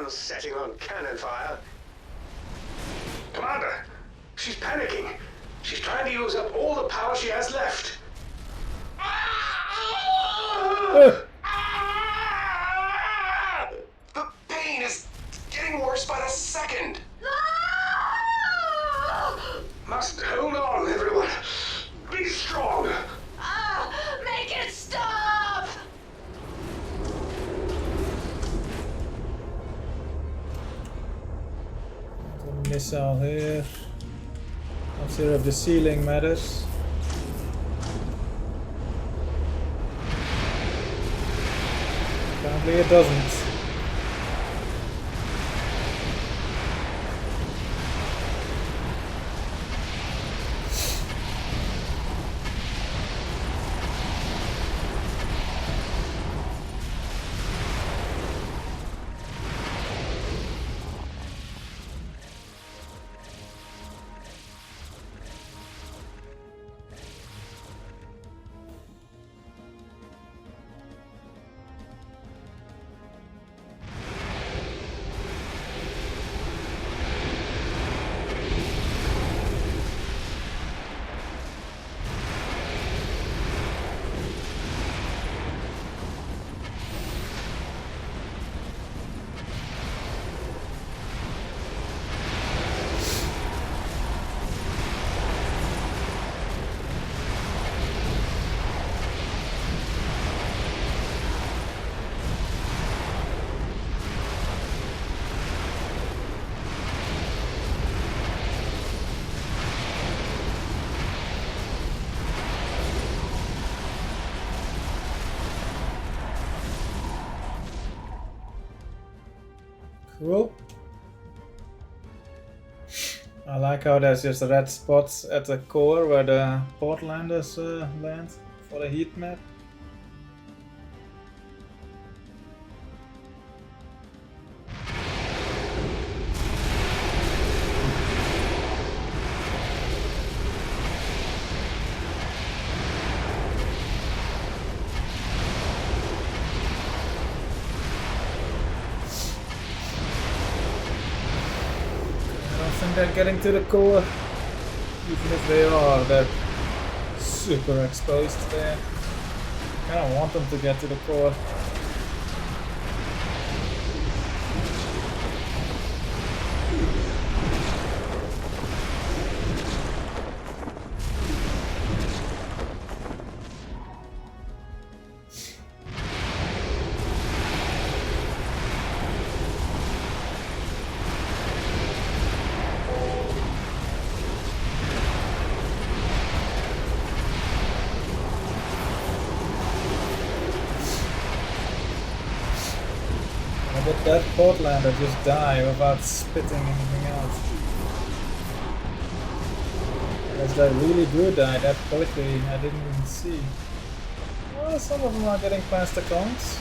Setting on cannon fire. Commander, she's panicking. She's trying to use up all the power she has left. The pain is getting worse by the second. Must hold on, everyone. Be strong. Make it stop! Missile here. Not sure if the ceiling matters. Apparently it doesn't. Cool. I like how there's just red spots at the core where the Portlanders land for the heat map. They're getting to the core, even if they are, they're super exposed there. I don't want them to get to the core. Did that Portlander just die without spitting anything out? Because that really do die that quickly, I didn't even see. Well, some of them are getting past the cones.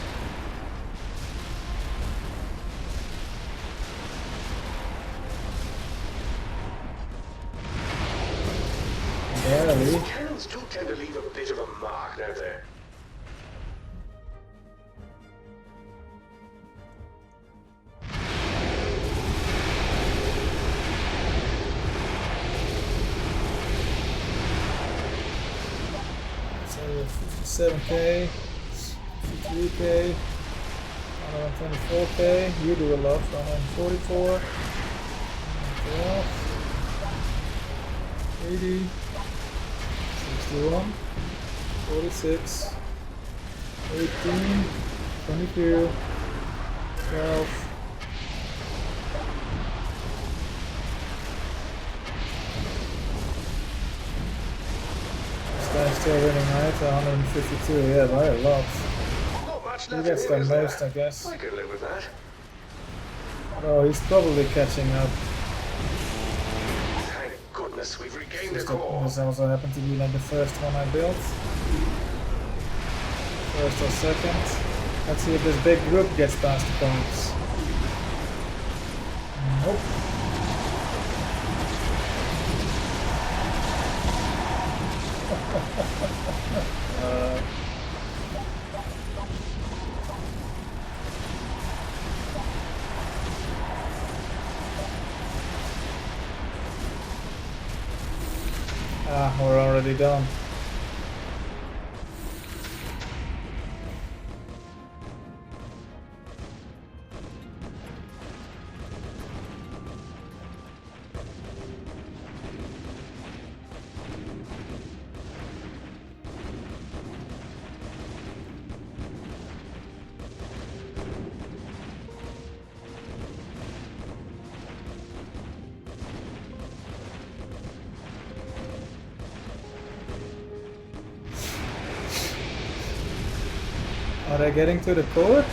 Barely. Cannons do tend to leave a bit of a mark, don't they? So 57k, 53k, 124k, you do a lot, 144, 12, 80, 61, 46, 18, 22, 12, Guy's still winning, right? 152, yeah, by a lot. Not much He left gets in the him, is most, there? I guess. I could live with that. Oh, he's probably catching up. Thank goodness we've regained the This core. also happened to be like the first one I built. First or second. Let's see if this big group gets past the points. Nope. We're already done. Are they getting to the core?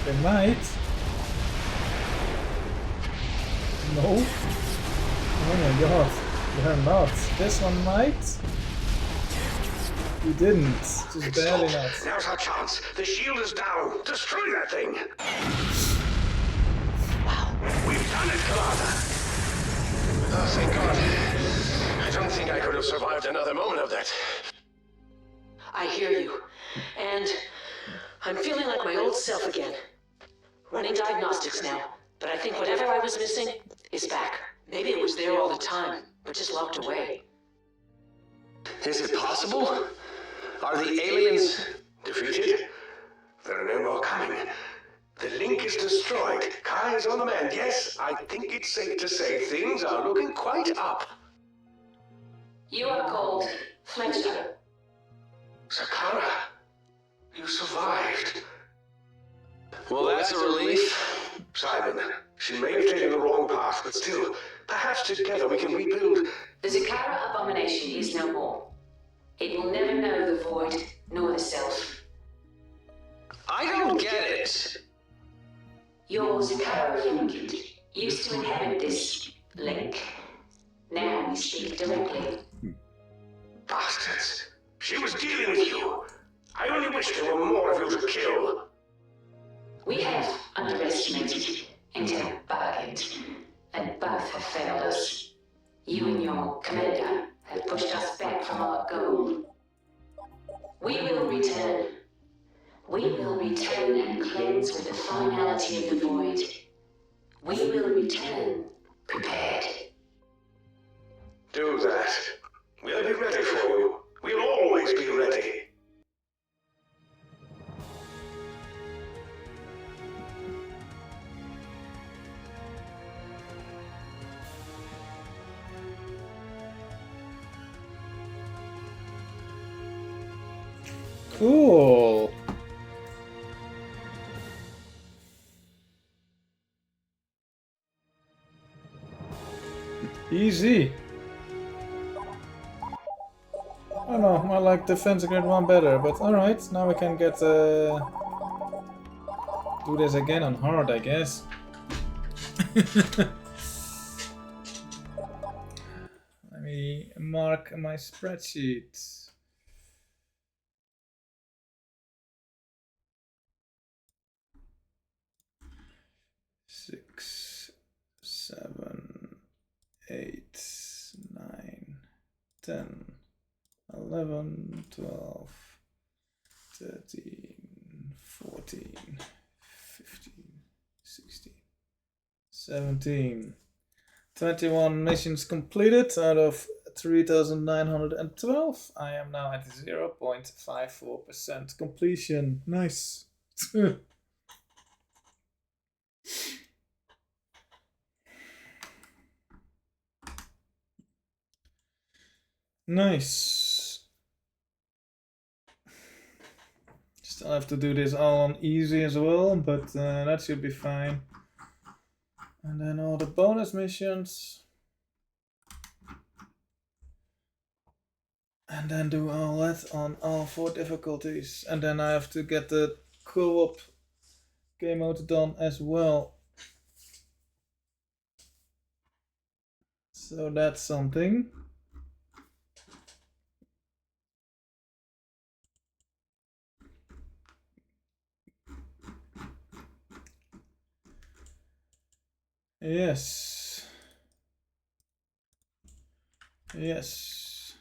They might. No. Oh my god. They're not. This one might. He didn't. Just It's barely stopped. not. Now's our chance. The shield is down. Destroy that thing. Wow. We've done it, Commander. Oh, thank God. I don't think I could have survived another moment of that. I hear you. And I'm feeling like my old self again. Running diagnostics now, but I think whatever I was missing is back. Maybe it was there all the time, but just locked away. Is it possible? Are the aliens... Defeated? There are no more coming. The link is destroyed. Kai is on the mend. Yes, I think it's safe to say things are looking quite up. You are called Fletcher. Sakara, you survived. Well, that's a relief. Simon, she may have taken the wrong path, but still, perhaps together we can rebuild. The Zakara abomination is no more. It will never know the void, nor the self. I don't get it. Your Zakara fluid used to inhabit this link. Now we speak directly. Bastards. She was dealing with you. I only wish there were more of you to kill. We have underestimated and have bargained, and both have failed us. You and your commander have pushed us back from our goal. We will return. We will return and cleanse with the finality of the void. We will return prepared. Do that. We'll be ready for you. We'll always be ready. Cool. Easy. Oh no, I like Defense Grade 1 better, but alright, now we can get do this again on hard, I guess. Let me mark my spreadsheet. Six, 7, 8, 9, 10, 11, 12, 13, 14, 15, 16, 17. 21 missions completed out of 3,912. I am now at 0.54% completion. Nice. Nice. Still have to do this all on easy as well, but that should be fine. And then all the bonus missions. And then do all that on all 4 difficulties. And then I have to get the co-op game mode done as well. So that's something. Yes. Yes.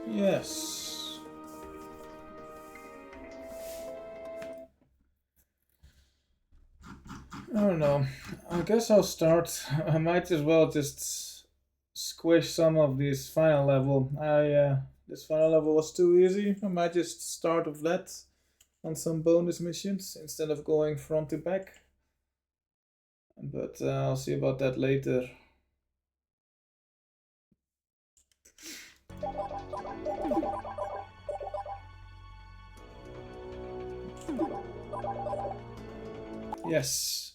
Yes. I don't know. I guess I'll start. I might as well just squish some of this final level. This final level was too easy. I might just start with that on some bonus missions instead of going front to back. But I'll see about that later. Yes.